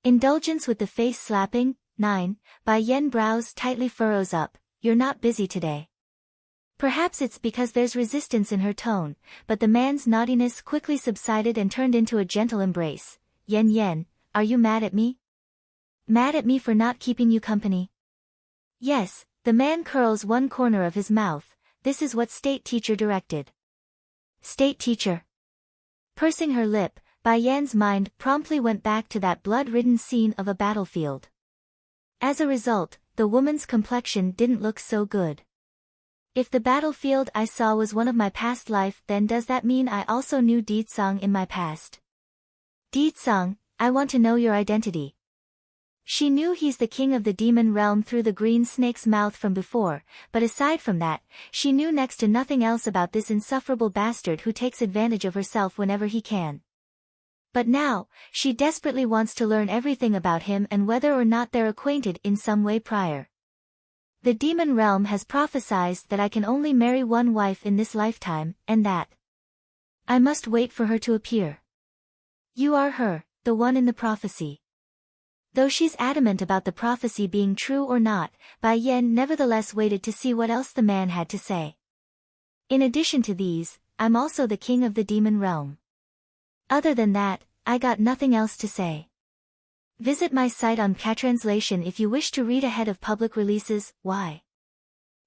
Indulgence with the face slapping, 9, Bai Yan brows tightly furrows up, you're not busy today. Perhaps it's because there's resistance in her tone, but the man's naughtiness quickly subsided and turned into a gentle embrace. Yen, are you mad at me? Mad at me for not keeping you company? Yes, the man curls one corner of his mouth, this is what state teacher directed. State teacher. Pursing her lip, Bai Yan's mind promptly went back to that blood-ridden scene of a battlefield. As a result, the woman's complexion didn't look so good. If the battlefield I saw was one of my past life, then does that mean I also knew Deetsang in my past? Deetsang, I want to know your identity. She knew he's the king of the demon realm through the green snake's mouth from before, but aside from that, she knew next to nothing else about this insufferable bastard who takes advantage of herself whenever he can. But now, she desperately wants to learn everything about him and whether or not they're acquainted in some way prior. The demon realm has prophesied that I can only marry one wife in this lifetime, and that I must wait for her to appear. You are her, the one in the prophecy. Though she's adamant about the prophecy being true or not, Bai Yan nevertheless waited to see what else the man had to say. In addition to these, I'm also the king of the demon realm. Other than that, I got nothing else to say. Visit my site on Catranslation if you wish to read ahead of public releases. Why?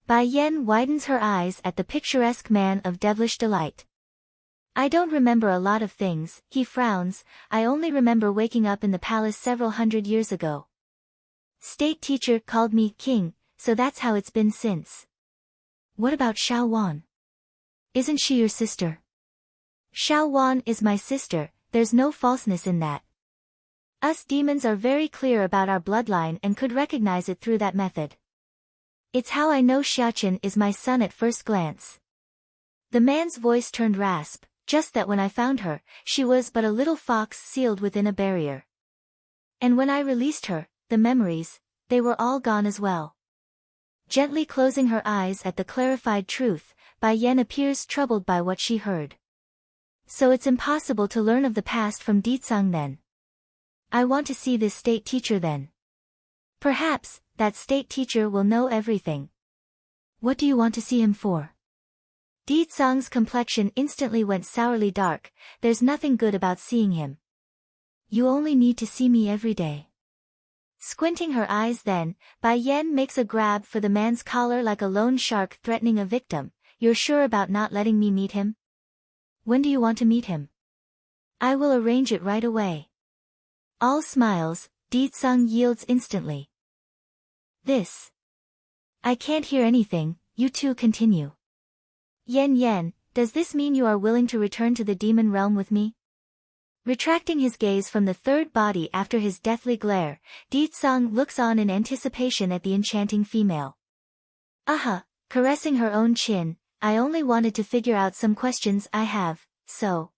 Bai Yan widens her eyes at the picturesque man of devilish delight. I don't remember a lot of things, he frowns, I only remember waking up in the palace several hundred years ago. State teacher called me king, so that's how it's been since. What about Xiao Wan? Isn't she your sister? Xiao Wan is my sister, there's no falseness in that. Us demons are very clear about our bloodline and could recognize it through that method. It's how I know Xiaoqin is my son at first glance. The man's voice turned rasp, just that when I found her, she was but a little fox sealed within a barrier. And when I released her, the memories, they were all gone as well. Gently closing her eyes at the clarified truth, Bai Yan appears troubled by what she heard. So it's impossible to learn of the past from Deetsang then. I want to see this state teacher then. Perhaps, that state teacher will know everything. What do you want to see him for? Deetsang's complexion instantly went sourly dark, there's nothing good about seeing him. You only need to see me every day. Squinting her eyes then, Bai Yan makes a grab for the man's collar like a lone shark threatening a victim. You're sure about not letting me meet him? When do you want to meet him? I will arrange it right away. All smiles, Deetsang yields instantly. This. I can't hear anything, you two continue. Yen, does this mean you are willing to return to the demon realm with me? Retracting his gaze from the third body after his deathly glare, Deetsang looks on in anticipation at the enchanting female. Caressing her own chin, I only wanted to figure out some questions I have, so.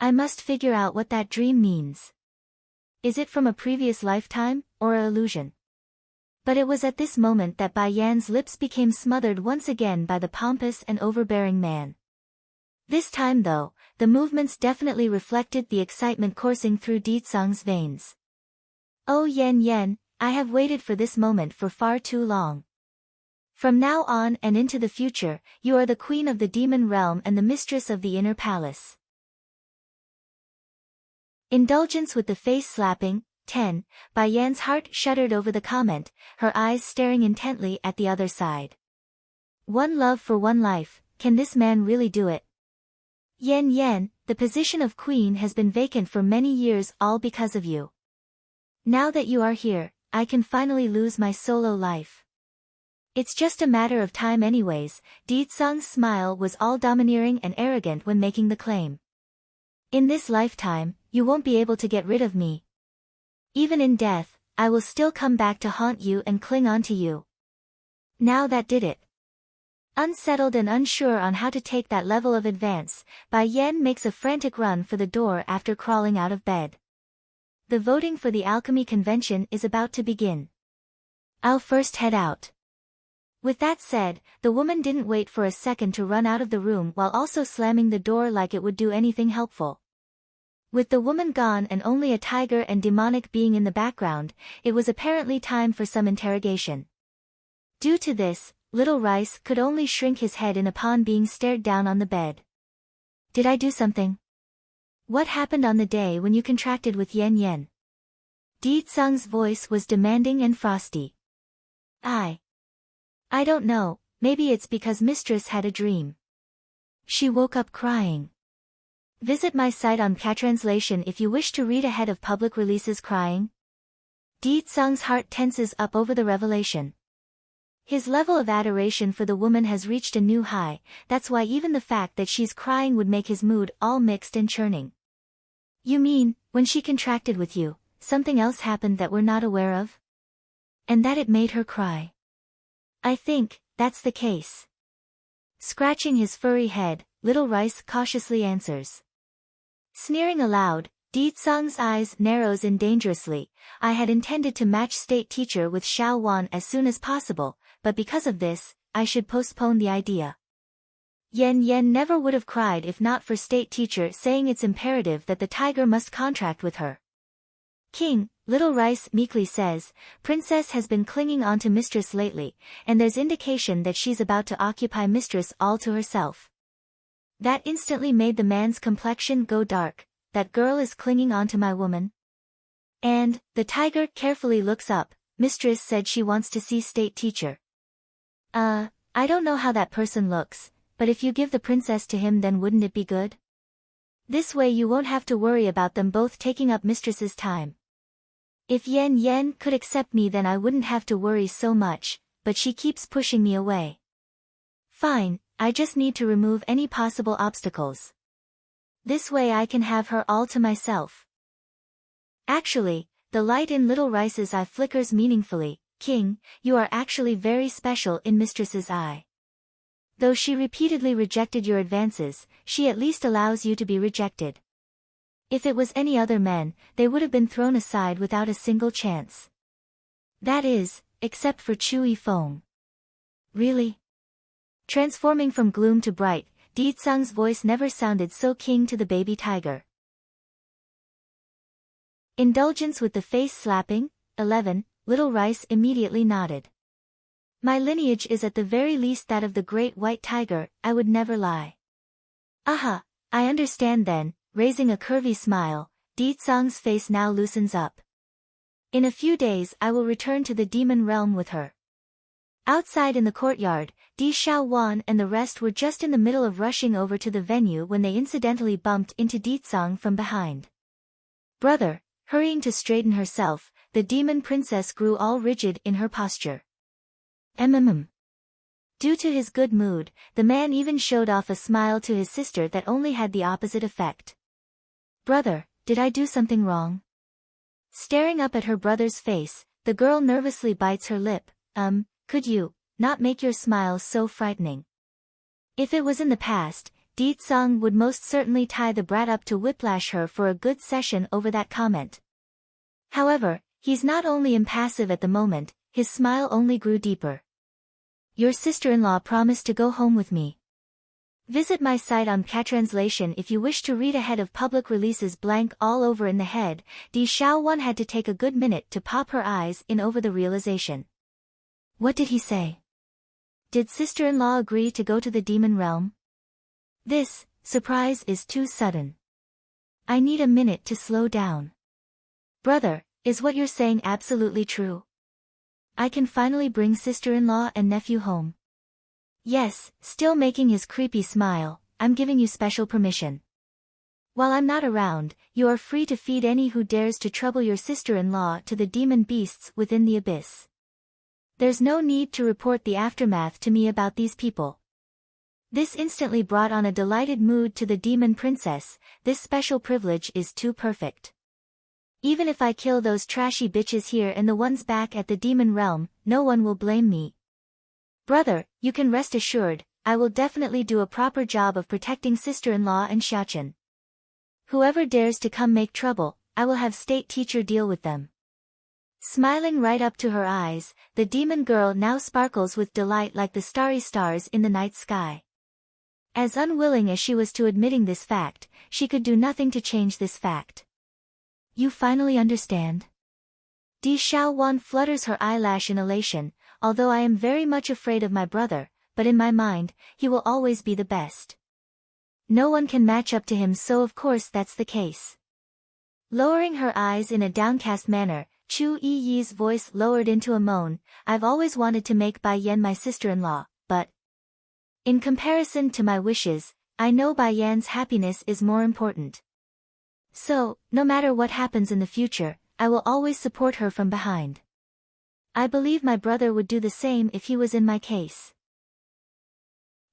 I must figure out what that dream means. Is it from a previous lifetime, or an illusion? But it was at this moment that Bai Yan's lips became smothered once again by the pompous and overbearing man. This time though, the movements definitely reflected the excitement coursing through Deetsang's veins. Oh Yen, I have waited for this moment for far too long. From now on and into the future, you are the queen of the demon realm and the mistress of the inner palace. Indulgence with the face slapping, 10, Bai Yan's heart shuddered over the comment, her eyes staring intently at the other side. One love for one life, can this man really do it? Yen, the position of queen has been vacant for many years all because of you. Now that you are here, I can finally lose my solo life. It's just a matter of time anyways. Deetsang's smile was all domineering and arrogant when making the claim. In this lifetime, you won't be able to get rid of me. Even in death, I will still come back to haunt you and cling on to you. Now that did it. Unsettled and unsure on how to take that level of advance, Bai Yan makes a frantic run for the door after crawling out of bed. The voting for the alchemy convention is about to begin. I'll first head out. With that said, the woman didn't wait for a second to run out of the room while also slamming the door like it would do anything helpful. With the woman gone and only a tiger and demonic being in the background, it was apparently time for some interrogation. Due to this, Little Rice could only shrink his head in upon being stared down on the bed. Did I do something? What happened on the day when you contracted with Yen Yen? Di Tsung's voice was demanding and frosty. I don't know, maybe it's because Mistress had a dream. She woke up crying. Visit my site on Catranslation if you wish to read ahead of public releases. Crying? Di Tsung's heart tenses up over the revelation. His level of adoration for the woman has reached a new high, that's why even the fact that she's crying would make his mood all mixed and churning. You mean, when she contracted with you, something else happened that we're not aware of? And that it made her cry? I think that's the case. Scratching his furry head, Little Rice cautiously answers. Sneering aloud, Di Tsung's eyes narrows in dangerously. I had intended to match state teacher with Xiao Wan as soon as possible, but because of this, I should postpone the idea. Yen Yen never would have cried if not for state teacher saying it's imperative that the tiger must contract with her. King, Little Rice meekly says, Princess has been clinging on to Mistress lately, and there's indication that she's about to occupy Mistress all to herself. That instantly made the man's complexion go dark. That girl is clinging on to my woman? And, the tiger carefully looks up, Mistress said she wants to see state teacher. I don't know how that person looks, but if you give the princess to him then wouldn't it be good? This way you won't have to worry about them both taking up Mistress's time. If Yen Yen could accept me then I wouldn't have to worry so much, but she keeps pushing me away. Fine, I just need to remove any possible obstacles. This way I can have her all to myself. Actually, the light in Little Rice's eye flickers meaningfully. King, you are actually very special in Mistress's eye. Though she repeatedly rejected your advances, she at least allows you to be rejected. If it was any other men, they would have been thrown aside without a single chance. That is, except for Chu Yifeng. Really? Transforming from gloom to bright, Di Tsung's voice never sounded so king to the baby tiger. Indulgence with the face slapping. 11. Little Rice immediately nodded. My lineage is at the very least that of the great white tiger, I would never lie. Aha, I understand then, raising a curvy smile, Di Tsung's face now loosens up. In a few days I will return to the demon realm with her. Outside in the courtyard, Di Xiaowan and the rest were just in the middle of rushing over to the venue when they incidentally bumped into Di Tsung from behind. Brother, hurrying to straighten herself, the demon princess grew all rigid in her posture. Due to his good mood, the man even showed off a smile to his sister that only had the opposite effect. Brother, did I do something wrong? Staring up at her brother's face, the girl nervously bites her lip. Could you not make your smile so frightening? If it was in the past, Di Tsung would most certainly tie the brat up to whiplash her for a good session over that comment. However, he's not only impassive at the moment, his smile only grew deeper. Your sister-in-law promised to go home with me. Visit my site on Catranslation if you wish to read ahead of public releases. Blank all over in the head, Di Xiaowan had to take a good minute to pop her eyes in over the realization. What did he say? Did sister-in-law agree to go to the demon realm? This surprise is too sudden. I need a minute to slow down. Brother, is what you're saying absolutely true? I can finally bring sister-in-law and nephew home. Yes, still making his creepy smile, I'm giving you special permission. While I'm not around, you are free to feed any who dares to trouble your sister-in-law to the demon beasts within the abyss. There's no need to report the aftermath to me about these people. This instantly brought on a delighted mood to the demon princess. This special privilege is too perfect. Even if I kill those trashy bitches here and the ones back at the demon realm, no one will blame me. Brother, you can rest assured, I will definitely do a proper job of protecting sister-in-law and Xiaochen. Whoever dares to come make trouble, I will have state teacher deal with them. Smiling right up to her eyes, the demon girl now sparkles with delight like the starry stars in the night sky. As unwilling as she was to admitting this fact, she could do nothing to change this fact. You finally understand? Di Xiaowan flutters her eyelash in elation. Although I am very much afraid of my brother, but in my mind, he will always be the best. No one can match up to him, so of course that's the case. Lowering her eyes in a downcast manner, Chu Yi's voice lowered into a moan. I've always wanted to make Bai Yan my sister-in-law, but in comparison to my wishes, I know Bai Yan's happiness is more important. So, no matter what happens in the future, I will always support her from behind. I believe my brother would do the same if he was in my case.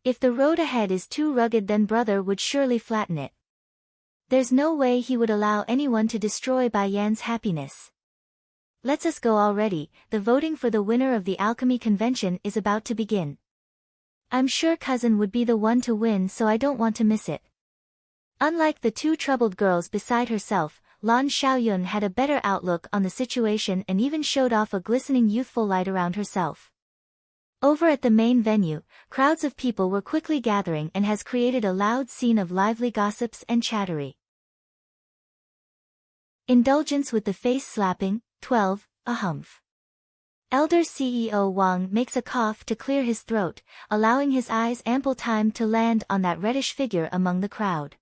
If the road ahead is too rugged, then brother would surely flatten it. There's no way he would allow anyone to destroy Bai Yan's happiness. Let's us go already, the voting for the winner of the alchemy convention is about to begin. I'm sure cousin would be the one to win, so I don't want to miss it. Unlike the two troubled girls beside herself, Lan Xiaoyun had a better outlook on the situation and even showed off a glistening youthful light around herself. Over at the main venue, crowds of people were quickly gathering and has created a loud scene of lively gossips and chattery. Indulgence with the face slapping, 12, a humph. Elder CEO Wang makes a cough to clear his throat, allowing his eyes ample time to land on that reddish figure among the crowd.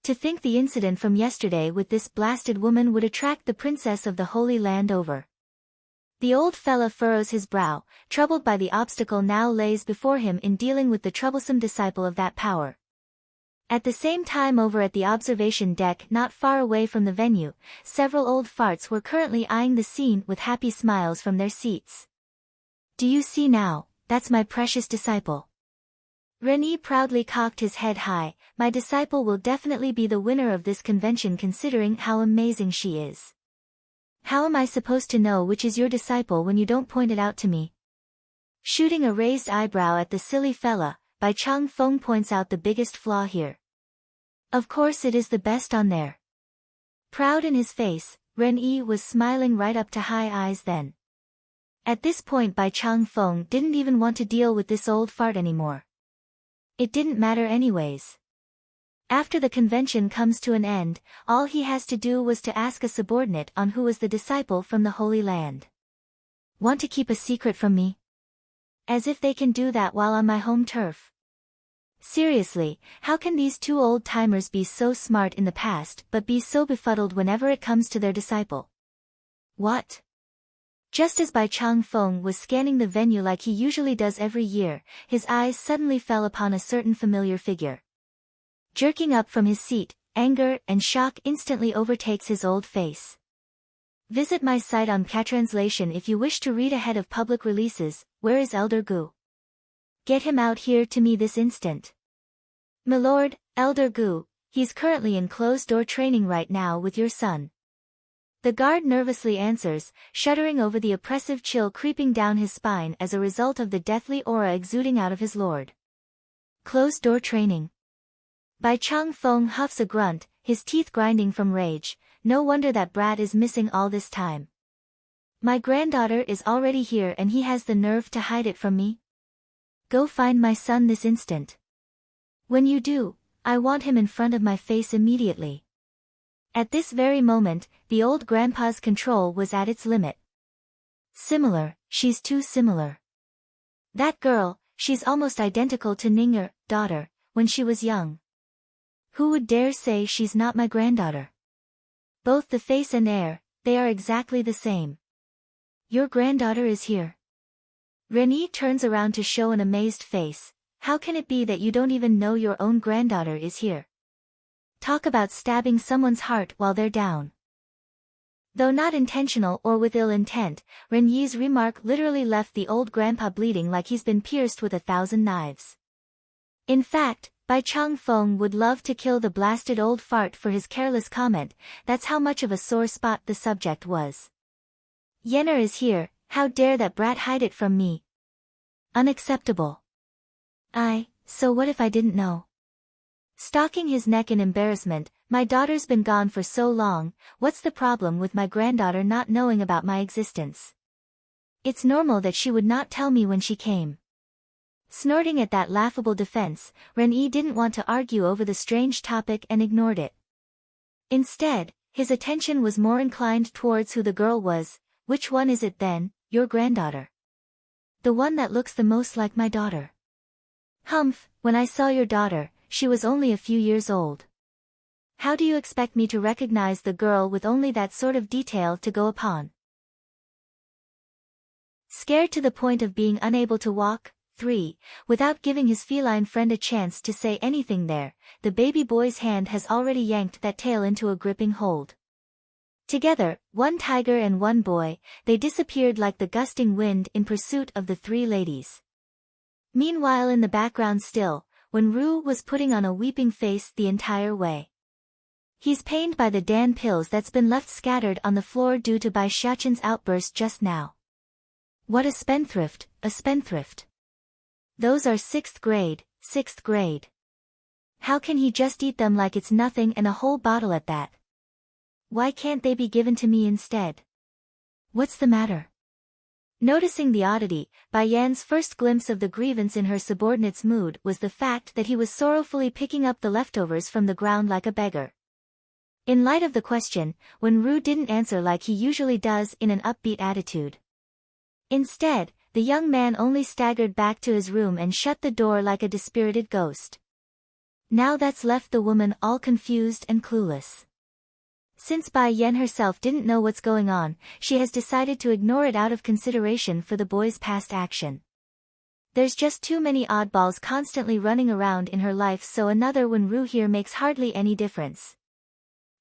To think the incident from yesterday with this blasted woman would attract the princess of the Holy Land over. The old fella furrows his brow, troubled by the obstacle now lays before him in dealing with the troublesome disciple of that power. At the same time, over at the observation deck not far away from the venue, several old farts were currently eyeing the scene with happy smiles from their seats. Do you see now, that's my precious disciple. Reni proudly cocked his head high. My disciple will definitely be the winner of this convention considering how amazing she is. How am I supposed to know which is your disciple when you don't point it out to me? Shooting a raised eyebrow at the silly fella, Bai Chang Feng points out the biggest flaw here. Of course it is the best on there. Proud in his face, Reni was smiling right up to high eyes then. At this point Bai Chang Feng didn't even want to deal with this old fart anymore. It didn't matter anyways. After the convention comes to an end, all he has to do was to ask a subordinate on who was the disciple from the Holy Land. Want to keep a secret from me? As if they can do that while on my home turf. Seriously, how can these two old-timers be so smart in the past but be so befuddled whenever it comes to their disciple? What? Just as Bai Chang Feng was scanning the venue like he usually does every year, his eyes suddenly fell upon a certain familiar figure. Jerking up from his seat, anger and shock instantly overtakes his old face. Visit my site on Catranslation if you wish to read ahead of public releases. Where is Elder Gu? Get him out here to me this instant. Milord, Elder Gu, he's currently in closed-door training right now with your son. The guard nervously answers, shuddering over the oppressive chill creeping down his spine as a result of the deathly aura exuding out of his lord. Closed-door training. Bai Chang Feng huffs a grunt, his teeth grinding from rage. No wonder that brat is missing all this time. My granddaughter is already here and he has the nerve to hide it from me? Go find my son this instant. When you do, I want him in front of my face immediately. At this very moment, the old grandpa's control was at its limit. Similar, she's too similar. That girl, she's almost identical to Ninger, daughter, when she was young. Who would dare say she's not my granddaughter? Both the face and air, they are exactly the same. Your granddaughter is here. Reni turns around to show an amazed face. How can it be that you don't even know your own granddaughter is here? Talk about stabbing someone's heart while they're down. Though not intentional or with ill intent, Renyi's remark literally left the old grandpa bleeding like he's been pierced with 1,000 knives. In fact, Bai Chang Feng would love to kill the blasted old fart for his careless comment. That's how much of a sore spot the subject was. Yenner is here, how dare that brat hide it from me? Unacceptable. So what if I didn't know? Stalking his neck in embarrassment, my daughter's been gone for so long, what's the problem with my granddaughter not knowing about my existence? It's normal that she would not tell me when she came. Snorting at that laughable defense, Ren-yi didn't want to argue over the strange topic and ignored it. Instead, his attention was more inclined towards who the girl was. Which one is it then, your granddaughter? The one that looks the most like my daughter. Humph, when I saw your daughter, she was only a few years old. How do you expect me to recognize the girl with only that sort of detail to go upon? Scared to the point of being unable to walk, 3, without giving his feline friend a chance to say anything there, the baby boy's hand has already yanked that tail into a gripping hold. Together, one tiger and one boy, they disappeared like the gusting wind in pursuit of the 3 ladies. Meanwhile in the background still, Wenru was putting on a weeping face the entire way. He's pained by the Dan pills that's been left scattered on the floor due to Bai Xiaoqin's outburst just now. What a spendthrift, a spendthrift. Those are 6th grade. How can he just eat them like it's nothing and a whole bottle at that? Why can't they be given to me instead? What's the matter? Noticing the oddity, Bai Yan's first glimpse of the grievance in her subordinate's mood was the fact that he was sorrowfully picking up the leftovers from the ground like a beggar. In light of the question, Wenru didn't answer like he usually does in an upbeat attitude. Instead, the young man only staggered back to his room and shut the door like a dispirited ghost. Now that's left the woman all confused and clueless. Since Bai Yan herself didn't know what's going on, she has decided to ignore it out of consideration for the boy's past action. There's just too many oddballs constantly running around in her life, so another Wenru here makes hardly any difference.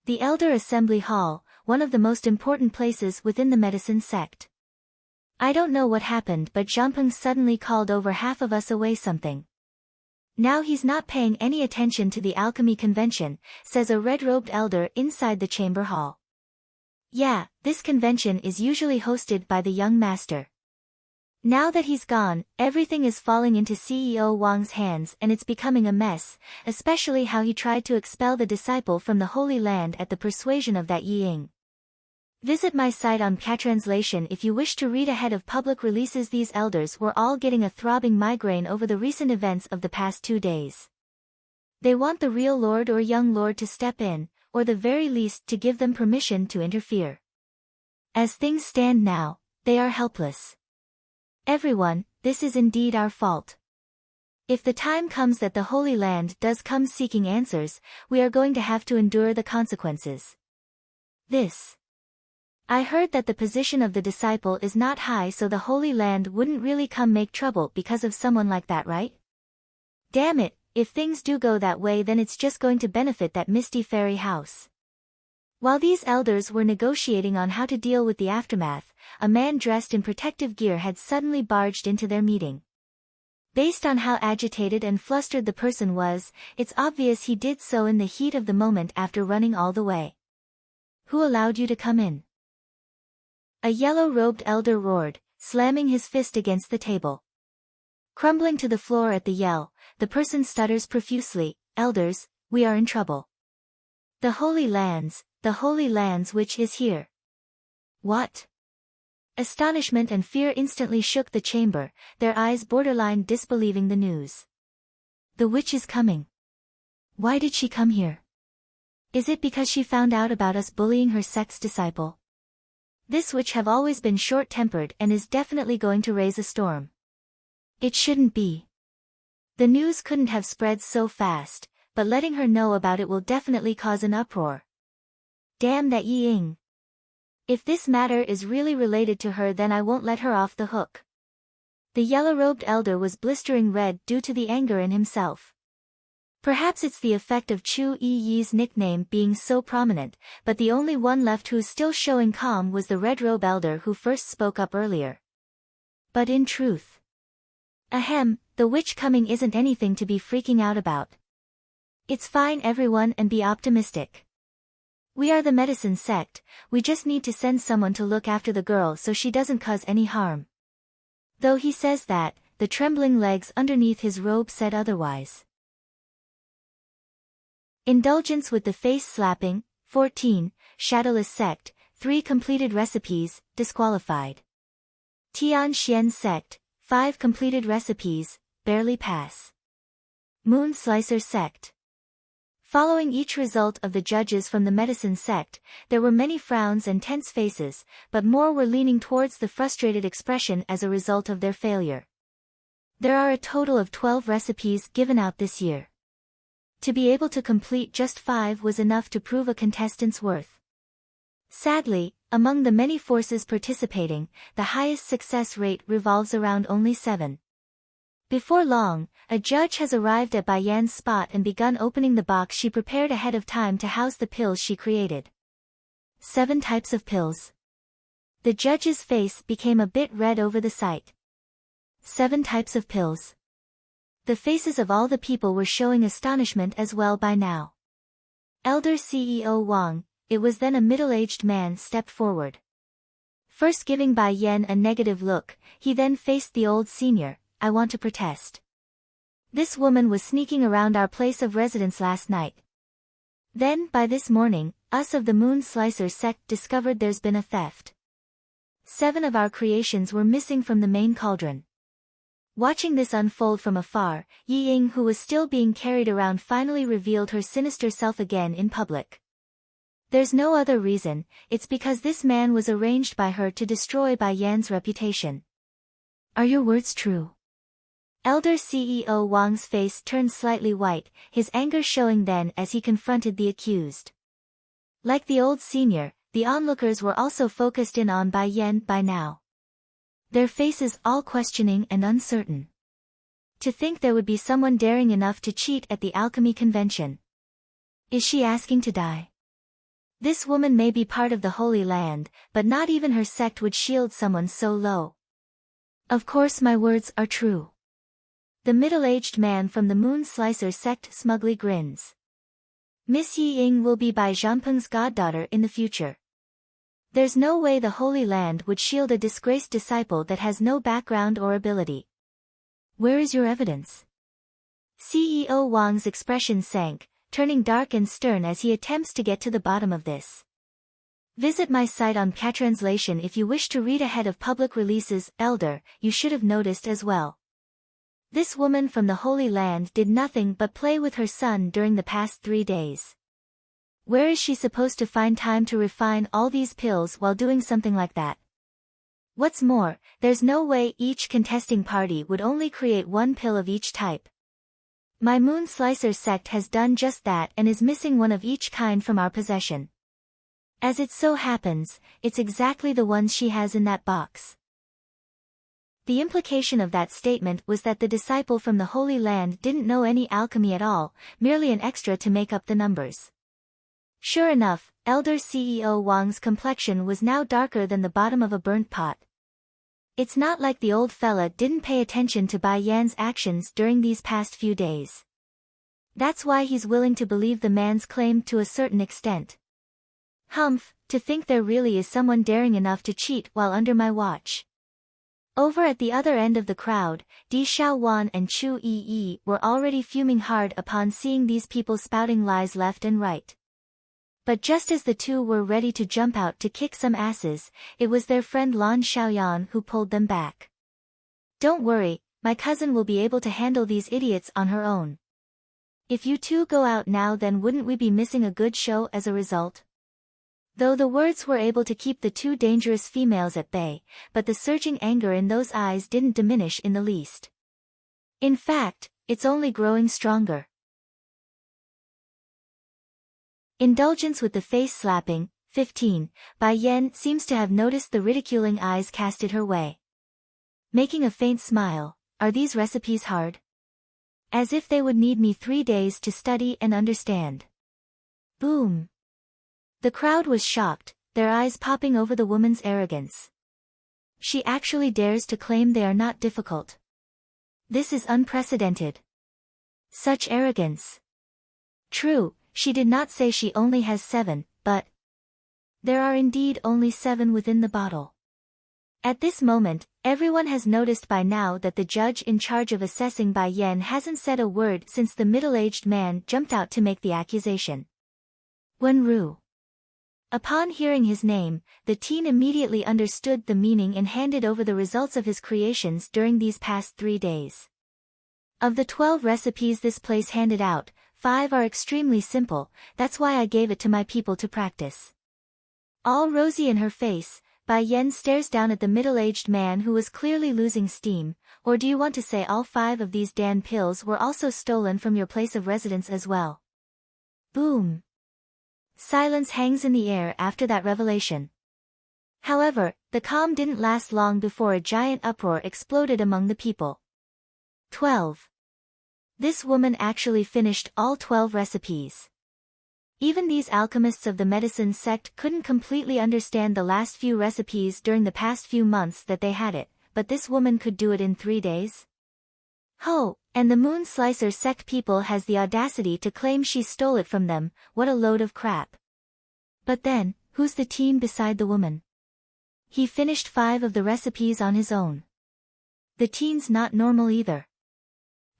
The Elder Assembly Hall, one of the most important places within the medicine sect. I don't know what happened, but Zhangpeng suddenly called over half of us away something. Now he's not paying any attention to the alchemy convention, says a red-robed elder inside the chamber hall. Yeah, this convention is usually hosted by the young master. Now that he's gone, everything is falling into CEO Wang's hands and it's becoming a mess, especially how he tried to expel the disciple from the Holy Land at the persuasion of that Yi Ying. Visit my site on Catranslation if you wish to read ahead of public releases. These elders were all getting a throbbing migraine over the recent events of the past 2 days. They want the real lord or young lord to step in, or the very least to give them permission to interfere. As things stand now, they are helpless. Everyone, this is indeed our fault. If the time comes that the Holy Land does come seeking answers, we are going to have to endure the consequences. I heard that the position of the disciple is not high, so the Holy Land wouldn't really come make trouble because of someone like that, right? Damn it, if things do go that way then it's just going to benefit that misty fairy house. While these elders were negotiating on how to deal with the aftermath, a man dressed in protective gear had suddenly barged into their meeting. Based on how agitated and flustered the person was, it's obvious he did so in the heat of the moment after running all the way. Who allowed you to come in? A yellow-robed elder roared, slamming his fist against the table. Crumbling to the floor at the yell, the person stutters profusely, "Elders, we are in trouble. The Holy Lands which is here." What? Astonishment and fear instantly shook the chamber, their eyes borderline disbelieving the news. The witch is coming. Why did she come here? Is it because she found out about us bullying her sect's disciple? This witch have always been short-tempered and is definitely going to raise a storm. It shouldn't be. The news couldn't have spread so fast, but letting her know about it will definitely cause an uproar. Damn that Yi Ying. If this matter is really related to her then I won't let her off the hook. The yellow-robed elder was blistering red due to the anger in himself. Perhaps it's the effect of Chu Yi's nickname being so prominent, but the only one left who's still showing calm was the red-robe elder who first spoke up earlier. But in truth, the witch coming isn't anything to be freaking out about. It's fine everyone, and be optimistic. We are the medicine sect, we just need to send someone to look after the girl so she doesn't cause any harm. Though he says that, the trembling legs underneath his robe said otherwise. Indulgence with the face slapping, 14, Shadowless sect, 3 completed recipes, disqualified. Tian Xian sect, 5 completed recipes, barely pass. Moon Slicer Sect. Following each result of the judges from the medicine sect, there were many frowns and tense faces, but more were leaning towards the frustrated expression as a result of their failure. There are a total of 12 recipes given out this year. To be able to complete just 5 was enough to prove a contestant's worth. Sadly, among the many forces participating, the highest success rate revolves around only 7. Before long, a judge has arrived at Baiyan's spot and begun opening the box she prepared ahead of time to house the pills she created. 7 types of pills. The judge's face became a bit red over the sight. 7 types of pills. The faces of all the people were showing astonishment as well by now. Elder CEO Wang, it was then a middle-aged man, stepped forward. First giving Bai Yan a negative look, he then faced the old senior. I want to protest. This woman was sneaking around our place of residence last night. Then, by this morning, us of the Moon Slicer sect discovered there's been a theft. 7 of our creations were missing from the main cauldron. Watching this unfold from afar, Yi Ying, who was still being carried around, finally revealed her sinister self again in public. There's no other reason, it's because this man was arranged by her to destroy Bai Yan's reputation. Are your words true? Elder CEO Wang's face turned slightly white, his anger showing then as he confronted the accused. Like the old senior, the onlookers were also focused in on Bai Yan by now. Their faces all questioning and uncertain. To think there would be someone daring enough to cheat at the alchemy convention. Is she asking to die? This woman may be part of the Holy Land, but not even her sect would shield someone so low. Of course my words are true. The middle-aged man from the Moon Slicer sect smugly grins. Miss Yi Ying will be Bai Zhangpeng's goddaughter in the future. There's no way the Holy Land would shield a disgraced disciple that has no background or ability. Where is your evidence? CEO Wang's expression sank, turning dark and stern as he attempts to get to the bottom of this. Visit my site on Catranslation if you wish to read ahead of public releases. Elder, you should have noticed as well. This woman from the Holy Land did nothing but play with her son during the past 3 days. Where is she supposed to find time to refine all these pills while doing something like that? What's more, there's no way each contesting party would only create 1 pill of each type. My Moon Slicer sect has done just that and is missing 1 of each kind from our possession. As it so happens, it's exactly the ones she has in that box. The implication of that statement was that the disciple from the Holy Land didn't know any alchemy at all, merely an extra to make up the numbers. Sure enough, Elder CEO Wang's complexion was now darker than the bottom of a burnt pot. It's not like the old fella didn't pay attention to Bai Yan's actions during these past few days. That's why he's willing to believe the man's claim to a certain extent. Humph, to think there really is someone daring enough to cheat while under my watch. Over at the other end of the crowd, Di Xiaowan and Chu Yi were already fuming hard upon seeing these people spouting lies left and right. But just as the two were ready to jump out to kick some asses, it was their friend Lan Xiaoyan who pulled them back. Don't worry, my cousin will be able to handle these idiots on her own. If you two go out now, then wouldn't we be missing a good show as a result? Though the words were able to keep the 2 dangerous females at bay, but the surging anger in those eyes didn't diminish in the least. In fact, it's only growing stronger. Indulgence with the face slapping. 15. Bai Yan seems to have noticed the ridiculing eyes casted her way. Making a faint smile, are these recipes hard? As if they would need me 3 days to study and understand. Boom. The crowd was shocked, their eyes popping over the woman's arrogance. She actually dares to claim they are not difficult. This is unprecedented. Such arrogance. True, she did not say she only has 7, but there are indeed only 7 within the bottle. At this moment, everyone has noticed by now that the judge in charge of assessing Bai Yan hasn't said a word since the middle-aged man jumped out to make the accusation. Wenru. Upon hearing his name, the teen immediately understood the meaning and handed over the results of his creations during these past 3 days. Of the 12 recipes this place handed out, 5 are extremely simple, that's why I gave it to my people to practice. All rosy in her face, Bai Yen stares down at the middle-aged man who was clearly losing steam. Or do you want to say all 5 of these Dan pills were also stolen from your place of residence as well? Boom. Silence hangs in the air after that revelation. However, the calm didn't last long before a giant uproar exploded among the people. 12. This woman actually finished all 12 recipes. Even these alchemists of the medicine sect couldn't completely understand the last few recipes during the past few months that they had it, but this woman could do it in 3 days? Ho, and the Moon Slicer sect people has the audacity to claim she stole it from them, what a load of crap. But then, who's the team beside the woman? He finished 5 of the recipes on his own. The teen's not normal either.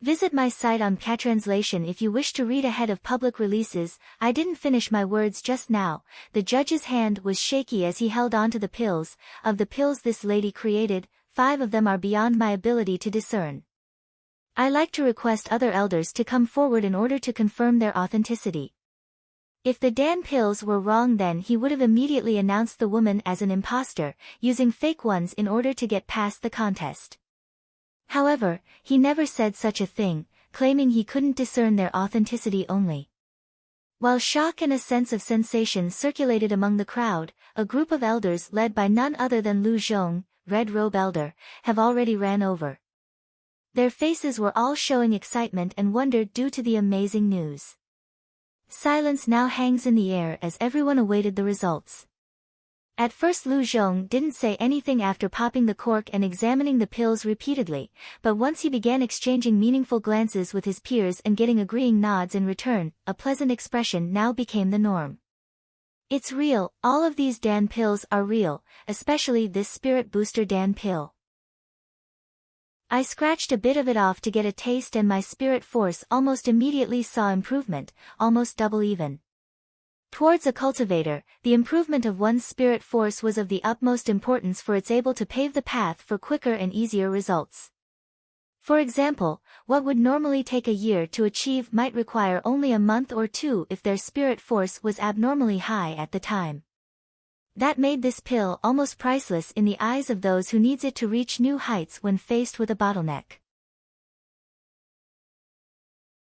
Visit my site on Catranslation if you wish to read ahead of public releases. I didn't finish my words just now. The judge's hand was shaky as he held on to the pills. Of the pills this lady created, 5 of them are beyond my ability to discern. I like to request other elders to come forward in order to confirm their authenticity. If the Dan pills were wrong, then he would have immediately announced the woman as an imposter, using fake ones in order to get past the contest. However, he never said such a thing, claiming he couldn't discern their authenticity only. While shock and a sense of sensation circulated among the crowd, a group of elders led by none other than Lu Zhong, Red Robe Elder, have already ran over. Their faces were all showing excitement and wonder due to the amazing news. Silence now hangs in the air as everyone awaited the results. At first Lu Zhong didn't say anything after popping the cork and examining the pills repeatedly, but once he began exchanging meaningful glances with his peers and getting agreeing nods in return, a pleasant expression now became the norm. It's real, all of these Dan pills are real, especially this Spirit Booster Dan pill. I scratched a bit of it off to get a taste and my spirit force almost immediately saw improvement, almost double even. Towards a cultivator, the improvement of one's spirit force was of the utmost importance, for it's able to pave the path for quicker and easier results. For example, what would normally take a year to achieve might require only a month or 2 if their spirit force was abnormally high at the time. That made this pill almost priceless in the eyes of those who needs it to reach new heights when faced with a bottleneck.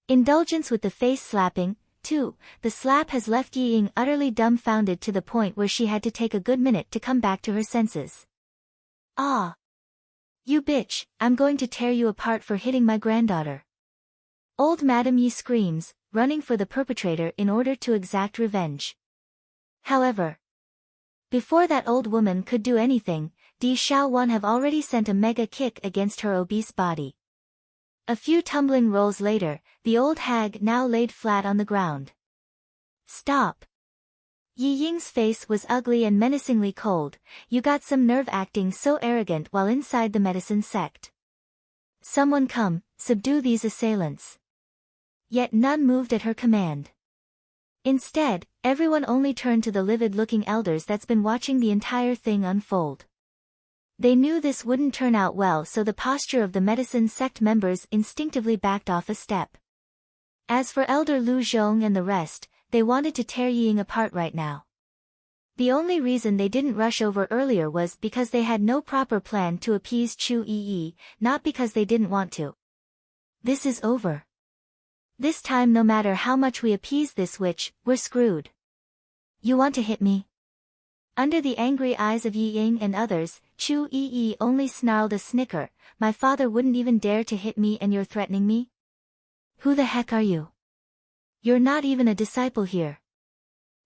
Indulgence with the face slapping. 2. The slap has left Yi Ying utterly dumbfounded to the point where she had to take a good minute to come back to her senses. Ah! You bitch, I'm going to tear you apart for hitting my granddaughter. Old Madam Yi screams, running for the perpetrator in order to exact revenge. However, before that old woman could do anything, Di Xiaowan have already sent a mega kick against her obese body. A few tumbling rolls later, the old hag now laid flat on the ground. Stop! Yi Ying's face was ugly and menacingly cold. You got some nerve acting so arrogant while inside the medicine sect. Someone come, subdue these assailants. Yet none moved at her command. Instead, everyone only turned to the livid-looking elders that's been watching the entire thing unfold. They knew this wouldn't turn out well, so the posture of the medicine sect members instinctively backed off a step. As for Elder Lu Zhong and the rest, they wanted to tear Yi Ying apart right now. The only reason they didn't rush over earlier was because they had no proper plan to appease Chu Yi, not because they didn't want to. This is over. This time, no matter how much we appease this witch, we're screwed. You want to hit me? Under the angry eyes of Yi Ying and others, Chu Yi only snarled a snicker. My father wouldn't even dare to hit me and you're threatening me? Who the heck are you? You're not even a disciple here.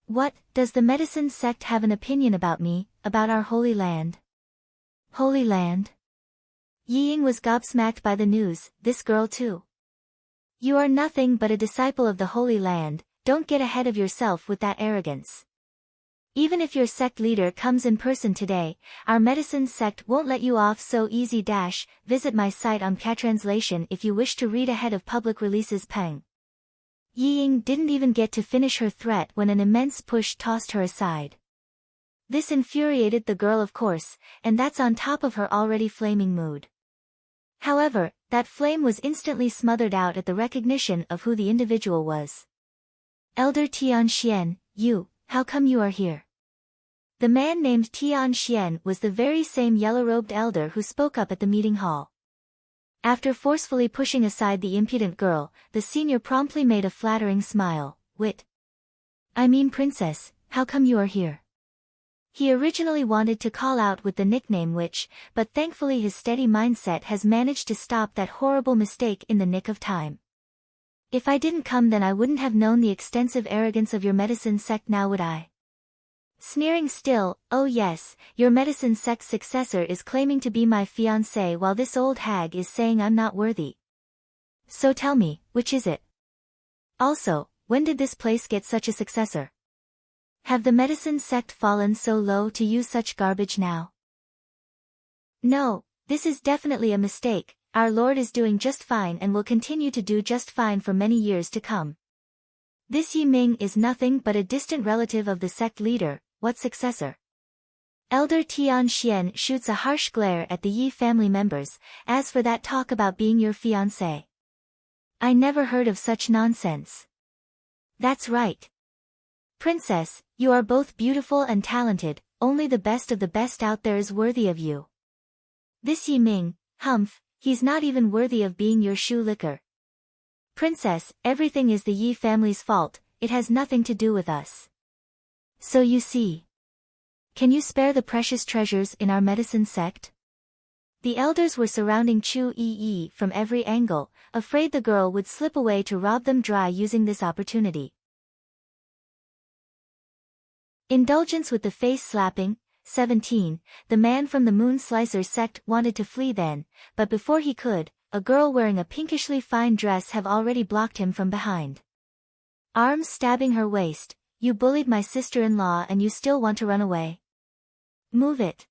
What, does the medicine sect have an opinion about me, about our holy land? Holy land? Yi Ying was gobsmacked by the news, this girl too. You are nothing but a disciple of the Holy Land, don't get ahead of yourself with that arrogance. Even if your sect leader comes in person today, our medicine sect won't let you off so easy. Visit my site on Catranslation if you wish to read ahead of public releases. Peng. Yi Ying didn't even get to finish her threat when an immense push tossed her aside. This infuriated the girl, of course, and that's on top of her already flaming mood. However, That flame was instantly smothered out at the recognition of who the individual was. Elder Tian Xian, how come you are here? The man named Tian Xian was the very same yellow-robed elder who spoke up at the meeting hall. After forcefully pushing aside the impudent girl, the senior promptly made a flattering smile. I mean princess, how come you are here? He originally wanted to call out with the nickname Witch, but thankfully his steady mindset has managed to stop that horrible mistake in the nick of time. If I didn't come then I wouldn't have known the extensive arrogance of your medicine sect, now would I? Sneering still, oh yes, your medicine sect's successor is claiming to be my fiancé while this old hag is saying I'm not worthy. So tell me, which is it? Also, when did this place get such a successor? Have the medicine sect fallen so low to use such garbage now? No, this is definitely a mistake. Our Lord is doing just fine and will continue to do just fine for many years to come. This Yi Ming is nothing but a distant relative of the sect leader. What successor? Elder Tian Xian shoots a harsh glare at the Yi family members. As for that talk about being your fiancé, I never heard of such nonsense. That's right. Princess, you are both beautiful and talented, only the best of the best out there is worthy of you. This Yi Ming, he's not even worthy of being your shoe licker. Princess, everything is the Yi family's fault, it has nothing to do with us. So you see. Can you spare the precious treasures in our medicine sect? The elders were surrounding Chu Yi from every angle, afraid the girl would slip away to rob them dry using this opportunity. Indulgence with the face slapping. 17. The man from the Moon Slicer sect wanted to flee then, but before he could, a girl wearing a pinkishly fine dress have already blocked him from behind. Arms stabbing her waist. You bullied my sister-in-law and you still want to run away? Move it.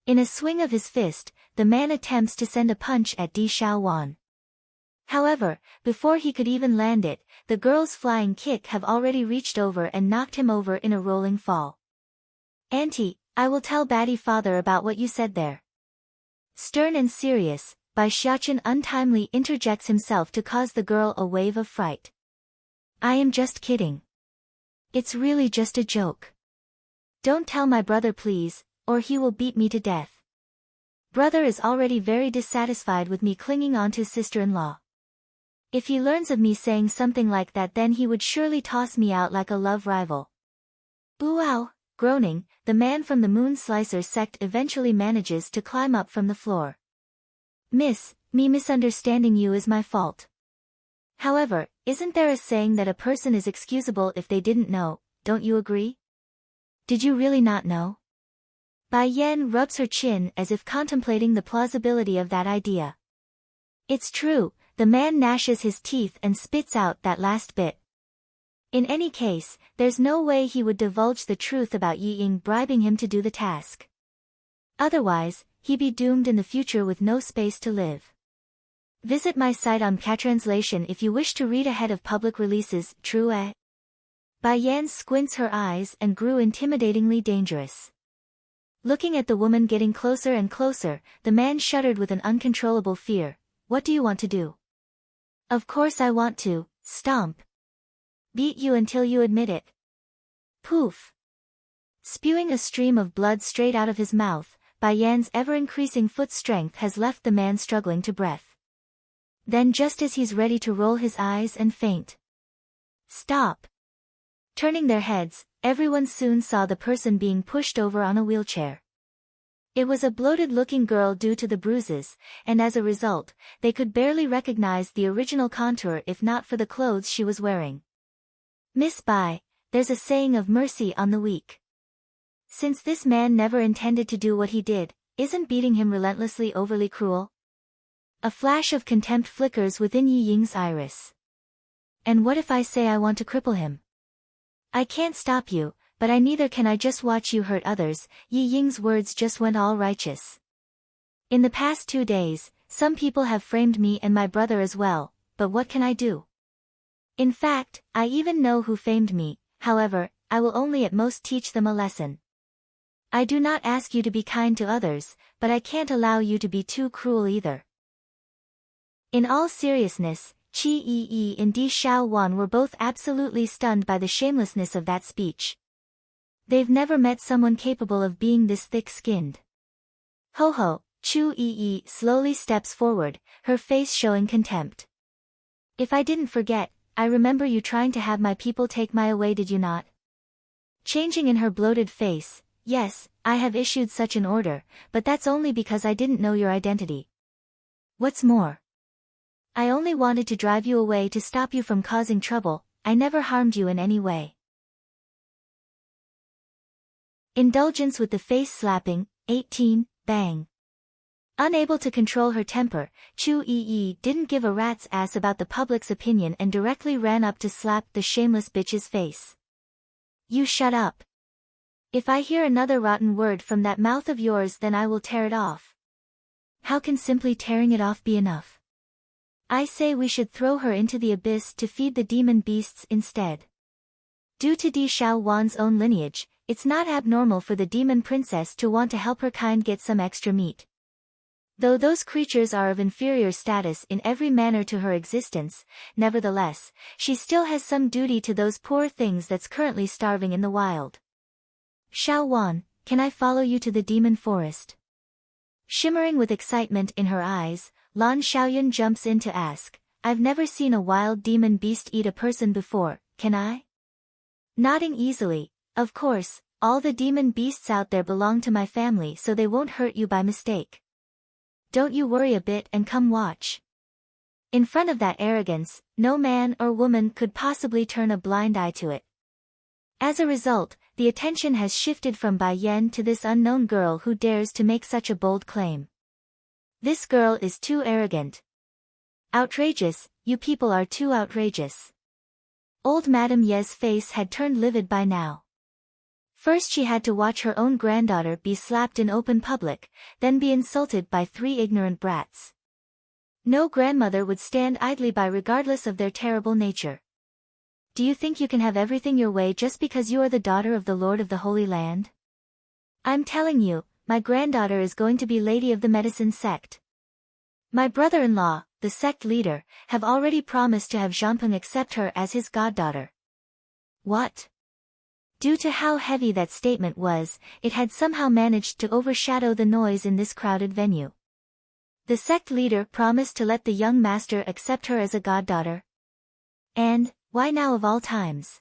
In a swing of his fist, the man attempts to send a punch at Di Xiaowan. However, before he could even land it, the girl's flying kick have already reached over and knocked him over in a rolling fall. Auntie, I will tell Batty father about what you said there. Stern and serious, Bai Xiaochen untimely interjects himself to cause the girl a wave of fright. I am just kidding. It's really just a joke. Don't tell my brother please, or he will beat me to death. Brother is already very dissatisfied with me clinging on to sister-in-law. If he learns of me saying something like that then he would surely toss me out like a love rival. Ooh-ow, groaning, the man from the Moon Slicer sect eventually manages to climb up from the floor. Miss, me misunderstanding you is my fault. However, isn't there a saying that a person is excusable if they didn't know, don't you agree? Did you really not know? Bai Yan rubs her chin as if contemplating the plausibility of that idea. It's true, the man gnashes his teeth and spits out that last bit. In any case, there's no way he would divulge the truth about Yi Ying bribing him to do the task. Otherwise, he'd be doomed in the future with no space to live. Visit my site on Catranslation if you wish to read ahead of public releases. True. Bai Yan squints her eyes and grew intimidatingly dangerous. Looking at the woman getting closer and closer, the man shuddered with an uncontrollable fear. What do you want to do? Of course I want to, stomp. Beat you until you admit it. Poof. Spewing a stream of blood straight out of his mouth, Bai Yan's ever-increasing foot strength has left the man struggling to breath. Then just as he's ready to roll his eyes and faint. Stop. Turning their heads, everyone soon saw the person being pushed over on a wheelchair. It was a bloated-looking girl due to the bruises, and as a result, they could barely recognize the original contour if not for the clothes she was wearing. Miss Bai, there's a saying of mercy on the weak. Since this man never intended to do what he did, isn't beating him relentlessly overly cruel? A flash of contempt flickers within Yi Ying's iris. And what if I say I want to cripple him? I can't stop you, but neither can I just watch you hurt others. Yi Ying's words just went all righteous. In the past 2 days, some people have framed me and my brother as well, but what can I do? In fact, I even know who famed me, however, I will only at most teach them a lesson. I do not ask you to be kind to others, but I can't allow you to be too cruel either. In all seriousness, Qi Yi and Di Xiaowan were both absolutely stunned by the shamelessness of that speech. They've never met someone capable of being this thick-skinned. Ho ho, Chu Yi slowly steps forward, her face showing contempt. If I didn't forget, I remember you trying to have my people take my away, did you not? Changing in her bloated face, yes, I have issued such an order, but that's only because I didn't know your identity. What's more, I only wanted to drive you away to stop you from causing trouble, I never harmed you in any way. Indulgence with the face slapping, 18, bang. Unable to control her temper, Chu Yi didn't give a rat's ass about the public's opinion and directly ran up to slap the shameless bitch's face. You shut up. If I hear another rotten word from that mouth of yours, then I will tear it off. How can simply tearing it off be enough? I say we should throw her into the abyss to feed the demon beasts instead. Due to Di Xiaowan's own lineage, it's not abnormal for the demon princess to want to help her kind get some extra meat. Though those creatures are of inferior status in every manner to her existence, nevertheless, she still has some duty to those poor things that's currently starving in the wild. Xiaowan, can I follow you to the demon forest? Shimmering with excitement in her eyes, Lan Xiaoyun jumps in to ask, I've never seen a wild demon beast eat a person before, can I? Nodding easily, of course, all the demon beasts out there belong to my family, so they won't hurt you by mistake. Don't you worry a bit and come watch. In front of that arrogance, no man or woman could possibly turn a blind eye to it. As a result, the attention has shifted from Bai Yan to this unknown girl who dares to make such a bold claim. This girl is too arrogant. Outrageous, you people are too outrageous. Old Madame Ye's face had turned livid by now. First she had to watch her own granddaughter be slapped in open public, then be insulted by 3 ignorant brats. No grandmother would stand idly by regardless of their terrible nature. Do you think you can have everything your way just because you are the daughter of the Lord of the Holy Land? I'm telling you, my granddaughter is going to be Lady of the Medicine Sect. My brother-in-law, the sect leader, have already promised to have Zhangpeng accept her as his goddaughter. What? Due to how heavy that statement was, it had somehow managed to overshadow the noise in this crowded venue. The sect leader promised to let the young master accept her as a goddaughter. And, why now of all times?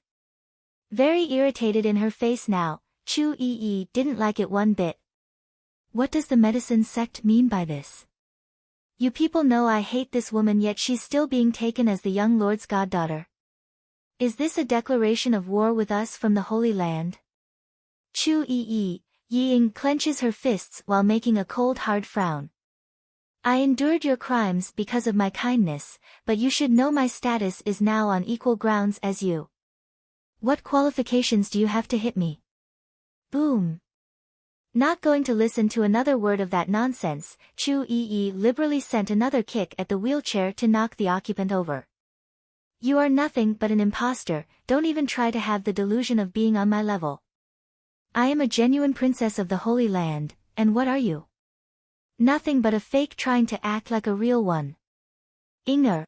Very irritated in her face now, Chu Yi didn't like it one bit. What does the medicine sect mean by this? You people know I hate this woman, yet she's still being taken as the young lord's goddaughter. Is this a declaration of war with us from the Holy Land? Chu Ying clenches her fists while making a cold hard frown. I endured your crimes because of my kindness, but you should know my status is now on equal grounds as you. What qualifications do you have to hit me? Boom. Not going to listen to another word of that nonsense, Chu Yi liberally sent another kick at the wheelchair to knock the occupant over. You are nothing but an imposter, don't even try to have the delusion of being on my level. I am a genuine princess of the Holy Land, and what are you? Nothing but a fake trying to act like a real one. Inger.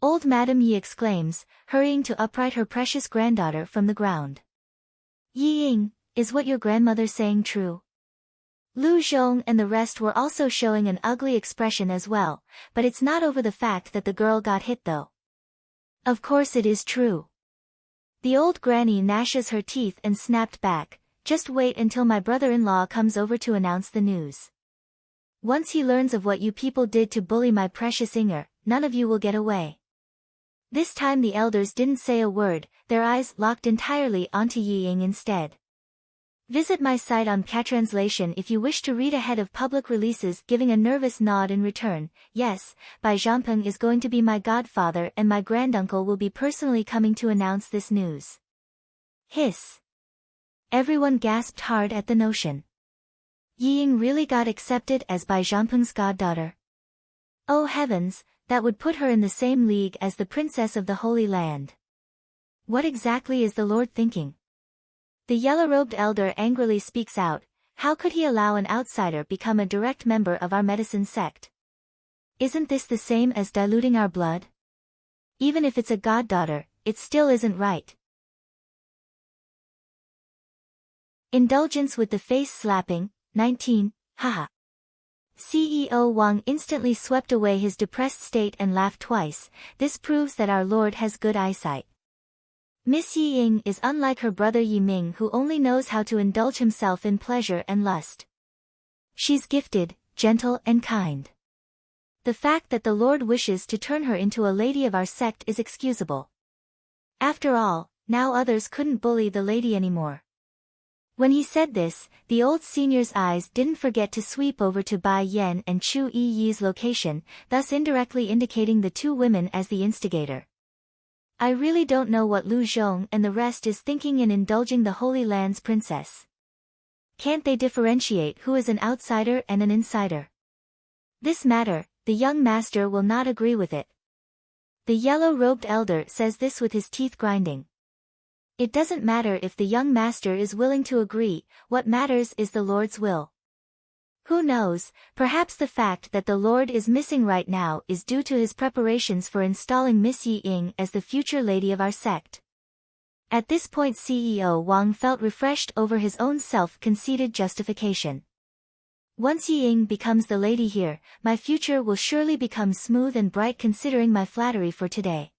Old Madame Yi exclaims, hurrying to upright her precious granddaughter from the ground. Ying, is what your grandmother's saying true? Lu Zhong and the rest were also showing an ugly expression as well, but it's not over the fact that the girl got hit though. Of course it is true. The old granny gnashes her teeth and snapped back, just wait until my brother-in-law comes over to announce the news. Once he learns of what you people did to bully my precious Inger, none of you will get away. This time the elders didn't say a word, their eyes locked entirely onto Ying instead. Visit my site on Catranslation if you wish to read ahead of public releases, giving a nervous nod in return. Yes, Bai Zhangpeng is going to be my godfather and my granduncle will be personally coming to announce this news. Hiss. Everyone gasped hard at the notion. Ying really got accepted as Bai Zhangpeng's goddaughter. Oh heavens, that would put her in the same league as the princess of the Holy Land. What exactly is the Lord thinking? The yellow-robed elder angrily speaks out, how could he allow an outsider become a direct member of our medicine sect? Isn't this the same as diluting our blood? Even if it's a goddaughter, it still isn't right. Indulgence with the face slapping, 19, haha. CEO Wang instantly swept away his depressed state and laughed twice. This proves that our Lord has good eyesight. Miss Yi Ying is unlike her brother Yi Ming, who only knows how to indulge himself in pleasure and lust. She's gifted, gentle and kind. The fact that the Lord wishes to turn her into a lady of our sect is excusable. After all, now others couldn't bully the lady anymore. When he said this, the old senior's eyes didn't forget to sweep over to Bai Yan and Chu Yi's location, thus indirectly indicating the two women as the instigator. I really don't know what Lu Zhong and the rest is thinking in indulging the Holy Land's princess. Can't they differentiate who is an outsider and an insider? This matter, the young master will not agree with it. The yellow-robed elder says this with his teeth grinding. It doesn't matter if the young master is willing to agree, what matters is the Lord's will. Who knows, perhaps the fact that the Lord is missing right now is due to his preparations for installing Miss Yi Ying as the future lady of our sect. At this point CEO Wang felt refreshed over his own self-conceited justification. Once Yi Ying becomes the lady here, my future will surely become smooth and bright considering my flattery for today.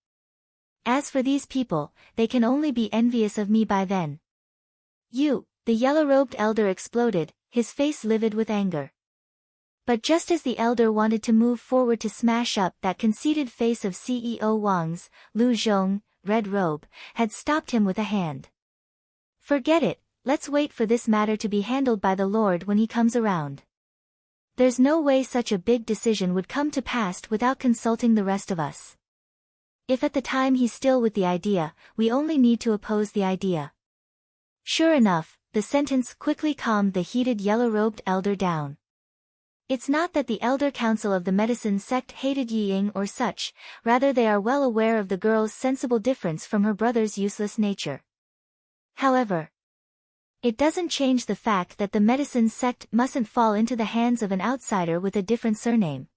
As for these people, they can only be envious of me by then. You, the yellow-robed elder exploded, his face livid with anger. But just as the elder wanted to move forward to smash up that conceited face of CEO Wang's, Lu Zhong, red robe, had stopped him with a hand. Forget it, let's wait for this matter to be handled by the Lord when he comes around. There's no way such a big decision would come to pass without consulting the rest of us. If at the time he's still with the idea, we only need to oppose the idea. Sure enough, the sentence quickly calmed the heated yellow-robed elder down. It's not that the elder council of the medicine sect hated Yi Ying or such, rather they are well aware of the girl's sensible difference from her brother's useless nature. However, it doesn't change the fact that the medicine sect mustn't fall into the hands of an outsider with a different surname.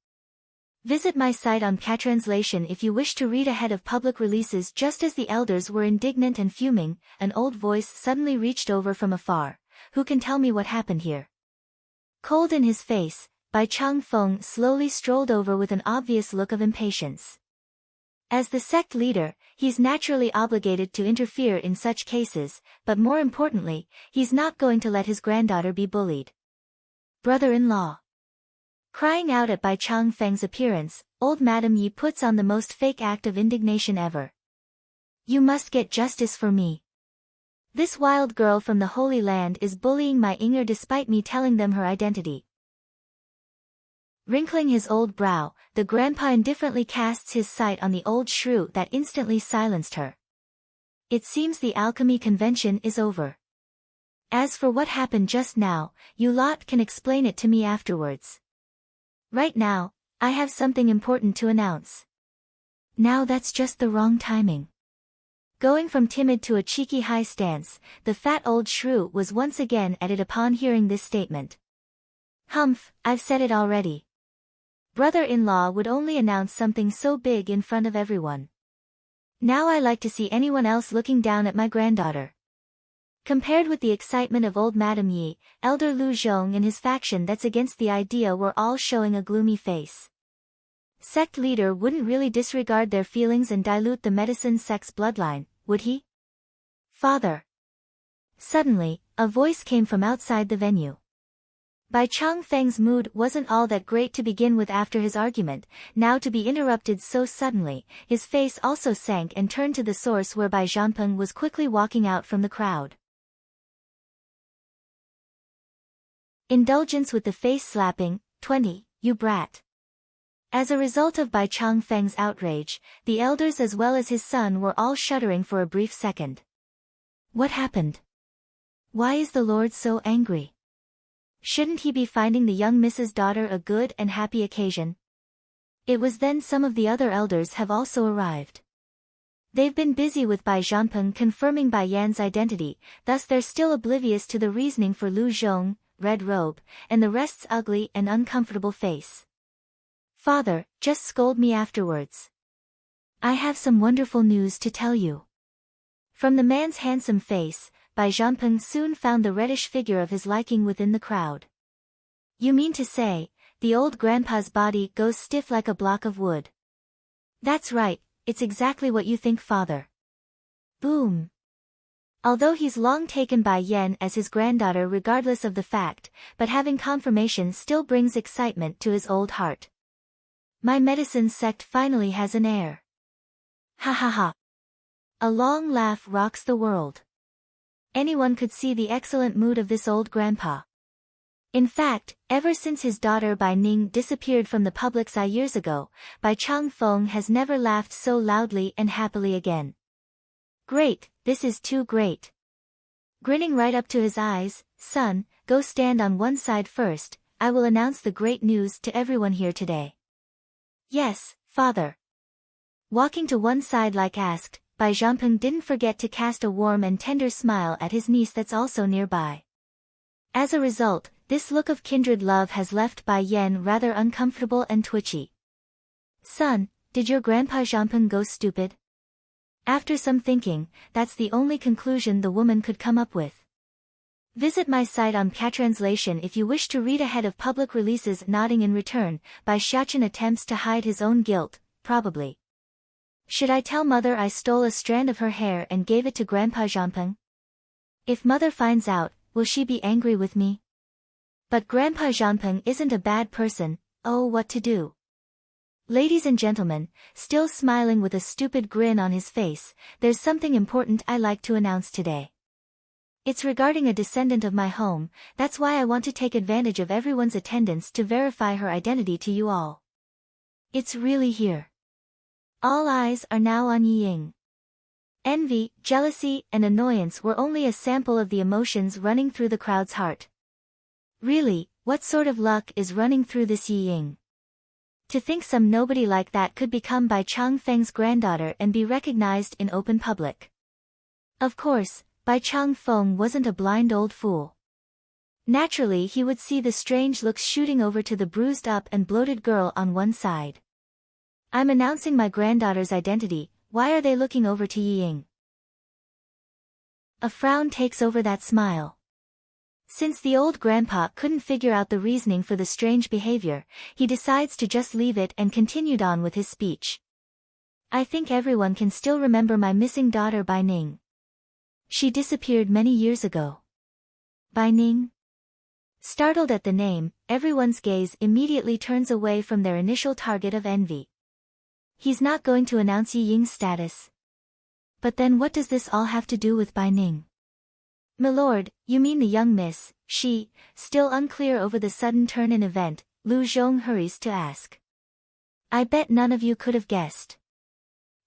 Visit my site on Catranslation if you wish to read ahead of public releases. Just as the elders were indignant and fuming, an old voice suddenly reached over from afar. Who can tell me what happened here? Cold in his face, Bai Changfeng slowly strolled over with an obvious look of impatience. As the sect leader, he's naturally obligated to interfere in such cases, but more importantly, he's not going to let his granddaughter be bullied. Brother-in-law. Crying out at Bai Changfeng's appearance, old Madame Yi puts on the most fake act of indignation ever. You must get justice for me. This wild girl from the Holy Land is bullying my Inger despite me telling them her identity. Wrinkling his old brow, the grandpa indifferently casts his sight on the old shrew that instantly silenced her. It seems the alchemy convention is over. As for what happened just now, you lot can explain it to me afterwards. Right now, I have something important to announce. Now that's just the wrong timing. Going from timid to a cheeky high stance, the fat old shrew was once again at it upon hearing this statement. Humph, I've said it already. Brother-in-law would only announce something so big in front of everyone. Now I like to see anyone else looking down at my granddaughter. Compared with the excitement of old Madame Yi, elder Lu Zhong and his faction that's against the idea were all showing a gloomy face. Sect leader wouldn't really disregard their feelings and dilute the medicine sect's bloodline, would he? Father. Suddenly, a voice came from outside the venue. Bai Changfeng's mood wasn't all that great to begin with after his argument, now to be interrupted so suddenly, his face also sank and turned to the source where Bai Zhanpeng was quickly walking out from the crowd. Indulgence with the face slapping, 20, you brat. As a result of Bai Changfeng's outrage, the elders as well as his son were all shuddering for a brief second. What happened? Why is the Lord so angry? Shouldn't he be finding the young Mrs. daughter a good and happy occasion? It was then some of the other elders have also arrived. They've been busy with Bai Zhanpeng confirming Bai Yan's identity, thus they're still oblivious to the reasoning for Lu Zhong, red robe, and the rest's ugly and uncomfortable face. Father, just scold me afterwards. I have some wonderful news to tell you. From the man's handsome face, Bai Zhanpeng soon found the reddish figure of his liking within the crowd. You mean to say, the old grandpa's body goes stiff like a block of wood. That's right, it's exactly what you think, father. Boom. Although he's long taken Bai Yan as his granddaughter regardless of the fact, but having confirmation still brings excitement to his old heart. My medicine sect finally has an heir. Ha ha ha. A long laugh rocks the world. Anyone could see the excellent mood of this old grandpa. In fact, ever since his daughter Bai Ning disappeared from the public's eye years ago, Bai Changfeng has never laughed so loudly and happily again. Great, this is too great. Grinning right up to his eyes, son, go stand on one side first, I will announce the great news to everyone here today. Yes, father. Walking to one side like asked, Bai Zhanpeng didn't forget to cast a warm and tender smile at his niece that's also nearby. As a result, this look of kindred love has left Bai Yan rather uncomfortable and twitchy. Son, did your grandpa Zhanpeng go stupid? After some thinking, that's the only conclusion the woman could come up with. Visit my site on Patranslation if you wish to read ahead of public releases. Nodding in return, Bai Xiachen attempts to hide his own guilt, probably. Should I tell mother I stole a strand of her hair and gave it to Grandpa Zhanpeng? If mother finds out, will she be angry with me? But Grandpa Zhanpeng isn't a bad person, oh what to do? Ladies and gentlemen, still smiling with a stupid grin on his face, there's something important I like to announce today. It's regarding a descendant of my home, that's why I want to take advantage of everyone's attendance to verify her identity to you all. It's really here. All eyes are now on Yi Ying. Envy, jealousy, and annoyance were only a sample of the emotions running through the crowd's heart. Really, what sort of luck is running through this Yi Ying? To think some nobody like that could become Bai Changfeng's granddaughter and be recognized in open public. Of course, Bai Changfeng wasn't a blind old fool. Naturally he would see the strange looks shooting over to the bruised up and bloated girl on one side. I'm announcing my granddaughter's identity, why are they looking over to Yi Ying? A frown takes over that smile. Since the old grandpa couldn't figure out the reasoning for the strange behavior, he decides to just leave it and continued on with his speech. I think everyone can still remember my missing daughter Bai Ning. She disappeared many years ago. Bai Ning? Startled at the name, everyone's gaze immediately turns away from their initial target of envy. He's not going to announce Yi Ying's status. But then what does this all have to do with Bai Ning? Milord, you mean the young miss, she, still unclear over the sudden turn in event, Lu Zhong hurries to ask. I bet none of you could have guessed.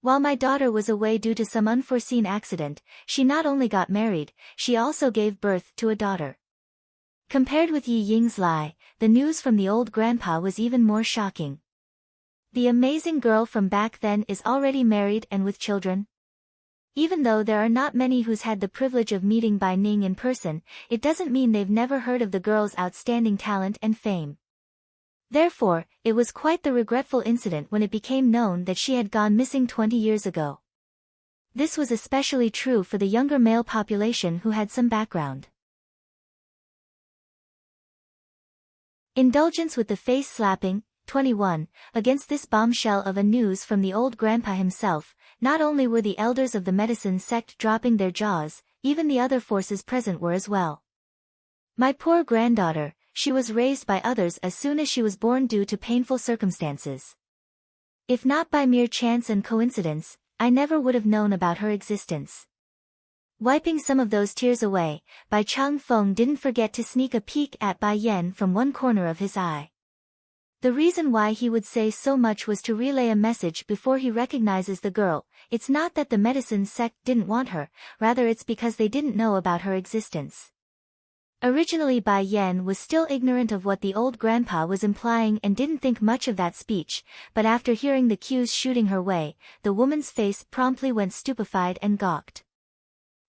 While my daughter was away due to some unforeseen accident, she not only got married, she also gave birth to a daughter. Compared with Yi Ying's lie, the news from the old grandpa was even more shocking. The amazing girl from back then is already married and with children. Even though there are not many who's had the privilege of meeting Bai Ning in person, it doesn't mean they've never heard of the girl's outstanding talent and fame. Therefore, it was quite the regretful incident when it became known that she had gone missing 20 years ago. This was especially true for the younger male population who had some background. Indulgence with the face slapping, 21, against this bombshell of a news from the old grandpa himself. Not only were the elders of the medicine sect dropping their jaws, even the other forces present were as well. My poor granddaughter, she was raised by others as soon as she was born due to painful circumstances. If not by mere chance and coincidence, I never would have known about her existence. Wiping some of those tears away, Bai Changfeng didn't forget to sneak a peek at Bai Yan from one corner of his eye. The reason why he would say so much was to relay a message before he recognizes the girl. It's not that the medicine sect didn't want her, rather it's because they didn't know about her existence. Originally Bai Yan was still ignorant of what the old grandpa was implying and didn't think much of that speech, but after hearing the cues shooting her way, the woman's face promptly went stupefied and gawked.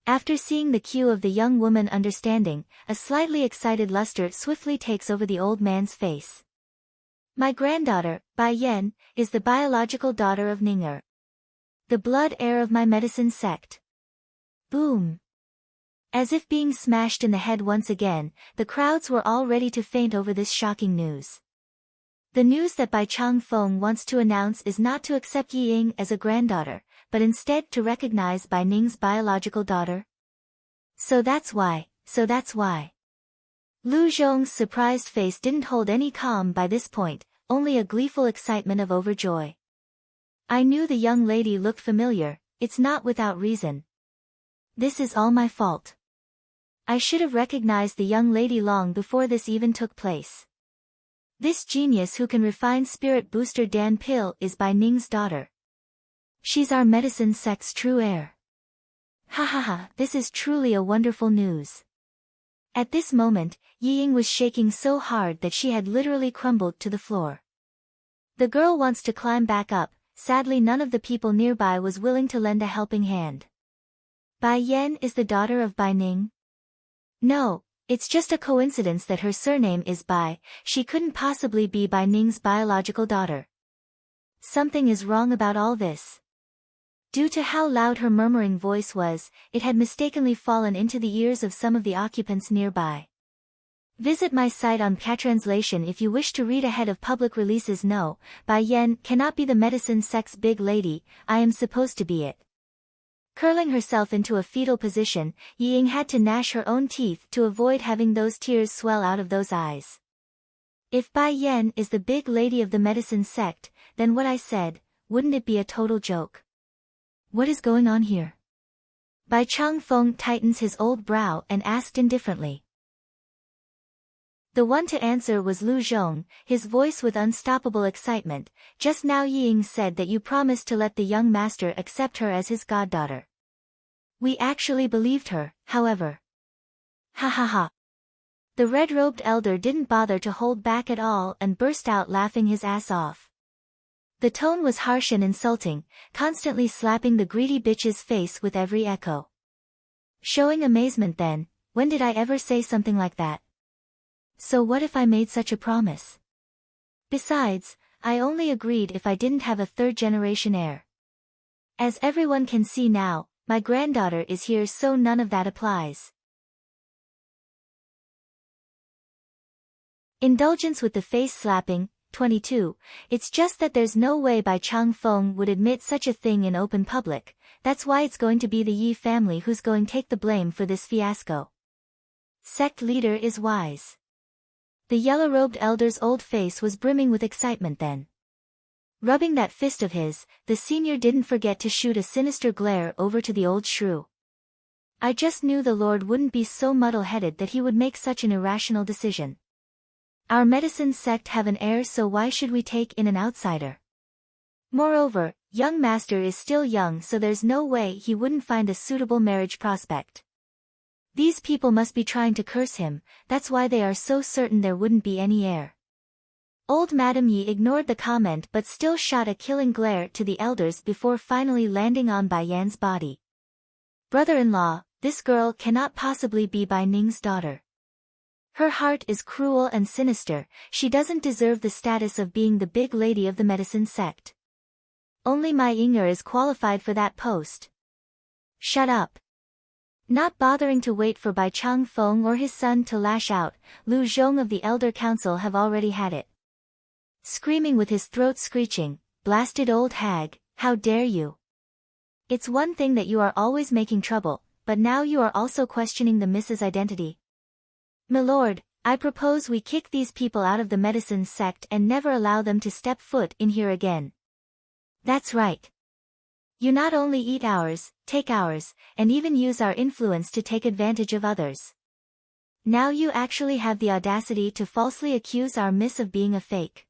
After seeing the cue of the young woman understanding, a slightly excited luster swiftly takes over the old man's face. My granddaughter, Bai Yan, is the biological daughter of Ninger, the blood heir of my medicine sect. Boom. As if being smashed in the head once again, the crowds were all ready to faint over this shocking news. The news that Bai Changfeng wants to announce is not to accept Yi Ying as a granddaughter, but instead to recognize Bai Ning's biological daughter. So that's why. Lu Zhong's surprised face didn't hold any calm by this point, only a gleeful excitement of overjoy. I knew the young lady looked familiar, it's not without reason. This is all my fault. I should have recognized the young lady long before this even took place. This genius who can refine spirit booster Dan Pil is Bai Ning's daughter. She's our medicine sect's true heir. Ha ha ha, this is truly a wonderful news. At this moment, Yi Ying was shaking so hard that she had literally crumbled to the floor. The girl wants to climb back up, sadly none of the people nearby was willing to lend a helping hand. Bai Yan is the daughter of Bai Ning? No, it's just a coincidence that her surname is Bai, she couldn't possibly be Bai Ning's biological daughter. Something is wrong about all this. Due to how loud her murmuring voice was, it had mistakenly fallen into the ears of some of the occupants nearby. Visit my site on Patranslation if you wish to read ahead of public releases. No, Bai Yan cannot be the medicine sect's big lady, I am supposed to be it. Curling herself into a fetal position, Yi Ying had to gnash her own teeth to avoid having those tears swell out of those eyes. If Bai Yan is the big lady of the medicine sect, then what I said, wouldn't it be a total joke? What is going on here? Bai Changfeng tightens his old brow and asked indifferently. The one to answer was Lu Zhong, his voice with unstoppable excitement. Just now Yi Ying said that you promised to let the young master accept her as his goddaughter. We actually believed her, however. Ha ha ha. The red-robed elder didn't bother to hold back at all and burst out laughing his ass off. The tone was harsh and insulting, constantly slapping the greedy bitch's face with every echo. Showing amazement then, when did I ever say something like that? So what if I made such a promise? Besides, I only agreed if I didn't have a third-generation heir. As everyone can see now, my granddaughter is here, so none of that applies. Indulgence with the face slapping. 22. It's just that there's no way Bai Changfeng would admit such a thing in open public, that's why it's going to be the Yi family who's going to take the blame for this fiasco. Sect leader is wise. The yellow-robed elder's old face was brimming with excitement then. Rubbing that fist of his, the senior didn't forget to shoot a sinister glare over to the old shrew. I just knew the Lord wouldn't be so muddle-headed that he would make such an irrational decision. Our medicine sect have an heir, so why should we take in an outsider? Moreover, young master is still young, so there's no way he wouldn't find a suitable marriage prospect. These people must be trying to curse him, that's why they are so certain there wouldn't be any heir. Old Madam Yi ignored the comment but still shot a killing glare to the elders before finally landing on Bai Yan's body. Brother-in-law, this girl cannot possibly be Bai Ning's daughter. Her heart is cruel and sinister, she doesn't deserve the status of being the big lady of the medicine sect. Only my Inger is qualified for that post. Shut up. Not bothering to wait for Bai Changfeng or his son to lash out, Lu Zhong of the Elder Council have already had it. Screaming with his throat screeching, blasted old hag, how dare you? It's one thing that you are always making trouble, but now you are also questioning the Mrs. identity. Milord, I propose we kick these people out of the medicine sect and never allow them to step foot in here again. That's right. You not only eat ours, take ours, and even use our influence to take advantage of others. Now you actually have the audacity to falsely accuse our miss of being a fake.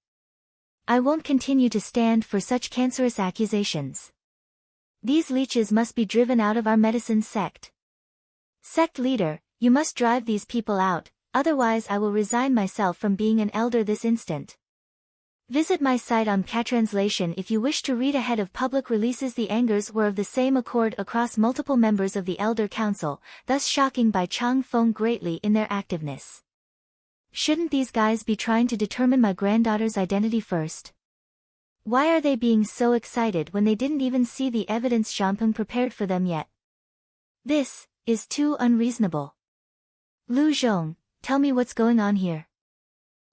I won't continue to stand for such cancerous accusations. These leeches must be driven out of our medicine sect. Sect leader, you must drive these people out, otherwise I will resign myself from being an elder this instant. Visit my site on Patranslation if you wish to read ahead of public releases. The angers were of the same accord across multiple members of the Elder Council, thus shocking Bai Changfeng greatly in their activeness. Shouldn't these guys be trying to determine my granddaughter's identity first? Why are they being so excited when they didn't even see the evidence Xiangpeng prepared for them yet? This is too unreasonable. Lu Zhong, tell me what's going on here.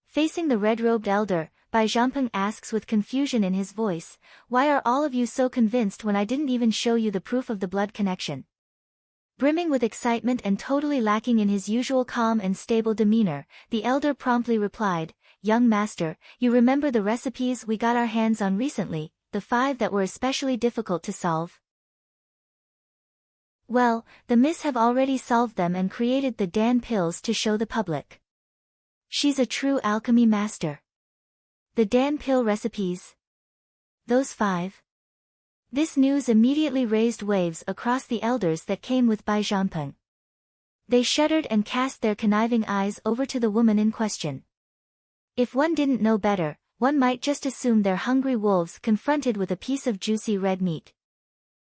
Facing the red-robed elder, Bai Xiangpeng asks with confusion in his voice, why are all of you so convinced when I didn't even show you the proof of the blood connection? Brimming with excitement and totally lacking in his usual calm and stable demeanor, the elder promptly replied, young master, you remember the recipes we got our hands on recently, the 5 that were especially difficult to solve? Well, the Miss have already solved them and created the Dan pills to show the public. She's a true alchemy master. The Dan pill recipes? Those 5? This news immediately raised waves across the elders that came with Bai Xiangpeng. They shuddered and cast their conniving eyes over to the woman in question. If one didn't know better, one might just assume they're hungry wolves confronted with a piece of juicy red meat.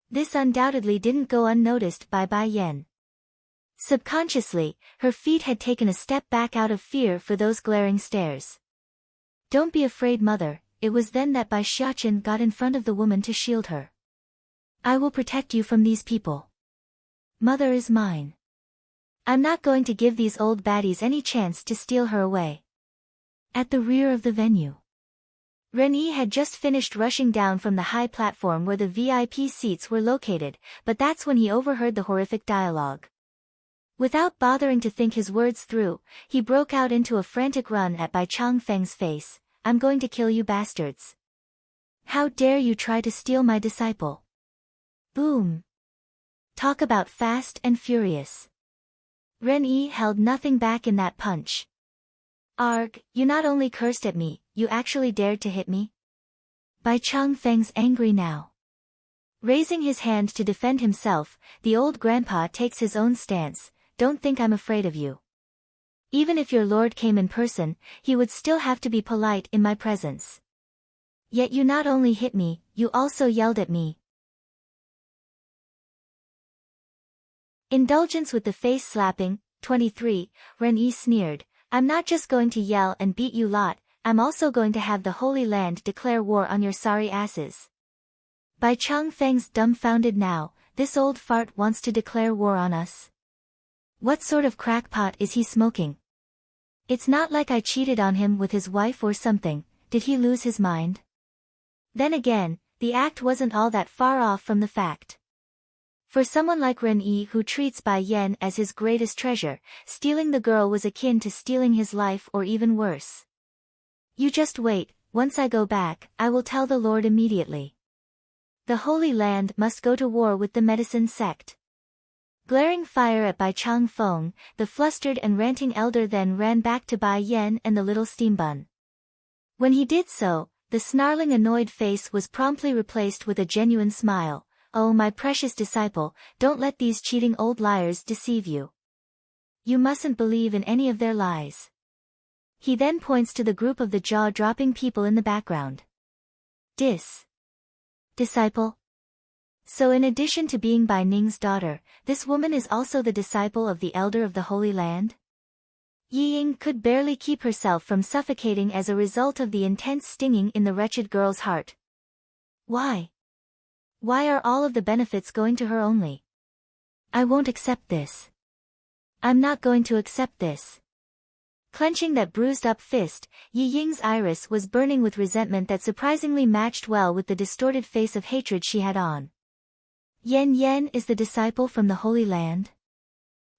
This undoubtedly didn't go unnoticed by Bai Yan. Subconsciously, her feet had taken a step back out of fear for those glaring stares. Don't be afraid, mother, it was then that Bai Xiaqin got in front of the woman to shield her. I will protect you from these people. Mother is mine. I'm not going to give these old baddies any chance to steal her away. At the rear of the venue, Renyi had just finished rushing down from the high platform where the VIP seats were located, but that's when he overheard the horrific dialogue. Without bothering to think his words through, he broke out into a frantic run at Bai Changfeng's face. I'm going to kill you bastards. How dare you try to steal my disciple? Boom. Talk about fast and furious. Renyi held nothing back in that punch. Arg, you not only cursed at me, you actually dared to hit me? Bai Changfeng's angry now. Raising his hand to defend himself, the old grandpa takes his own stance. Don't think I'm afraid of you. Even if your lord came in person, he would still have to be polite in my presence. Yet you not only hit me, you also yelled at me. Indulgence with the face slapping, 23, Renyi sneered. I'm not just going to yell and beat you lot, I'm also going to have the Holy Land declare war on your sorry asses. Bai Changfeng's dumbfounded now, this old fart wants to declare war on us. What sort of crackpot is he smoking? It's not like I cheated on him with his wife or something, did he lose his mind? Then again, the act wasn't all that far off from the fact. For someone like Renyi who treats Bai Yan as his greatest treasure, stealing the girl was akin to stealing his life or even worse. You just wait, once I go back, I will tell the Lord immediately. The Holy Land must go to war with the medicine sect. Glaring fire at Bai Changfeng, the flustered and ranting elder then ran back to Bai Yan and the little steam bun. When he did so, the snarling annoyed face was promptly replaced with a genuine smile. Oh my precious disciple, don't let these cheating old liars deceive you. You mustn't believe in any of their lies. He then points to the group of the jaw-dropping people in the background. Disciple? So in addition to being Bai Ning's daughter, this woman is also the disciple of the elder of the Holy Land? Yi Ying could barely keep herself from suffocating as a result of the intense stinging in the wretched girl's heart. Why? Why are all of the benefits going to her only? I won't accept this. I'm not going to accept this. Clenching that bruised-up fist, Yi Ying's iris was burning with resentment that surprisingly matched well with the distorted face of hatred she had on. Yan Yan is the disciple from the Holy Land?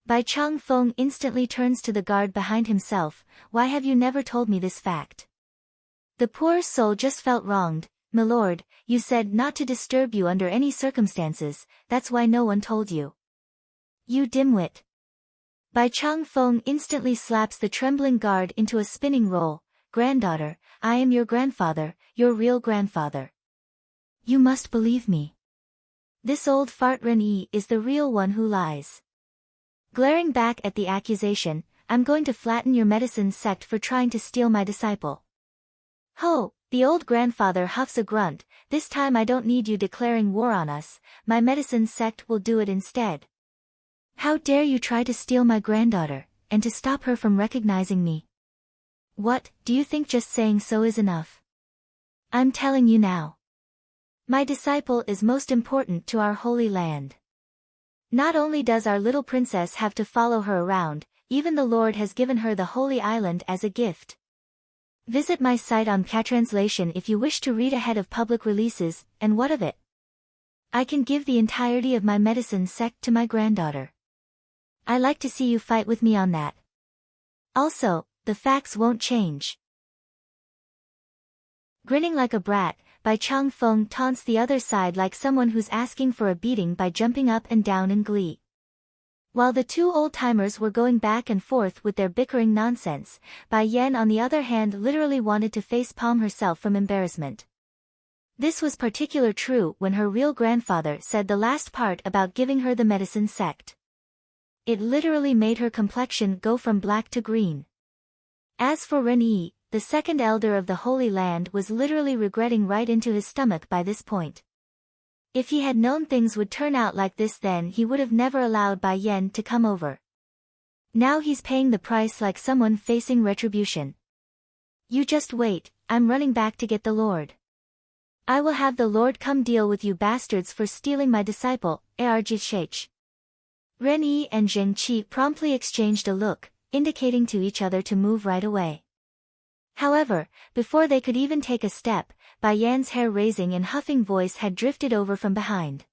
Bai Changfeng instantly turns to the guard behind himself. Why have you never told me this fact? The poor soul just felt wronged. Milord, you said not to disturb you under any circumstances, that's why no one told you. You dimwit. Bai Changfeng instantly slaps the trembling guard into a spinning roll. Granddaughter, I am your grandfather, your real grandfather. You must believe me. This old fart Renyi is the real one who lies. Glaring back at the accusation, I'm going to flatten your medicine sect for trying to steal my disciple. Ho! The old grandfather huffs a grunt. This time I don't need you declaring war on us, my medicine sect will do it instead. How dare you try to steal my granddaughter, and to stop her from recognizing me? What, do you think just saying so is enough? I'm telling you now. My disciple is most important to our holy land. Not only does our little princess have to follow her around, even the Lord has given her the holy island as a gift. Visit my site on Translation if you wish to read ahead of public releases, and what of it? I can give the entirety of my medicine sect to my granddaughter. I like to see you fight with me on that. Also, the facts won't change. Grinning like a brat, Bai Chang Feng taunts the other side like someone who's asking for a beating by jumping up and down in glee. While the two old-timers were going back and forth with their bickering nonsense, Bai Yan on the other hand literally wanted to face-palm herself from embarrassment. This was particularly true when her real grandfather said the last part about giving her the medicine sect. It literally made her complexion go from black to green. As for Ren Yi, the second elder of the Holy Land was literally regretting right into his stomach by this point. If he had known things would turn out like this, then he would have never allowed Bai Yan to come over. Now he's paying the price like someone facing retribution. You just wait, I'm running back to get the Lord. I will have the Lord come deal with you bastards for stealing my disciple, Argh. Ren Yi and Zheng Qi promptly exchanged a look, indicating to each other to move right away. However, before they could even take a step, Bai Yan's hair-raising and huffing voice had drifted over from behind.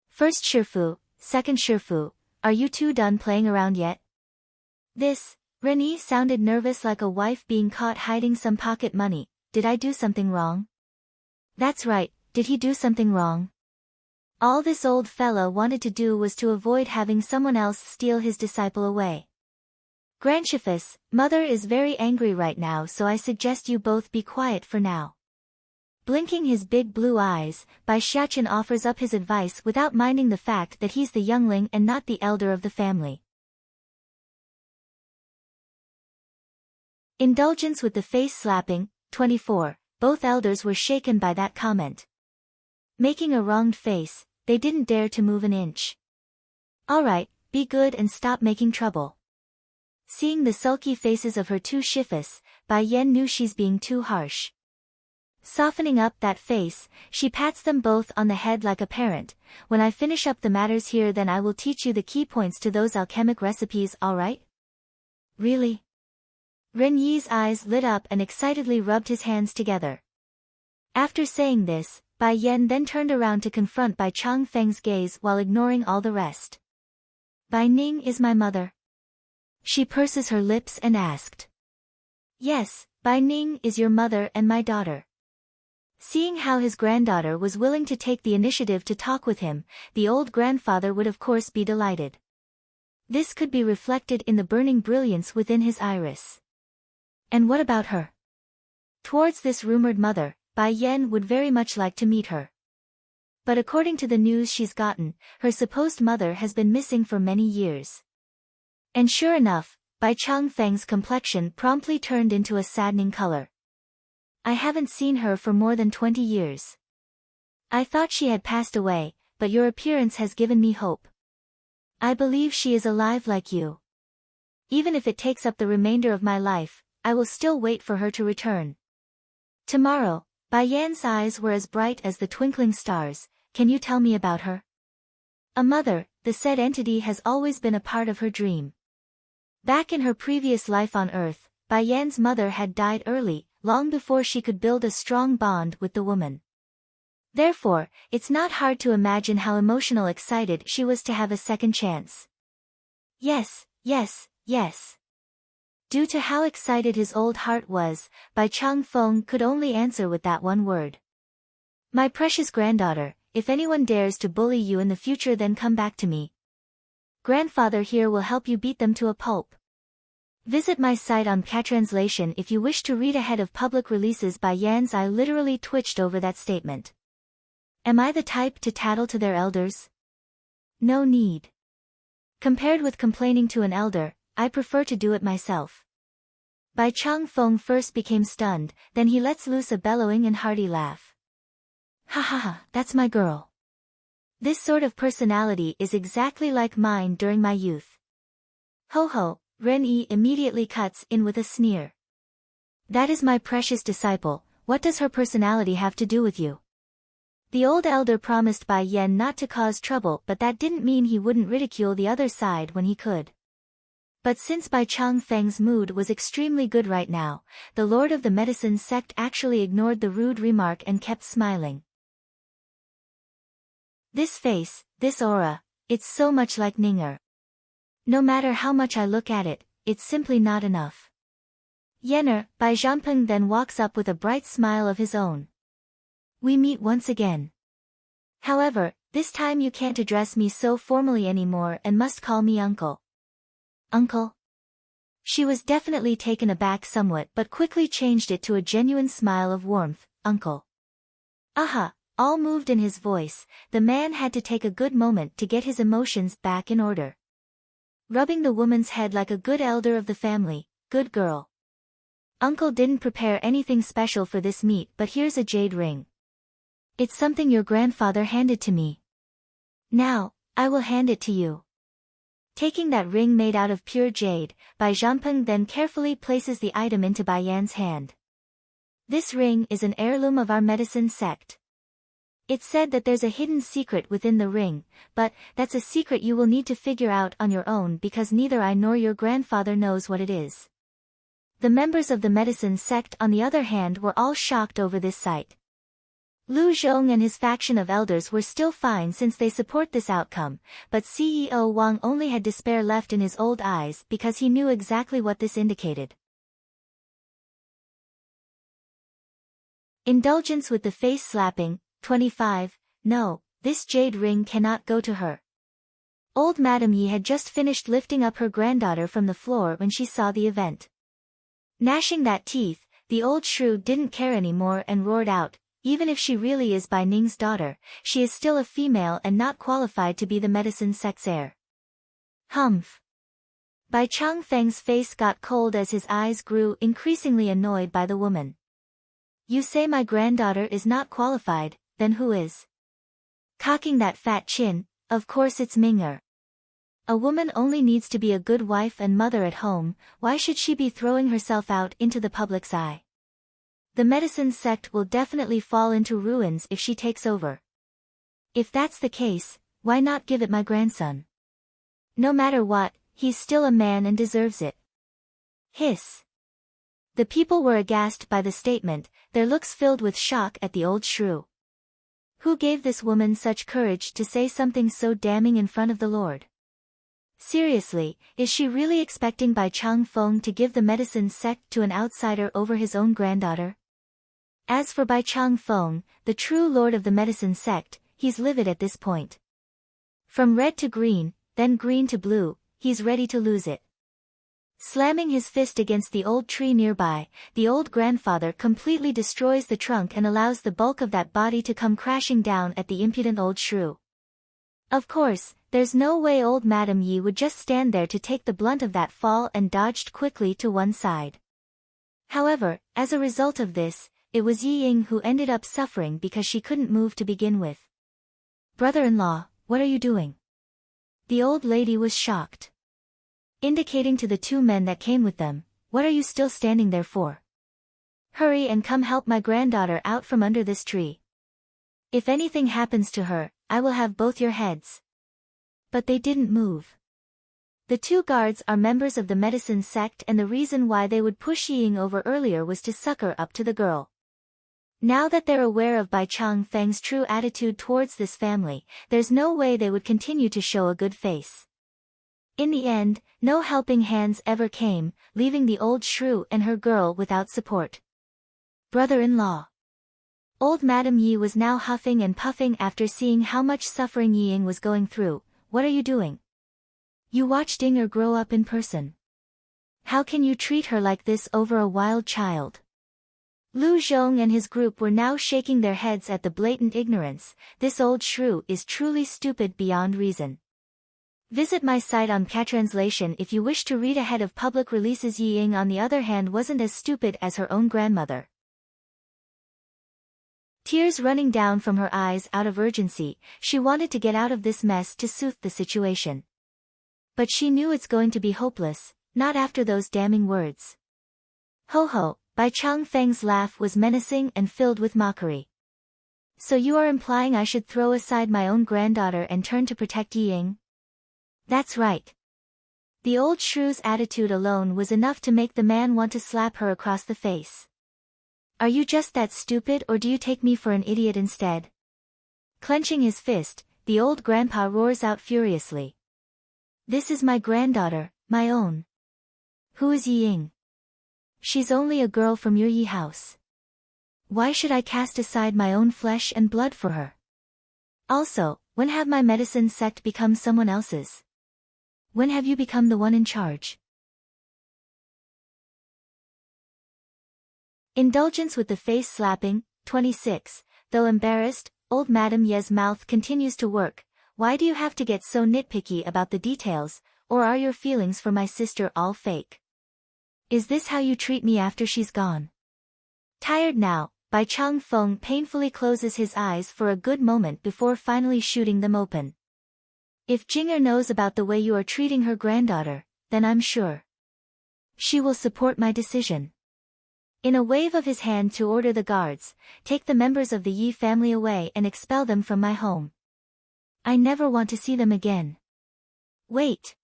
First Shifu, second Shifu, are you two done playing around yet? This, Ren Yi sounded nervous like a wife being caught hiding some pocket money. Did I do something wrong? That's right, did he do something wrong? All this old fella wanted to do was to avoid having someone else steal his disciple away. Grandchifus, Mother is very angry right now, so I suggest you both be quiet for now. Blinking his big blue eyes, Bai Xiachen offers up his advice without minding the fact that he's the youngling and not the elder of the family. Indulgence with the face slapping, 24, both elders were shaken by that comment. Making a wronged face, they didn't dare to move an inch. Alright, be good and stop making trouble. Seeing the sulky faces of her two shifus, Bai Yan knew she's being too harsh. Softening up that face, she pats them both on the head like a parent. When I finish up the matters here, then I will teach you the key points to those alchemic recipes, alright? Really? Ren Yi's eyes lit up and excitedly rubbed his hands together. After saying this, Bai Yan then turned around to confront Bai Chang Feng's gaze while ignoring all the rest. Bai Ning is my mother. She purses her lips and asked. Yes, Bai Ning is your mother and my daughter. Seeing how his granddaughter was willing to take the initiative to talk with him, the old grandfather would of course be delighted. This could be reflected in the burning brilliance within his iris. And what about her? Towards this rumored mother, Bai Yan would very much like to meet her. But according to the news she's gotten, her supposed mother has been missing for many years. And sure enough, Bai Chang Feng's complexion promptly turned into a saddening color. I haven't seen her for more than 20 years. I thought she had passed away, but your appearance has given me hope. I believe she is alive like you. Even if it takes up the remainder of my life, I will still wait for her to return. Tomorrow, Bai Yan's eyes were as bright as the twinkling stars. Can you tell me about her? A mother, the said entity has always been a part of her dream. Back in her previous life on Earth, Bai Yan's mother had died early, long before she could build a strong bond with the woman. Therefore, it's not hard to imagine how emotional excited she was to have a second chance. Yes, yes, yes. Due to how excited his old heart was, Bai Chang Feng could only answer with that one word. My precious granddaughter, if anyone dares to bully you in the future, then come back to me. Grandfather here will help you beat them to a pulp. Visit my site on Translation if you wish to read ahead of public releases. Bai Yan's eye literally twitched over that statement. Am I the type to tattle to their elders? No need. Compared with complaining to an elder, I prefer to do it myself. Bai Chang Feng first became stunned, then he lets loose a bellowing and hearty laugh. Ha ha ha, that's my girl. This sort of personality is exactly like mine during my youth. Ho ho, Ren Yi immediately cuts in with a sneer. That is my precious disciple, what does her personality have to do with you? The old elder promised Bai Yan not to cause trouble, but that didn't mean he wouldn't ridicule the other side when he could. But since Bai Changfeng's mood was extremely good right now, the lord of the medicine sect actually ignored the rude remark and kept smiling. This face, this aura, it's so much like Ninger. No matter how much I look at it, it's simply not enough. Yenner, Bai Zhanpeng then walks up with a bright smile of his own. We meet once again. However, this time you can't address me so formally anymore and must call me uncle. Uncle? She was definitely taken aback somewhat but quickly changed it to a genuine smile of warmth. Uncle. Aha, all moved in his voice, the man had to take a good moment to get his emotions back in order. Rubbing the woman's head like a good elder of the family, good girl. Uncle didn't prepare anything special for this meet, but here's a jade ring. It's something your grandfather handed to me. Now, I will hand it to you. Taking that ring made out of pure jade, Bai Zhanpeng then carefully places the item into Bai Yan's hand. This ring is an heirloom of our medicine sect. It's said that there's a hidden secret within the ring, but that's a secret you will need to figure out on your own because neither I nor your grandfather knows what it is. The members of the medicine sect on the other hand were all shocked over this sight. Lu Zhong and his faction of elders were still fine since they support this outcome, but CEO Wang only had despair left in his old eyes because he knew exactly what this indicated. Indulgence with the face slapping, 25, no, this jade ring cannot go to her. Old Madam Yi had just finished lifting up her granddaughter from the floor when she saw the event. Gnashing that teeth, the old shrew didn't care anymore and roared out, even if she really is Bai Ning's daughter, she is still a female and not qualified to be the medicine sect's heir. Humph. Bai Changfeng's face got cold as his eyes grew increasingly annoyed by the woman. You say my granddaughter is not qualified, then who is? Cocking that fat chin, of course it's Ming'er. A woman only needs to be a good wife and mother at home, why should she be throwing herself out into the public's eye? The medicine sect will definitely fall into ruins if she takes over. If that's the case, why not give it my grandson? No matter what, he's still a man and deserves it. Hiss. The people were aghast by the statement, their looks filled with shock at the old shrew. Who gave this woman such courage to say something so damning in front of the Lord? Seriously, is she really expecting Bai Changfeng to give the medicine sect to an outsider over his own granddaughter? As for Bai Changfeng, the true lord of the medicine sect, he's livid at this point. From red to green, then green to blue, he's ready to lose it. Slamming his fist against the old tree nearby, the old grandfather completely destroys the trunk and allows the bulk of that body to come crashing down at the impudent old shrew. Of course, there's no way old Madam Yi would just stand there to take the blunt of that fall and dodged quickly to one side. However, as a result of this, it was Yi Ying who ended up suffering because she couldn't move to begin with. Brother-in-law, what are you doing? The old lady was shocked. Indicating to the two men that came with them, what are you still standing there for? Hurry and come help my granddaughter out from under this tree. If anything happens to her, I will have both your heads. But they didn't move. The two guards are members of the medicine sect and the reason why they would push Yi Ying over earlier was to succor up to the girl. Now that they're aware of Bai Changfeng's true attitude towards this family, there's no way they would continue to show a good face. In the end, no helping hands ever came, leaving the old shrew and her girl without support. Brother-in-law. Old Madam Yi was now huffing and puffing after seeing how much suffering Yi Ying was going through. What are you doing? You watched Inger grow up in person. How can you treat her like this over a wild child? Lu Zhong and his group were now shaking their heads at the blatant ignorance. This old shrew is truly stupid beyond reason. Visit my site on Catranslation if you wish to read ahead of public releases. Yi Ying on the other hand wasn't as stupid as her own grandmother. Tears running down from her eyes out of urgency, she wanted to get out of this mess to soothe the situation. But she knew it's going to be hopeless, not after those damning words. Ho ho, Bai Changfeng's laugh was menacing and filled with mockery. So you are implying I should throw aside my own granddaughter and turn to protect Ying? That's right. The old shrew's attitude alone was enough to make the man want to slap her across the face. Are you just that stupid, or do you take me for an idiot instead? Clenching his fist, the old grandpa roars out furiously. This is my granddaughter, my own. Who is Ying? She's only a girl from your Yi house. Why should I cast aside my own flesh and blood for her? Also, when have my medicine sect become someone else's? When have you become the one in charge? Indulgence with the face slapping, 26. Though embarrassed, old Madame Ye's mouth continues to work. Why do you have to get so nitpicky about the details, or are your feelings for my sister all fake? Is this how you treat me after she's gone? Tired now, Bai Changfeng painfully closes his eyes for a good moment before finally shooting them open. If Jinger knows about the way you are treating her granddaughter, then I'm sure she will support my decision. In a wave of his hand to order the guards, take the members of the Yi family away and expel them from my home. I never want to see them again. Wait.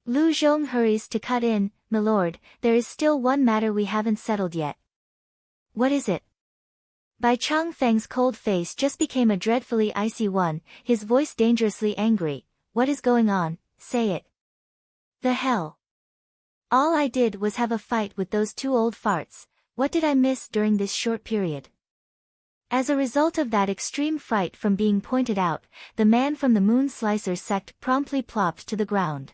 Lu Zhong hurries to cut in, milord, there is still one matter we haven't settled yet. What is it? Bai Changfeng's cold face just became a dreadfully icy one, his voice dangerously angry. What is going on? Say it. The hell? All I did was have a fight with those two old farts. What did I miss during this short period? As a result of that extreme fright from being pointed out, the man from the Moon Slicer sect promptly plopped to the ground.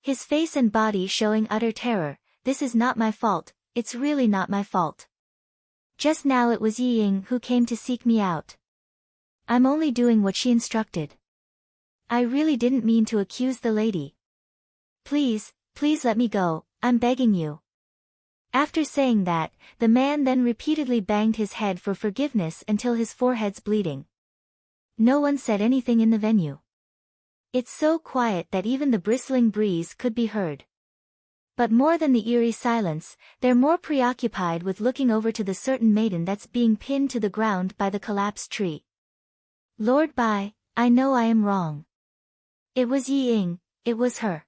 His face and body showing utter terror. This is not my fault, it's really not my fault. Just now it was Yi Ying who came to seek me out. I'm only doing what she instructed. I really didn't mean to accuse the lady. Please, please let me go, I'm begging you. After saying that, the man then repeatedly banged his head for forgiveness until his forehead's bleeding. No one said anything in the venue. It's so quiet that even the bristling breeze could be heard. But more than the eerie silence, they're more preoccupied with looking over to the certain maiden that's being pinned to the ground by the collapsed tree. Lord Bai, I know I am wrong. It was Yi Ying, it was her.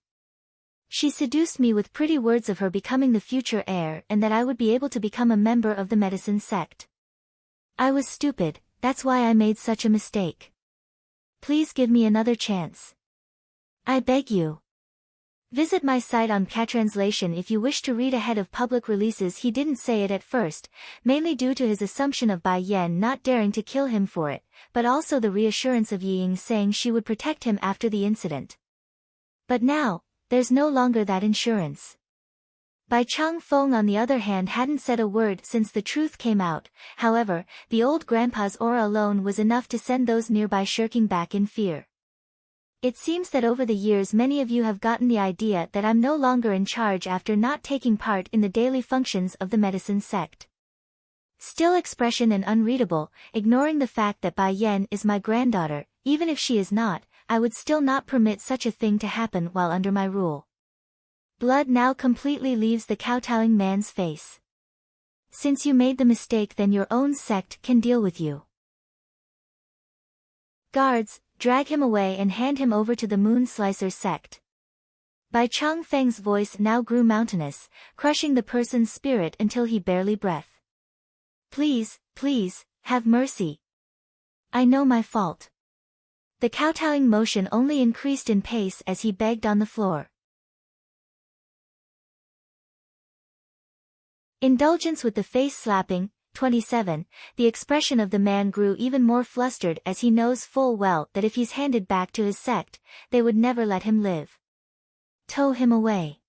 She seduced me with pretty words of her becoming the future heir and that I would be able to become a member of the medicine sect. I was stupid, that's why I made such a mistake. Please give me another chance. I beg you. Visit my site on Catranslation if you wish to read ahead of public releases. He didn't say it at first, mainly due to his assumption of Bai Yan not daring to kill him for it, but also the reassurance of Yi Ying saying she would protect him after the incident. But now, there's no longer that insurance. Bai Changfeng on the other hand hadn't said a word since the truth came out. However, the old grandpa's aura alone was enough to send those nearby shirking back in fear. It seems that over the years many of you have gotten the idea that I'm no longer in charge after not taking part in the daily functions of the medicine sect. Still expression and unreadable, ignoring the fact that Bai Yan is my granddaughter, even if she is not, I would still not permit such a thing to happen while under my rule. Blood now completely leaves the kowtowing man's face. Since you made the mistake, then your own sect can deal with you. Guards, drag him away and hand him over to the Moon Slicer sect. Bai Changfeng's voice now grew mountainous, crushing the person's spirit until he barely breathed. Please, please, have mercy. I know my fault. The kowtowing motion only increased in pace as he begged on the floor. Indulgence with the face slapping, 27, the expression of the man grew even more flustered as he knows full well that if he's handed back to his sect, they would never let him live. Tow him away.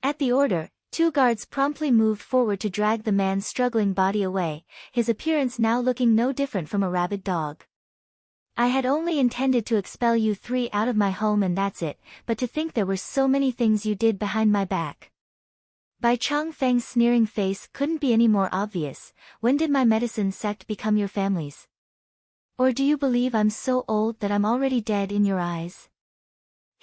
At the order, two guards promptly moved forward to drag the man's struggling body away, his appearance now looking no different from a rabid dog. I had only intended to expel you three out of my home and that's it, but to think there were so many things you did behind my back. Bai Changfeng's sneering face couldn't be any more obvious. When did my medicine sect become your family's? Or do you believe I'm so old that I'm already dead in your eyes?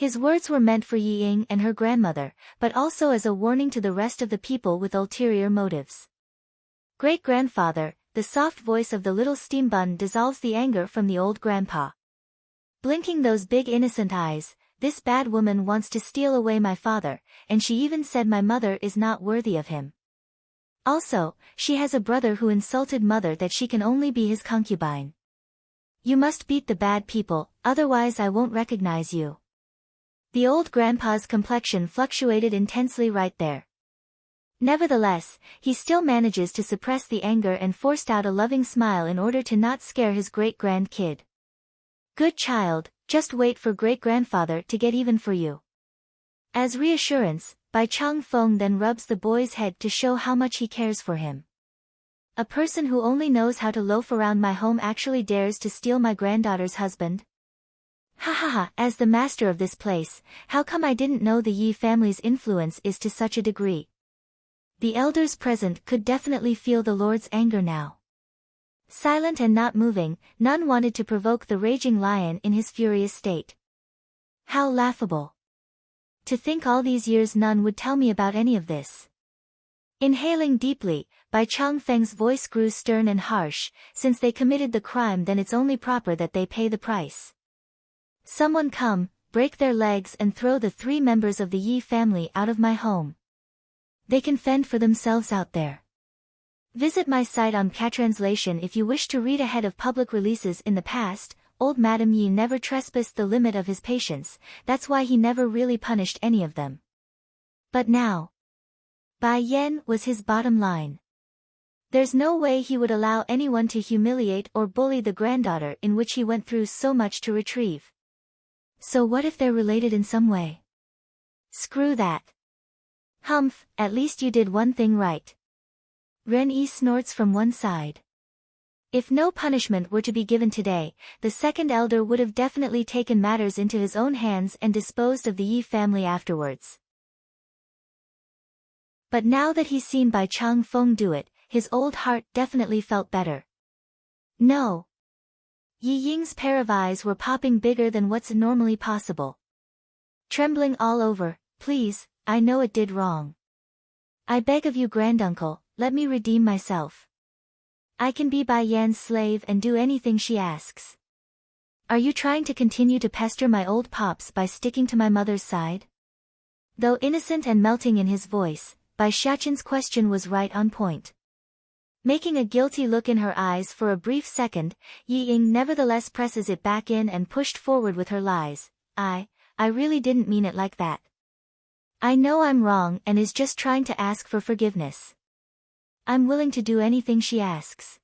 His words were meant for Yi Ying and her grandmother, but also as a warning to the rest of the people with ulterior motives. Great-grandfather, the soft voice of the little steam bun dissolves the anger from the old grandpa. Blinking those big innocent eyes, this bad woman wants to steal away my father, and she even said my mother is not worthy of him. Also, she has a brother who insulted mother that she can only be his concubine. You must beat the bad people, otherwise I won't recognize you. The old grandpa's complexion fluctuated intensely right there. Nevertheless, he still manages to suppress the anger and forced out a loving smile in order to not scare his great-grandkid. Good child, just wait for great-grandfather to get even for you. As reassurance, Bai Chang Feng then rubs the boy's head to show how much he cares for him. A person who only knows how to loaf around my home actually dares to steal my granddaughter's husband? Ha ha ha, as the master of this place, how come I didn't know the Yi family's influence is to such a degree? The elders present could definitely feel the Lord's anger now. Silent and not moving, none wanted to provoke the raging lion in his furious state. How laughable. To think all these years none would tell me about any of this. Inhaling deeply, Bai Chang Feng's voice grew stern and harsh. Since they committed the crime, then it's only proper that they pay the price. Someone come, break their legs and throw the 3 members of the Yi family out of my home. They can fend for themselves out there. Visit my site on Catranslation if you wish to read ahead of public releases. In the past, old Madam Yi never trespassed the limit of his patience, that's why he never really punished any of them. But now, Bai Yan was his bottom line. There's no way he would allow anyone to humiliate or bully the granddaughter in which he went through so much to retrieve. So what if they're related in some way? Screw that. Humph, at least you did one thing right. Ren-yi snorts from one side. If no punishment were to be given today, the second elder would have definitely taken matters into his own hands and disposed of the Yi family afterwards. But now that he's seen Bai Chang Feng do it, his old heart definitely felt better. No. Yi Ying's pair of eyes were popping bigger than what's normally possible. Trembling all over, please, I know it did wrong. I beg of you, granduncle, let me redeem myself. I can be Bai Yan's slave and do anything she asks. Are you trying to continue to pester my old pops by sticking to my mother's side? Though innocent and melting in his voice, Bai Xiaqin's question was right on point. Making a guilty look in her eyes for a brief second, Yi Ying nevertheless presses it back in and pushed forward with her lies. I really didn't mean it like that. I know I'm wrong and is just trying to ask for forgiveness. I'm willing to do anything she asks.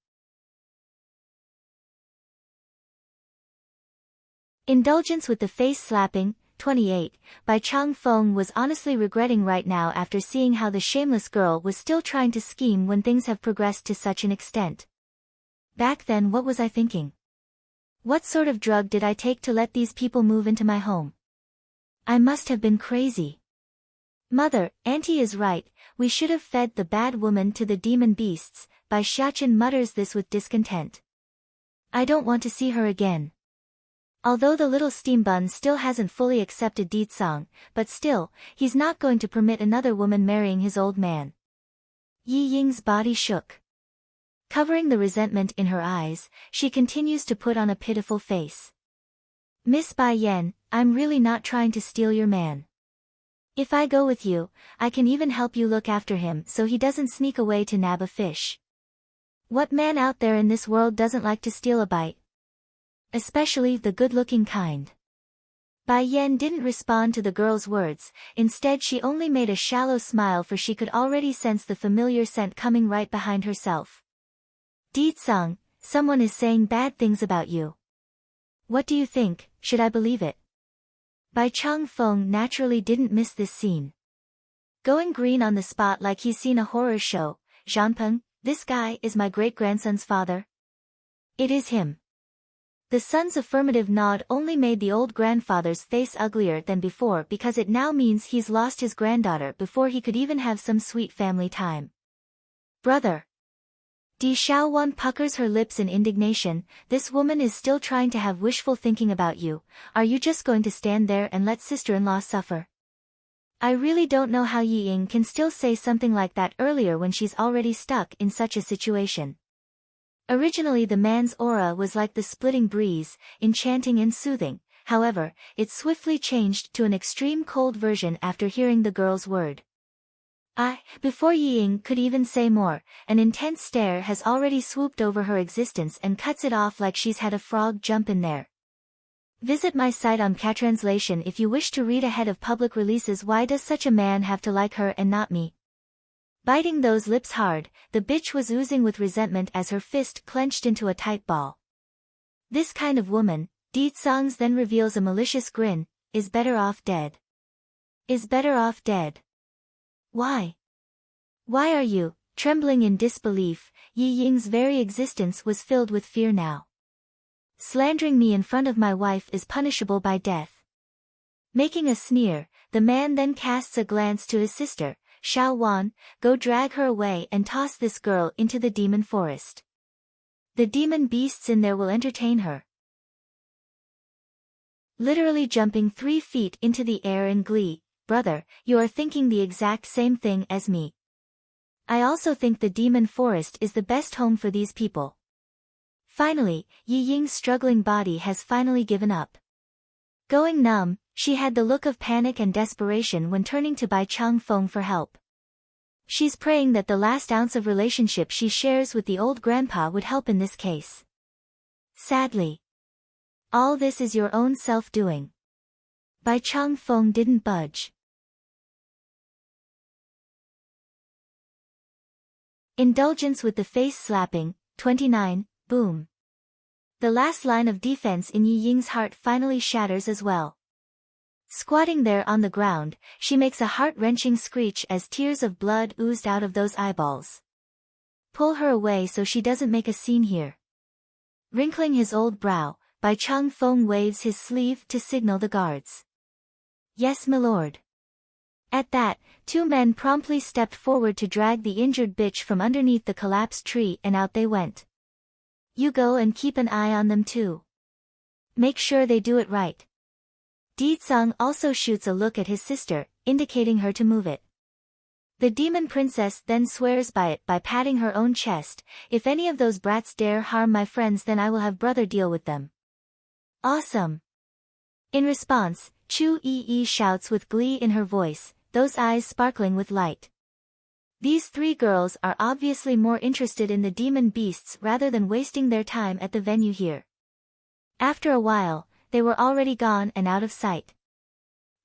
Indulgence with the face slapping. 28, Bai Chang Feng was honestly regretting right now after seeing how the shameless girl was still trying to scheme when things have progressed to such an extent. Back then, what was I thinking? What sort of drug did I take to let these people move into my home? I must have been crazy. Mother, Auntie is right, we should have fed the bad woman to the demon beasts. Bai Xiaqin mutters this with discontent. I don't want to see her again. Although the little steam bun still hasn't fully accepted Di Tsang, but still, he's not going to permit another woman marrying his old man. Yi Ying's body shook. Covering the resentment in her eyes, she continues to put on a pitiful face. Miss Bai Yan, I'm really not trying to steal your man. If I go with you, I can even help you look after him so he doesn't sneak away to nab a fish. What man out there in this world doesn't like to steal a bite? Especially the good-looking kind. Bai Yan didn't respond to the girl's words, instead she only made a shallow smile, for she could already sense the familiar scent coming right behind herself. Di Tsang, someone is saying bad things about you. What do you think, should I believe it? Bai Chang Feng naturally didn't miss this scene. Going green on the spot like he's seen a horror show. Zhanpeng, this guy is my great-grandson's father? It is him. The son's affirmative nod only made the old grandfather's face uglier than before, because it now means he's lost his granddaughter before he could even have some sweet family time. Brother. Di Xiaowan puckers her lips in indignation. This woman is still trying to have wishful thinking about you. Are you just going to stand there and let sister-in-law suffer? I really don't know how Yi Ying can still say something like that earlier when she's already stuck in such a situation. Originally the man's aura was like the splitting breeze, enchanting and soothing. However, it swiftly changed to an extreme cold version after hearing the girl's word. Before Yi Ying could even say more, an intense stare has already swooped over her existence and cuts it off like she's had a frog jump in there. Visit my site on Catranslation if you wish to read ahead of public releases. Why does such a man have to like her and not me? Biting those lips hard, the bitch was oozing with resentment as her fist clenched into a tight ball. This kind of woman, Di Tsong's then reveals a malicious grin, is better off dead. Is better off dead. Why? Why are you, trembling in disbelief? Yi Ying's very existence was filled with fear now. Slandering me in front of my wife is punishable by death. Making a sneer, the man then casts a glance to his sister, Xiao Wan. Go drag her away and toss this girl into the demon forest. The demon beasts in there will entertain her. Literally jumping 3 feet into the air in glee. Brother, you are thinking the exact same thing as me. I also think the demon forest is the best home for these people. Finally, Yi Ying's struggling body has finally given up. Going numb, she had the look of panic and desperation when turning to Bai Changfeng for help. She's praying that the last ounce of relationship she shares with the old grandpa would help in this case. Sadly, all this is your own self-doing. Bai Changfeng didn't budge. Indulgence with the face slapping. 29, boom. The last line of defense in Yi Ying's heart finally shatters as well. Squatting there on the ground, she makes a heart-wrenching screech as tears of blood oozed out of those eyeballs. Pull her away so she doesn't make a scene here. Wrinkling his old brow, Bai Changfeng waves his sleeve to signal the guards. Yes, milord. At that, 2 men promptly stepped forward to drag the injured bitch from underneath the collapsed tree and out they went. You go and keep an eye on them too. Make sure they do it right. Di Tsong also shoots a look at his sister, indicating her to move it. The demon princess then swears by it by patting her own chest. If any of those brats dare harm my friends, then I will have brother deal with them. Awesome. In response, Chu Yi shouts with glee in her voice, those eyes sparkling with light. These 3 girls are obviously more interested in the demon beasts rather than wasting their time at the venue here. After a while, they were already gone and out of sight.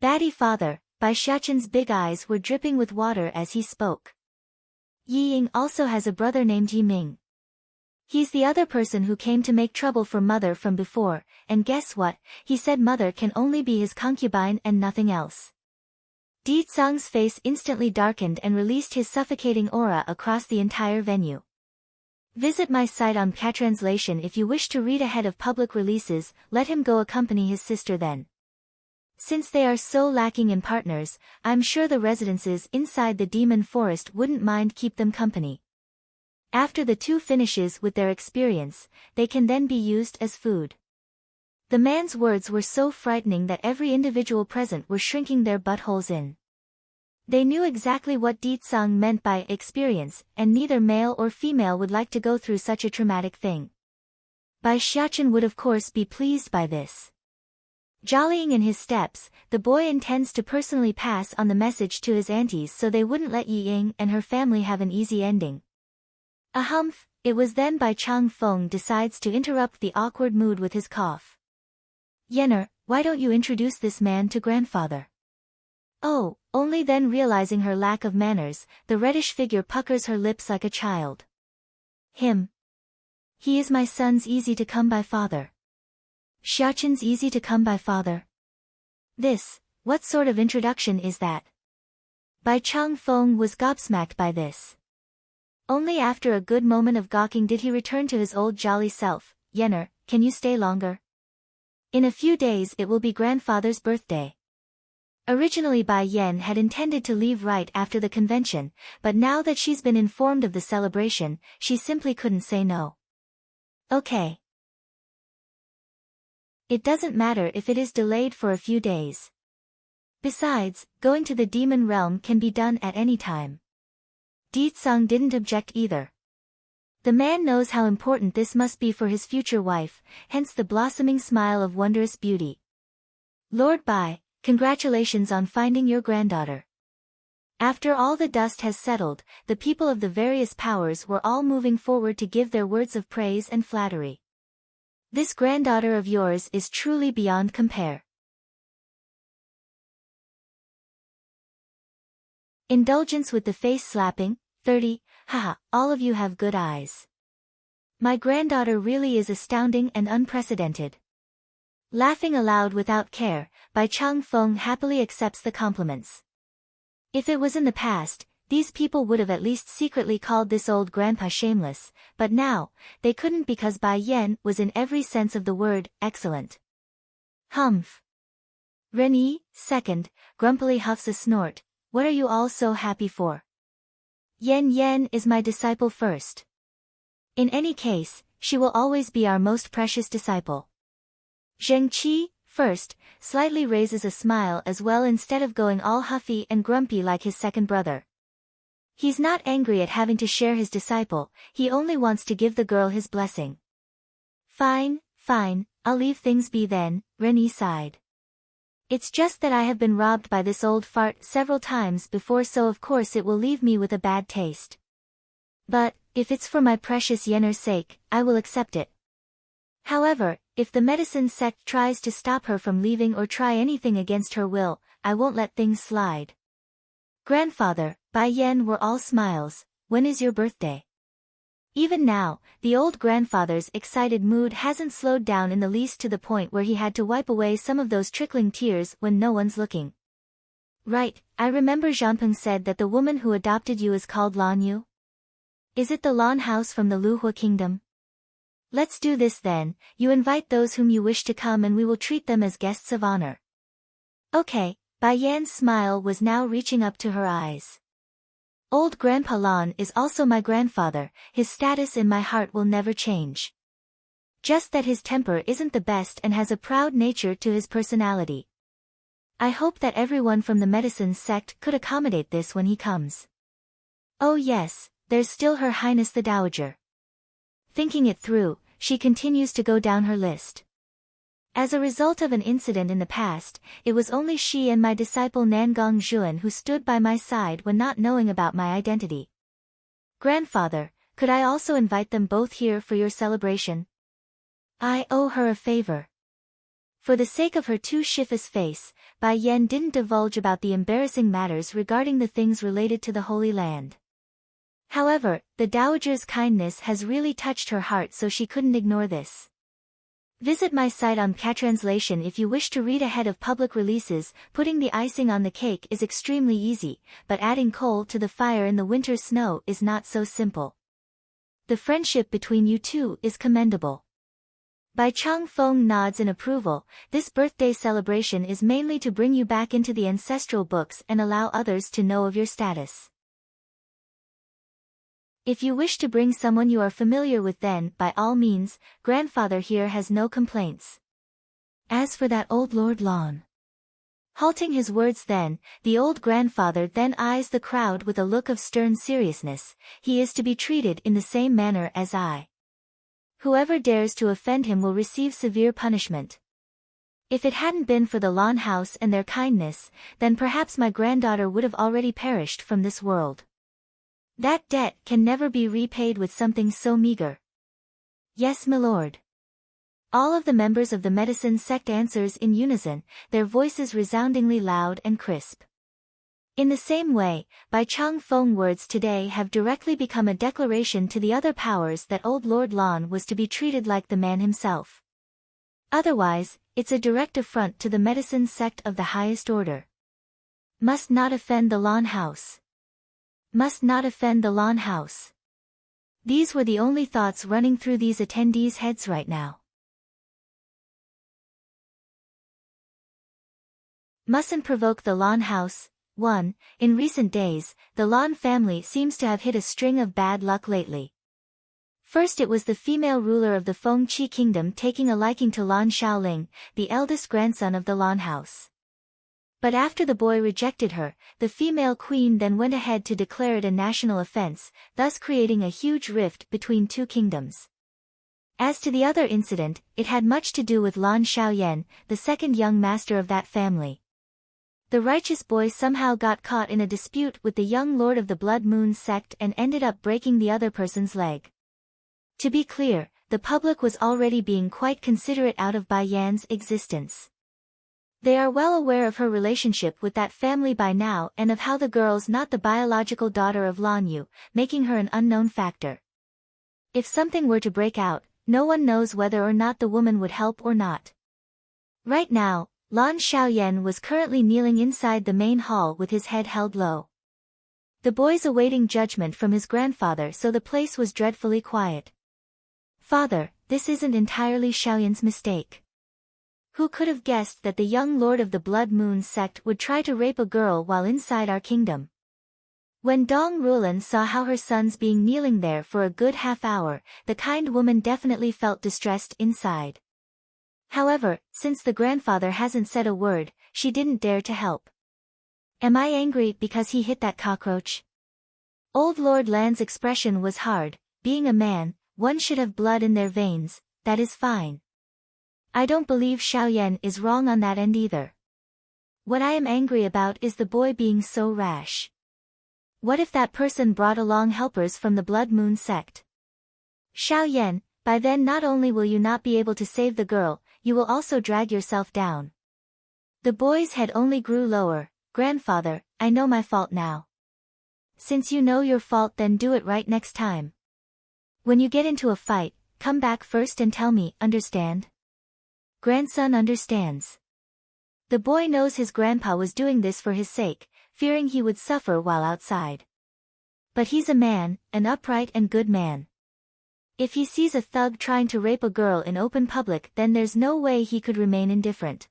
Batty father, Bai Xiaqin's big eyes were dripping with water as he spoke. Yi Ying also has a brother named Yi Ming. He's the other person who came to make trouble for mother from before, and guess what, he said mother can only be his concubine and nothing else. Di Tsong's face instantly darkened and released his suffocating aura across the entire venue. Visit my site on Catranslation if you wish to read ahead of public releases. Let him go accompany his sister then. Since they are so lacking in partners, I'm sure the residences inside the demon forest wouldn't mind keep them company. After the 2 finishes with their experience, they can then be used as food. The man's words were so frightening that every individual present were shrinking their buttholes in. They knew exactly what Di Tsong meant by experience, and neither male or female would like to go through such a traumatic thing. Bai Xiaqin would of course be pleased by this. Jollying in his steps, the boy intends to personally pass on the message to his aunties so they wouldn't let Yi Ying and her family have an easy ending. Humph, it was then Bai Changfeng decides to interrupt the awkward mood with his cough. Yenner, why don't you introduce this man to grandfather? Oh, only then realizing her lack of manners, the reddish figure puckers her lips like a child. Him. He is my son's easy-to-come-by father. Xiaqin's easy-to-come-by father. This, what sort of introduction is that? Bai Changfeng was gobsmacked by this. Only after a good moment of gawking did he return to his old jolly self. Yenner, can you stay longer? In a few days it will be grandfather's birthday. Originally Bai Yan had intended to leave right after the convention, but now that she's been informed of the celebration, she simply couldn't say no. Okay. It doesn't matter if it is delayed for a few days. Besides, going to the demon realm can be done at any time. Di-tsung didn't object either. The man knows how important this must be for his future wife, hence the blossoming smile of wondrous beauty. Lord Bai, congratulations on finding your granddaughter. After all the dust has settled, the people of the various powers were all moving forward to give their words of praise and flattery. This granddaughter of yours is truly beyond compare. Indulgence with the face slapping, 30, haha, all of you have good eyes. My granddaughter really is astounding and unprecedented. Laughing aloud without care, Bai Chang Feng happily accepts the compliments. If it was in the past, these people would have at least secretly called this old grandpa shameless, but now, they couldn't because Bai Yan was in every sense of the word, excellent. Humph. Renyi, second, grumpily huffs a snort, what are you all so happy for? Yen is my disciple first. In any case, she will always be our most precious disciple. Zheng Qi, first, slightly raises a smile as well instead of going all huffy and grumpy like his second brother. He's not angry at having to share his disciple, he only wants to give the girl his blessing. Fine, I'll leave things be then, Renyi sighed. It's just that I have been robbed by this old fart several times before, so of course it will leave me with a bad taste. But, if it's for my precious Yenner's sake, I will accept it. However, if the medicine sect tries to stop her from leaving or try anything against her will, I won't let things slide. Grandfather, Bai Yan were all smiles, when is your birthday? Even now, the old grandfather's excited mood hasn't slowed down in the least to the point where he had to wipe away some of those trickling tears when no one's looking. Right, I remember Zhanpeng said that the woman who adopted you is called Lan Yu? Is it the Lan house from the Luhua kingdom? Let's do this then, you invite those whom you wish to come and we will treat them as guests of honor. Okay, Bai Yan's smile was now reaching up to her eyes. Old Grandpa Lan is also my grandfather, his status in my heart will never change. Just that his temper isn't the best and has a proud nature to his personality. I hope that everyone from the medicine sect could accommodate this when he comes. Oh yes, there's still Her Highness the Dowager. Thinking it through, she continues to go down her list. As a result of an incident in the past, it was only she and my disciple Nangong Zhuan who stood by my side when not knowing about my identity. Grandfather, could I also invite them both here for your celebration? I owe her a favor. For the sake of her too shifus face, Bai Yan didn't divulge about the embarrassing matters regarding the things related to the Holy Land. However, the Dowager's kindness has really touched her heart, so she couldn't ignore this. Visit my site on Catranslation if you wish to read ahead of public releases. Putting the icing on the cake is extremely easy, but adding coal to the fire in the winter snow is not so simple. The friendship between you two is commendable. Bai Chang Feng nods in approval. This birthday celebration is mainly to bring you back into the ancestral books and allow others to know of your status. If you wish to bring someone you are familiar with, then, by all means, grandfather here has no complaints. As for that old Lord Lan. Halting his words then, the old grandfather then eyes the crowd with a look of stern seriousness. He is to be treated in the same manner as I. Whoever dares to offend him will receive severe punishment. If it hadn't been for the Lan house and their kindness, then perhaps my granddaughter would have already perished from this world. That debt can never be repaid with something so meager. Yes, my lord. All of the members of the medicine sect answers in unison, their voices resoundingly loud and crisp. In the same way, Bai Chang Feng words today have directly become a declaration to the other powers that old Lord Lan was to be treated like the man himself. Otherwise, it's a direct affront to the medicine sect of the highest order. Must not offend the Lan house. Must not offend the Lan house. These were the only thoughts running through these attendees' heads right now. Mustn't provoke the Lan house. 1. In recent days, the Lan family seems to have hit a string of bad luck lately. First it was the female ruler of the Feng Qi kingdom taking a liking to Lan Shaoling, the eldest grandson of the Lan house. But after the boy rejected her, the female queen then went ahead to declare it a national offense, thus creating a huge rift between two kingdoms. As to the other incident, it had much to do with Lan Shaoyan, the second young master of that family. The righteous boy somehow got caught in a dispute with the young lord of the Blood Moon sect and ended up breaking the other person's leg. To be clear, the public was already being quite considerate out of Bai Yan's existence. They are well aware of her relationship with that family by now and of how the girl's not the biological daughter of Lan Yu, making her an unknown factor. If something were to break out, no one knows whether or not the woman would help or not. Right now, Lan Shaoyan was currently kneeling inside the main hall with his head held low. The boy's awaiting judgment from his grandfather, so the place was dreadfully quiet. "Father, this isn't entirely Shaoyan's mistake. Who could have guessed that the young lord of the Blood Moon sect would try to rape a girl while inside our kingdom?" When Dong Rulan saw how her son's being kneeling there for a good half hour, the kind woman definitely felt distressed inside. However, since the grandfather hasn't said a word, she didn't dare to help. "Am I angry because he hit that cockroach?" Old Lord Lan's expression was hard. Being a man, one should have blood in their veins, that is fine. I don't believe Shaoyan is wrong on that end either. What I am angry about is the boy being so rash. What if that person brought along helpers from the Blood Moon sect? Shaoyan, by then not only will you not be able to save the girl, you will also drag yourself down. The boy's head only grew lower. "Grandfather, I know my fault now." "Since you know your fault, then do it right next time. When you get into a fight, come back first and tell me, understand?" Grandson understands. The boy knows his grandpa was doing this for his sake, fearing he would suffer while outside. But he's a man, an upright and good man. If he sees a thug trying to rape a girl in open public, then there's no way he could remain indifferent.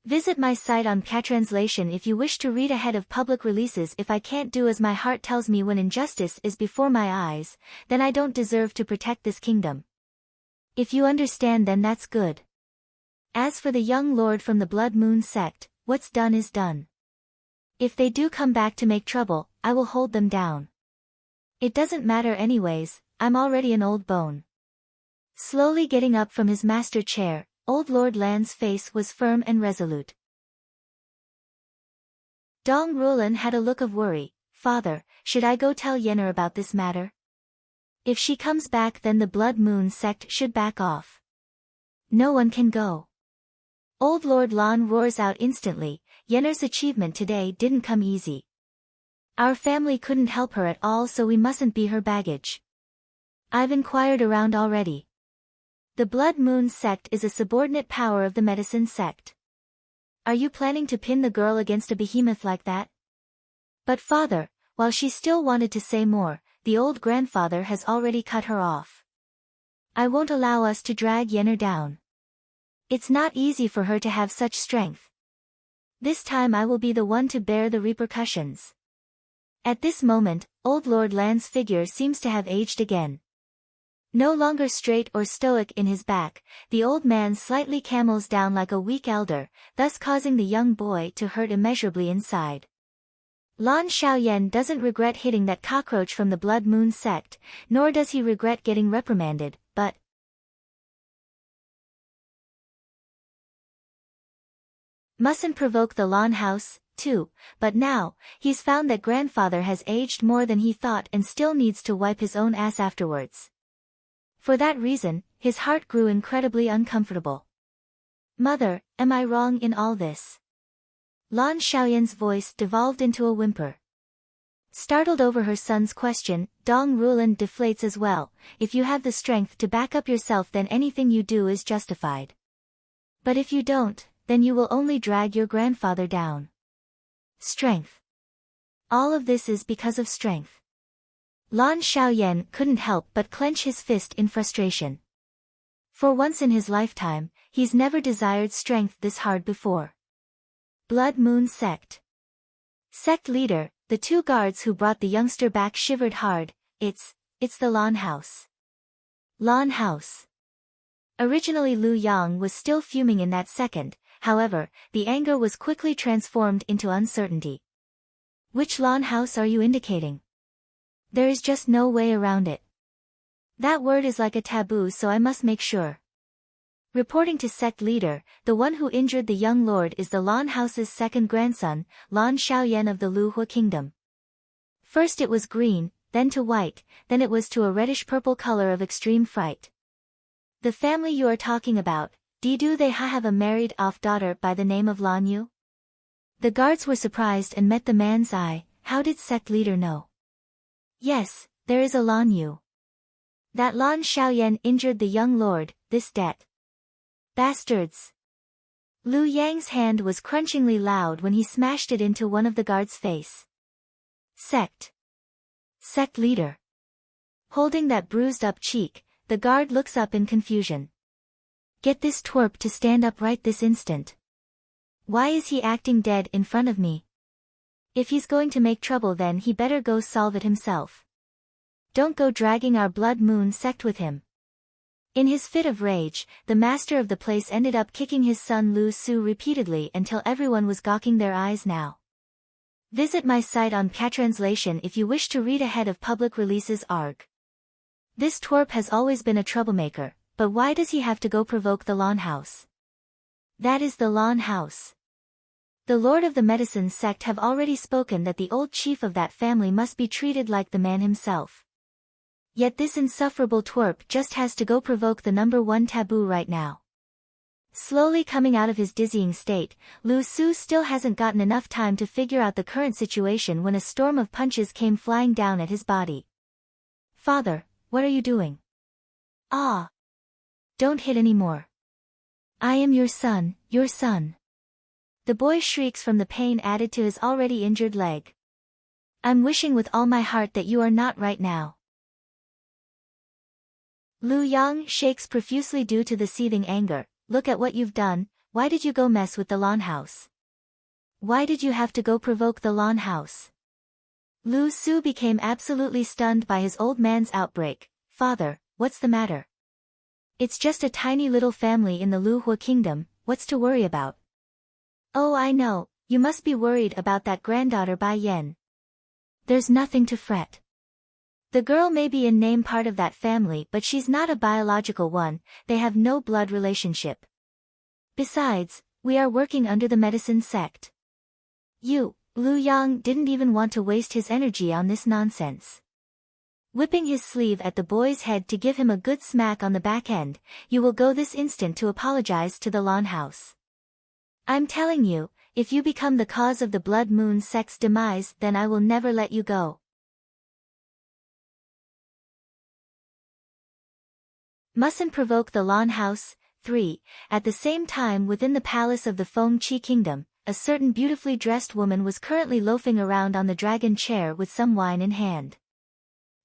Visit my site on Catranslation if you wish to read ahead of public releases. If I can't do as my heart tells me when injustice is before my eyes, then I don't deserve to protect this kingdom. If you understand, then that's good. As for the young lord from the Blood Moon sect, what's done is done. If they do come back to make trouble, I will hold them down. It doesn't matter anyways, I'm already an old bone. Slowly getting up from his master chair, Old Lord Lan's face was firm and resolute. Dong Rulan had a look of worry. "Father, should I go tell Yenner about this matter? If she comes back, then the Blood Moon sect should back off." "No one can go." Old Lord Lan roars out instantly. "Yenner's achievement today didn't come easy. Our family couldn't help her at all, so we mustn't be her baggage. I've inquired around already. The Blood Moon sect is a subordinate power of the medicine sect. Are you planning to pin the girl against a behemoth like that?" But father, while she still wanted to say more, the old grandfather has already cut her off. "I won't allow us to drag Yenner down. It's not easy for her to have such strength. This time I will be the one to bear the repercussions." At this moment, Old Lord Lan's figure seems to have aged again. No longer straight or stoic in his back, the old man slightly camels down like a weak elder, thus causing the young boy to hurt immeasurably inside. Lan Shaoyan doesn't regret hitting that cockroach from the Blood Moon sect, nor does he regret getting reprimanded, but mustn't provoke the Lan house, too, but now, he's found that grandfather has aged more than he thought and still needs to wipe his own ass afterwards. For that reason, his heart grew incredibly uncomfortable. "Mother, am I wrong in all this?" Lan Shaoyan's voice devolved into a whimper. Startled over her son's question, Dong Rulan deflates as well. "If you have the strength to back up yourself, then anything you do is justified. But if you don't, then you will only drag your grandfather down." Strength. All of this is because of strength. Lan Shaoyan couldn't help but clench his fist in frustration. For once in his lifetime, he's never desired strength this hard before. Blood Moon Sect. Sect leader, the two guards who brought the youngster back shivered hard. It's the Lawn House. Lawn House. Originally Lu Yang was still fuming in that second, however, the anger was quickly transformed into uncertainty. Which Lawn House are you indicating? There is just no way around it. That word is like a taboo, so I must make sure. Reporting to sect leader, the one who injured the young lord is the Lan House's second grandson, Lan Xiaoyan of the Lu Hua Kingdom. First it was green, then to white, then it was to a reddish-purple color of extreme fright. The family you are talking about, do they have a married-off daughter by the name of Lan Yu? The guards were surprised and met the man's eye. How did sect leader know? Yes, there is a Lan Yu. That Lan Xiaoyan injured the young lord, this debt. Bastards! Lu Yang's hand was crunchingly loud when he smashed it into one of the guards' face. Sect leader. Holding that bruised-up cheek, the guard looks up in confusion. Get this twerp to stand up right this instant. Why is he acting dead in front of me? If he's going to make trouble, then he better go solve it himself. Don't go dragging our Blood Moon Sect with him. In his fit of rage, the master of the place ended up kicking his son Lu Su repeatedly until everyone was gawking their eyes now. Visit my site on Patranslation if you wish to read ahead of public releases. Arg. This twerp has always been a troublemaker, but why does he have to go provoke the Lawn House? That is the Lawn House. The Lord of the Medicine Sect have already spoken that the old chief of that family must be treated like the man himself. Yet this insufferable twerp just has to go provoke the number one taboo right now. Slowly coming out of his dizzying state, Lu Su still hasn't gotten enough time to figure out the current situation when a storm of punches came flying down at his body. Father, what are you doing? Ah! Don't hit anymore. I am your son, your son. The boy shrieks from the pain added to his already injured leg. I'm wishing with all my heart that you are not right now. Lu Yang shakes profusely due to the seething anger. Look at what you've done. Why did you go mess with the Lawn House? Why did you have to go provoke the Lawn House? Lu Su became absolutely stunned by his old man's outbreak. Father, what's the matter? It's just a tiny little family in the Lu Hua Kingdom, what's to worry about? Oh, I know, you must be worried about that granddaughter Bai Yan. There's nothing to fret. The girl may be in name part of that family, but she's not a biological one. They have no blood relationship. Besides, we are working under the medicine sect. Lu Yang didn't even want to waste his energy on this nonsense. Whipping his sleeve at the boy's head to give him a good smack on the back end, you will go this instant to apologize to the Lawn House. I'm telling you, if you become the cause of the Blood Moon Sect's demise, then I will never let you go. Mustn't provoke the Lawn House. 3. At the same time within the palace of the Feng Qi Kingdom, a certain beautifully dressed woman was currently loafing around on the dragon chair with some wine in hand.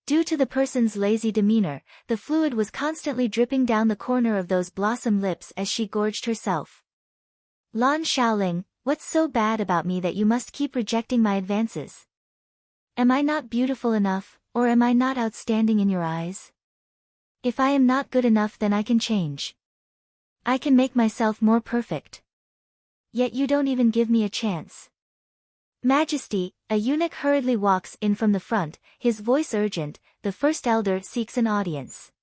Due to the person's lazy demeanor, the fluid was constantly dripping down the corner of those blossom lips as she gorged herself. Lan Xiaoling, what's so bad about me that you must keep rejecting my advances? Am I not beautiful enough, or am I not outstanding in your eyes? If I am not good enough, then I can change. I can make myself more perfect. Yet you don't even give me a chance. Majesty, a eunuch hurriedly walks in from the front, his voice urgent. The first elder seeks an audience.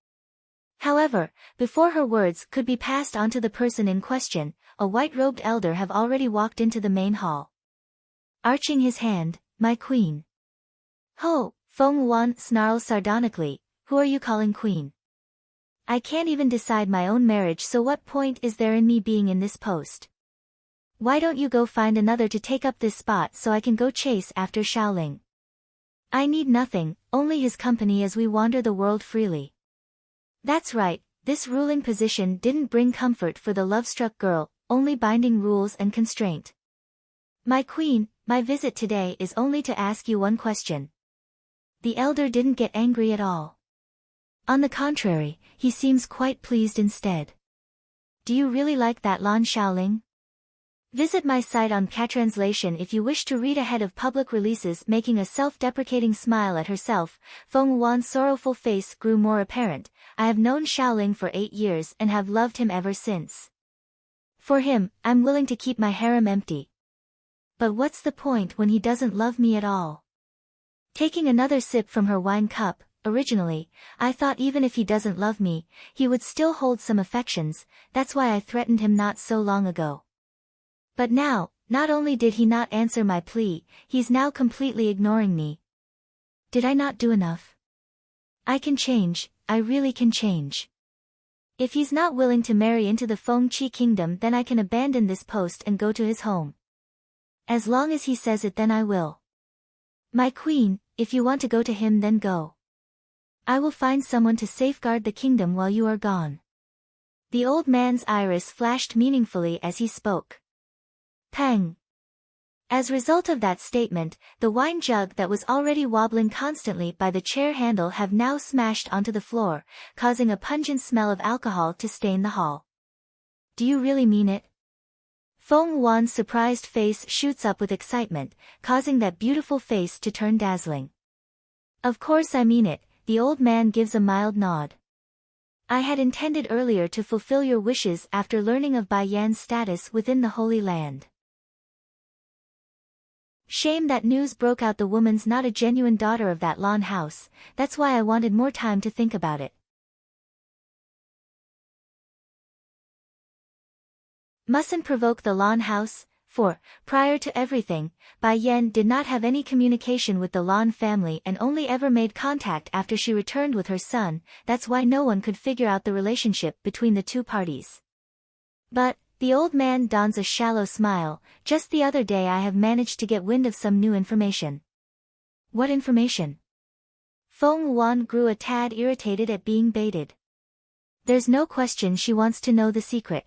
However, before her words could be passed on to the person in question, a white-robed elder have already walked into the main hall. Arching his hand, my queen. Ho, Feng Wan snarls sardonically, who are you calling queen? I can't even decide my own marriage, so what point is there in me being in this post? Why don't you go find another to take up this spot so I can go chase after Xiaoling? I need nothing, only his company as we wander the world freely. That's right, this ruling position didn't bring comfort for the love-struck girl, only binding rules and constraint. My queen, my visit today is only to ask you one question. The elder didn't get angry at all. On the contrary, he seems quite pleased instead. Do you really like that Lan Xiaoling? Visit my site on Catranslation if you wish to read ahead of public releases. Making a self-deprecating smile at herself, Feng Wan's sorrowful face grew more apparent. I have known Xiaoling for 8 years and have loved him ever since. For him, I'm willing to keep my harem empty. But what's the point when he doesn't love me at all? Taking another sip from her wine cup, originally, I thought even if he doesn't love me, he would still hold some affections. That's why I threatened him not so long ago. But now, not only did he not answer my plea, he's now completely ignoring me. Did I not do enough? I can change, I really can change. If he's not willing to marry into the Fengqi kingdom, then I can abandon this post and go to his home. As long as he says it, then I will. My queen, if you want to go to him, then go. I will find someone to safeguard the kingdom while you are gone. The old man's iris flashed meaningfully as he spoke. Peng. As a result of that statement, the wine jug that was already wobbling constantly by the chair handle have now smashed onto the floor, causing a pungent smell of alcohol to stain the hall. Do you really mean it? Feng Wan's surprised face shoots up with excitement, causing that beautiful face to turn dazzling. Of course I mean it, the old man gives a mild nod. I had intended earlier to fulfill your wishes after learning of Bai Yan's status within the Holy Land. Shame that news broke out. The woman's not a genuine daughter of that Lan house, that's why I wanted more time to think about it. Mustn't provoke the Lan house, for, prior to everything, Bai Yan did not have any communication with the Lan family and only ever made contact after she returned with her son. That's why no one could figure out the relationship between the two parties. But, the old man dons a shallow smile. Just the other day I have managed to get wind of some new information. What information? Feng Wan grew a tad irritated at being baited. There's no question she wants to know the secret.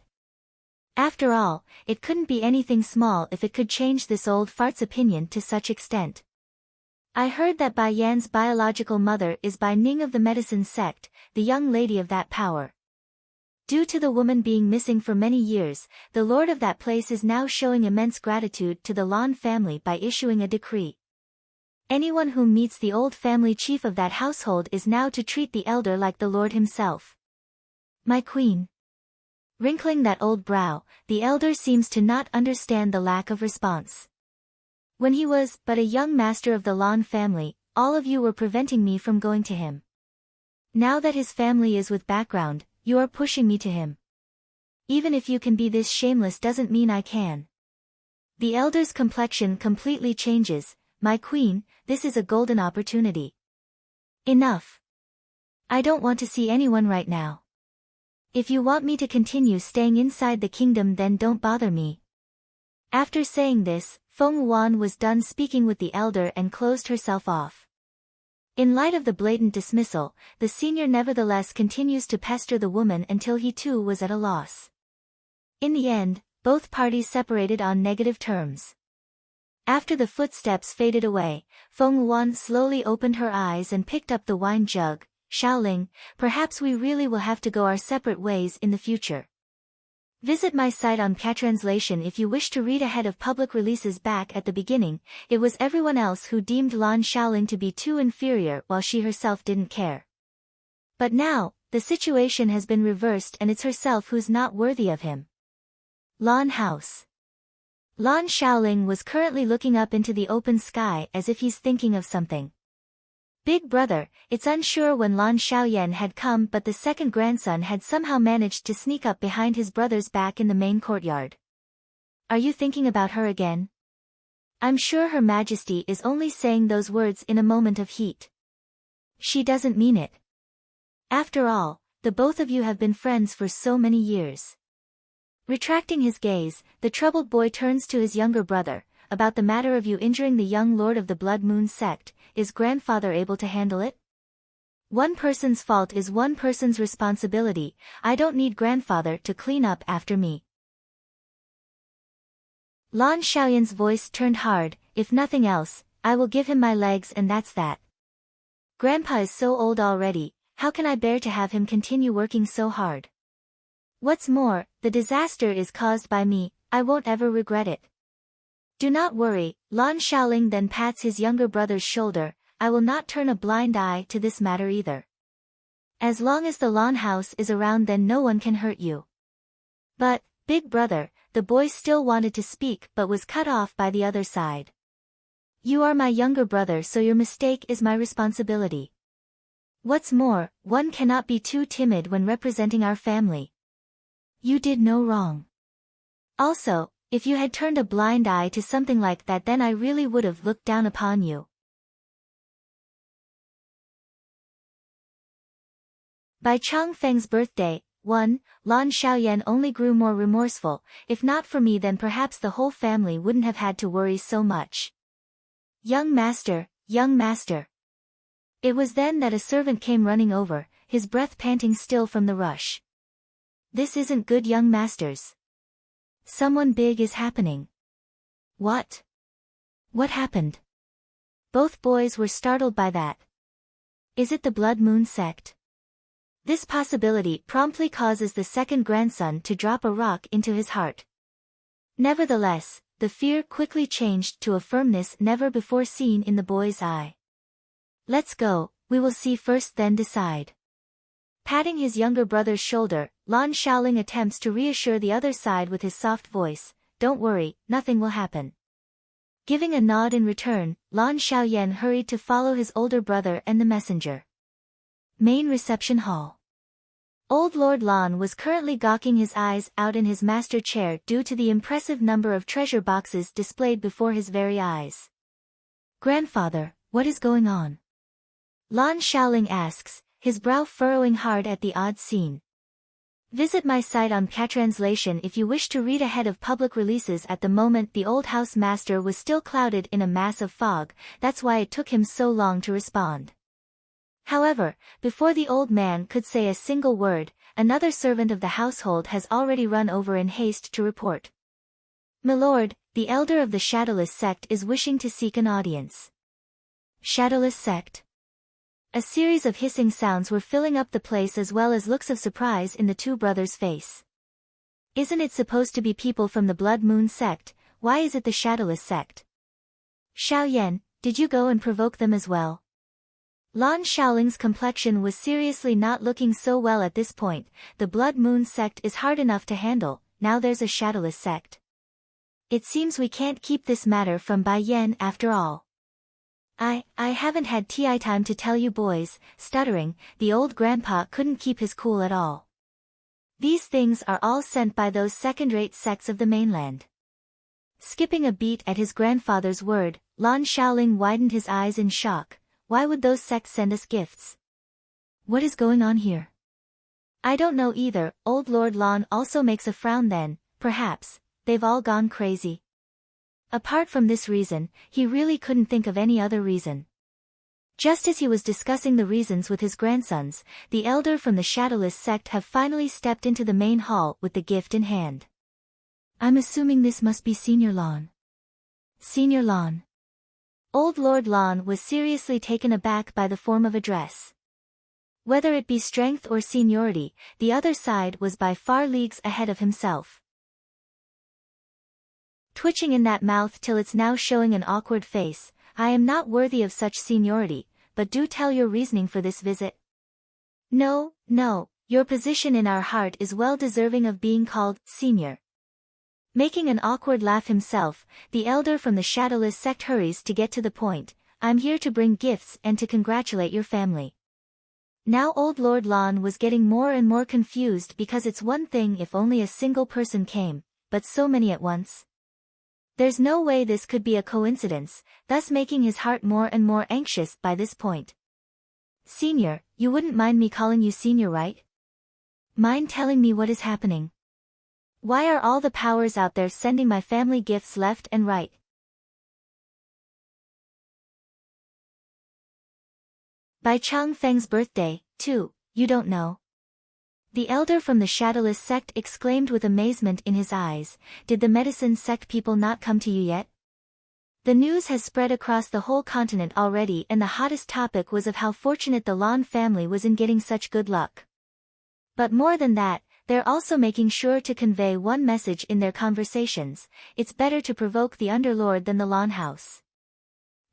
After all, it couldn't be anything small if it could change this old fart's opinion to such extent. I heard that Bai Yan's biological mother is Bai Ning of the medicine sect, the young lady of that power. Due to the woman being missing for many years, the lord of that place is now showing immense gratitude to the Lan family by issuing a decree. Anyone who meets the old family chief of that household is now to treat the elder like the lord himself. My queen. Wrinkling that old brow, the elder seems to not understand the lack of response. When he was but a young master of the Lan family, all of you were preventing me from going to him. Now that his family is with background, you are pushing me to him. Even if you can be this shameless doesn't mean I can. The elder's complexion completely changes. My queen, this is a golden opportunity. Enough. I don't want to see anyone right now. If you want me to continue staying inside the kingdom, then don't bother me. After saying this, Feng Wan was done speaking with the elder and closed herself off. In light of the blatant dismissal, the senior nevertheless continues to pester the woman until he too was at a loss. In the end, both parties separated on negative terms. After the footsteps faded away, Feng Wan slowly opened her eyes and picked up the wine jug. Xiaoling, perhaps we really will have to go our separate ways in the future. Visit my site on Catranslation if you wish to read ahead of public releases. Back at the beginning, it was everyone else who deemed Lan Xiaoling to be too inferior while she herself didn't care. But now, the situation has been reversed and it's herself who's not worthy of him. Lan House. Lan Xiaoling was currently looking up into the open sky as if he's thinking of something. Big brother, it's unsure when Lan Xiaoyan had come, but the second grandson had somehow managed to sneak up behind his brother's back in the main courtyard. Are you thinking about her again? I'm sure Her Majesty is only saying those words in a moment of heat. She doesn't mean it. After all, the both of you have been friends for so many years. Retracting his gaze, the troubled boy turns to his younger brother. About the matter of you injuring the young lord of the Blood Moon sect, is grandfather able to handle it? One person's fault is one person's responsibility. I don't need grandfather to clean up after me. Lan Xiaoyan's voice turned hard. If nothing else, I will give him my legs and that's that. Grandpa is so old already, how can I bear to have him continue working so hard? What's more, the disaster is caused by me. I won't ever regret it. Do not worry, Lan Xiaoling then pats his younger brother's shoulder, I will not turn a blind eye to this matter either. As long as the Lan house is around then no one can hurt you. But, big brother, the boy still wanted to speak but was cut off by the other side. You are my younger brother so your mistake is my responsibility. What's more, one cannot be too timid when representing our family. You did no wrong. Also, if you had turned a blind eye to something like that then I really would have looked down upon you. By Chang Feng's birthday, 1, Lan Xiaoyan only grew more remorseful, if not for me then perhaps the whole family wouldn't have had to worry so much. Young master, young master. It was then that a servant came running over, his breath panting still from the rush. This isn't good, young masters. Someone big is happening. What? What happened? Both boys were startled by that. Is it the Blood Moon sect? This possibility promptly causes the second grandson to drop a rock into his heart. Nevertheless, the fear quickly changed to a firmness never before seen in the boy's eye. Let's go, we will see first then decide. Patting his younger brother's shoulder, Lan Xiaoling attempts to reassure the other side with his soft voice, don't worry, nothing will happen. Giving a nod in return, Lan Xiaoyan hurried to follow his older brother and the messenger. Main reception hall. Old Lord Lan was currently gawking his eyes out in his master chair due to the impressive number of treasure boxes displayed before his very eyes. Grandfather, what is going on? Lan Xiaoling asks, his brow furrowing hard at the odd scene. Visit my site on Catranslation if you wish to read ahead of public releases. At the moment the old house master was still clouded in a mass of fog, that's why it took him so long to respond. However, before the old man could say a single word, another servant of the household has already run over in haste to report. Milord, the elder of the Shadowless sect is wishing to seek an audience. Shadowless sect? A series of hissing sounds were filling up the place as well as looks of surprise in the two brothers' face. Isn't it supposed to be people from the Blood Moon sect? Why is it the Shadowless sect? Xiaoyan, did you go and provoke them as well? Lan Xiaoling's complexion was seriously not looking so well at this point. The Blood Moon sect is hard enough to handle, now there's a Shadowless sect. It seems we can't keep this matter from Bai Yan after all. I haven't had time to tell you boys, stuttering, the old grandpa couldn't keep his cool at all. These things are all sent by those second-rate sects of the mainland. Skipping a beat at his grandfather's word, Lan Xiaoling widened his eyes in shock. Why would those sects send us gifts? What is going on here? I don't know either. Old Lord Lan also makes a frown then, perhaps, they've all gone crazy. Apart from this reason, he really couldn't think of any other reason. Just as he was discussing the reasons with his grandsons, the elder from the Shadowless sect have finally stepped into the main hall with the gift in hand. I'm assuming this must be Senior Lan. Senior Lan. Old Lord Lan was seriously taken aback by the form of address. Whether it be strength or seniority, the other side was by far leagues ahead of himself. Twitching in that mouth till it's now showing an awkward face, I am not worthy of such seniority, but do tell your reasoning for this visit. No, your position in our heart is well deserving of being called senior. Making an awkward laugh himself, the elder from the Shadowless sect hurries to get to the point. I'm here to bring gifts and to congratulate your family. Now old Lord Lan was getting more and more confused because it's one thing if only a single person came, but so many at once. There's no way this could be a coincidence, thus making his heart more and more anxious by this point. Senior, you wouldn't mind me calling you senior, right? Mind telling me what is happening? Why are all the powers out there sending my family gifts left and right? By Chang Feng's birthday, too, you don't know? The elder from the Shadowless sect exclaimed with amazement in his eyes, did the medicine sect people not come to you yet? The news has spread across the whole continent already and the hottest topic was of how fortunate the Lan family was in getting such good luck. But more than that, they're also making sure to convey one message in their conversations: it's better to provoke the Underlord than the Lawn House.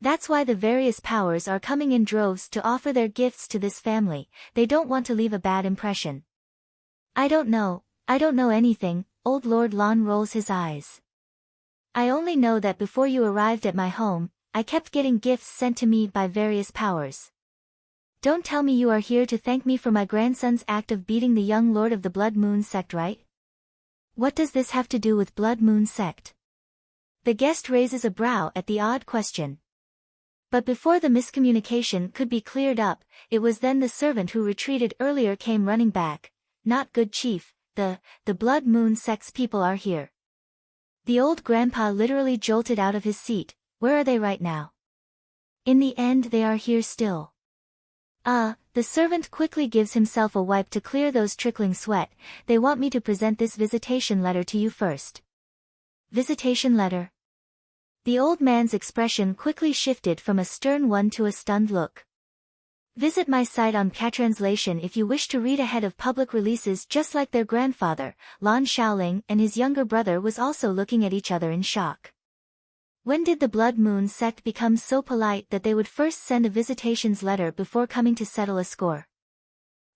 That's why the various powers are coming in droves to offer their gifts to this family. They don't want to leave a bad impression. I don't know anything. Old Lord Lawn rolls his eyes. I only know that before you arrived at my home, I kept getting gifts sent to me by various powers. Don't tell me you are here to thank me for my grandson's act of beating the young lord of the Blood Moon sect, right? What does this have to do with Blood Moon sect? The guest raises a brow at the odd question. But before the miscommunication could be cleared up, it was then the servant who retreated earlier came running back. Not good, Chief. The Blood Moon sect's people are here. The old grandpa literally jolted out of his seat. Where are they right now? In the end, they are here still. The servant quickly gives himself a wipe to clear those trickling sweat. They want me to present this visitation letter to you first. Visitation letter? The old man's expression quickly shifted from a stern one to a stunned look. Visit my site on Patranslation if you wish to read ahead of public releases just like their grandfather. Lan Shaoling and his younger brother was also looking at each other in shock. When did the Blood Moon sect become so polite that they would first send a visitations letter before coming to settle a score?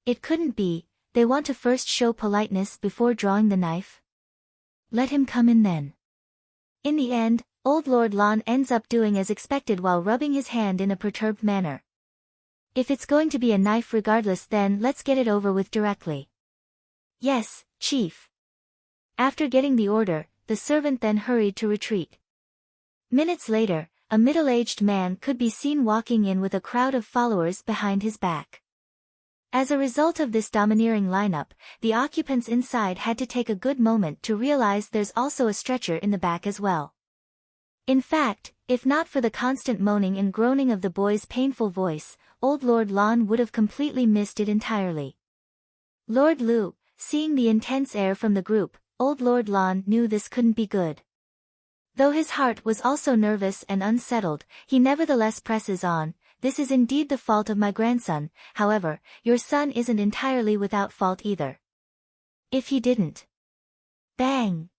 It couldn't be. They want to first show politeness before drawing the knife? Let him come in then. In the end, Old Lord Lan ends up doing as expected while rubbing his hand in a perturbed manner. If it's going to be a knife regardless, then let's get it over with directly. Yes, Chief. After getting the order, the servant then hurried to retreat. Minutes later, a middle-aged man could be seen walking in with a crowd of followers behind his back. As a result of this domineering lineup, the occupants inside had to take a good moment to realize there's also a stretcher in the back as well. In fact, if not for the constant moaning and groaning of the boy's painful voice, Old Lord Lan would have completely missed it entirely. Lord Lu, seeing the intense air from the group, Old Lord Lan knew this couldn't be good. Though his heart was also nervous and unsettled, he nevertheless presses on. This is indeed the fault of my grandson. However, your son isn't entirely without fault either. If he didn't. Bang!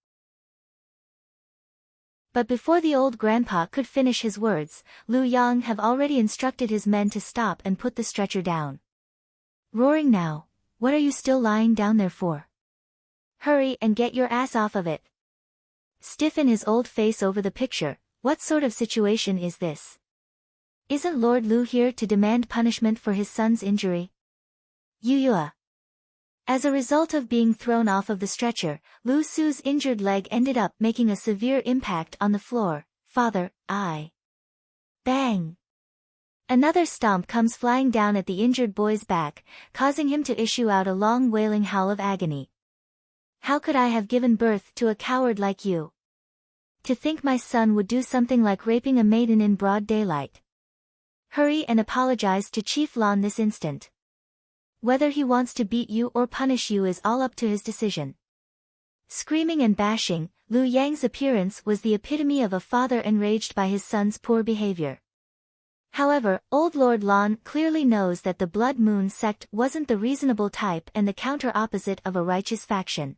But before the old grandpa could finish his words, Lu Yang have already instructed his men to stop and put the stretcher down. Roaring now, what are you still lying down there for? Hurry and get your ass off of it. Stiffen his old face over the picture. What sort of situation is this? Isn't Lord Lu here to demand punishment for his son's injury? Yuyua. As a result of being thrown off of the stretcher, Lu Su's injured leg ended up making a severe impact on the floor. Father, I. Bang! Another stomp comes flying down at the injured boy's back, causing him to issue out a long wailing howl of agony. How could I have given birth to a coward like you? To think my son would do something like raping a maiden in broad daylight. Hurry and apologize to Chief Lan this instant. Whether he wants to beat you or punish you is all up to his decision. Screaming and bashing, Lu Yang's appearance was the epitome of a father enraged by his son's poor behavior. However, Old Lord Lan clearly knows that the Blood Moon sect wasn't the reasonable type and the counter-opposite of a righteous faction.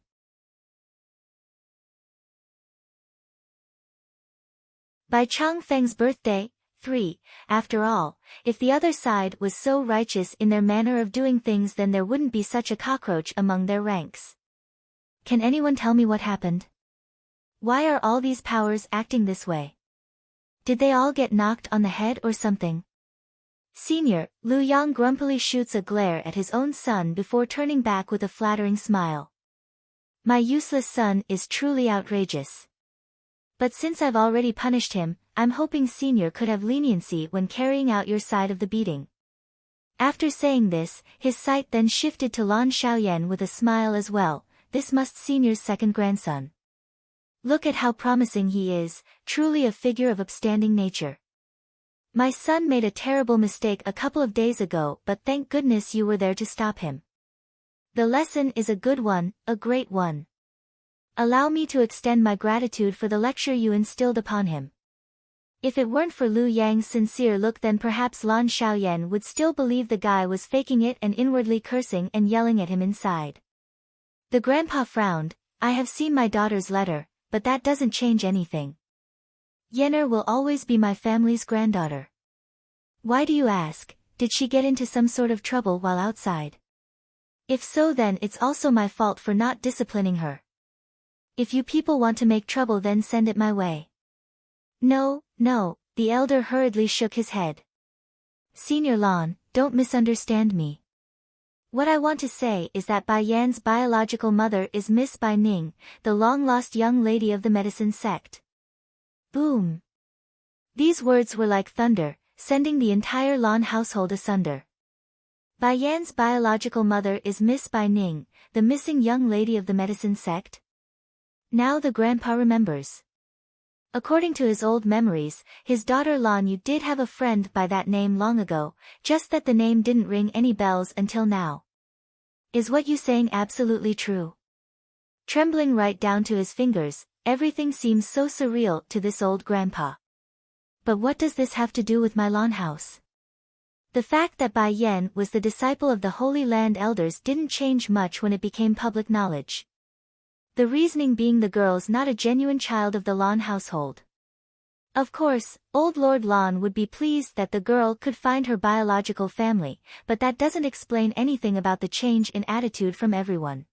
By Chang Feng's birthday, 3. After all, if the other side was so righteous in their manner of doing things, then there wouldn't be such a cockroach among their ranks. Can anyone tell me what happened? Why are all these powers acting this way? Did they all get knocked on the head or something? Senior, Lu Yang grumpily shoots a glare at his own son before turning back with a flattering smile. My useless son is truly outrageous. But since I've already punished him, I'm hoping Senior could have leniency when carrying out your side of the beating. After saying this, his sight then shifted to Lan Xiaoyan with a smile as well. This must Senior's second grandson. Look at how promising he is, truly a figure of upstanding nature. My son made a terrible mistake a couple of days ago, but thank goodness you were there to stop him. The lesson is a good one, a great one. Allow me to extend my gratitude for the lecture you instilled upon him. If it weren't for Lu Yang's sincere look, then perhaps Lan Xiaoyan would still believe the guy was faking it and inwardly cursing and yelling at him inside. The grandpa frowned. I have seen my daughter's letter, but that doesn't change anything. Yenner will always be my family's granddaughter. Why do you ask? Did she get into some sort of trouble while outside? If so, then it's also my fault for not disciplining her. If you people want to make trouble, then send it my way. No, no, the elder hurriedly shook his head. Senior Lan, don't misunderstand me. What I want to say is that Bai Yan's biological mother is Miss Bai Ning, the long-lost young lady of the medicine sect. Boom. These words were like thunder, sending the entire Lan household asunder. Bai Yan's biological mother is Miss Bai Ning, the missing young lady of the medicine sect? Now the grandpa remembers. According to his old memories, his daughter Lan Yu did have a friend by that name long ago, just that the name didn't ring any bells until now. Is what you saying absolutely true? Trembling right down to his fingers, everything seems so surreal to this old grandpa. But what does this have to do with my Lan house? The fact that Bai Yan was the disciple of the Holy Land elders didn't change much when it became public knowledge. The reasoning being the girl's not a genuine child of the Lan household. Of course, old Lord Lan would be pleased that the girl could find her biological family, but that doesn't explain anything about the change in attitude from everyone.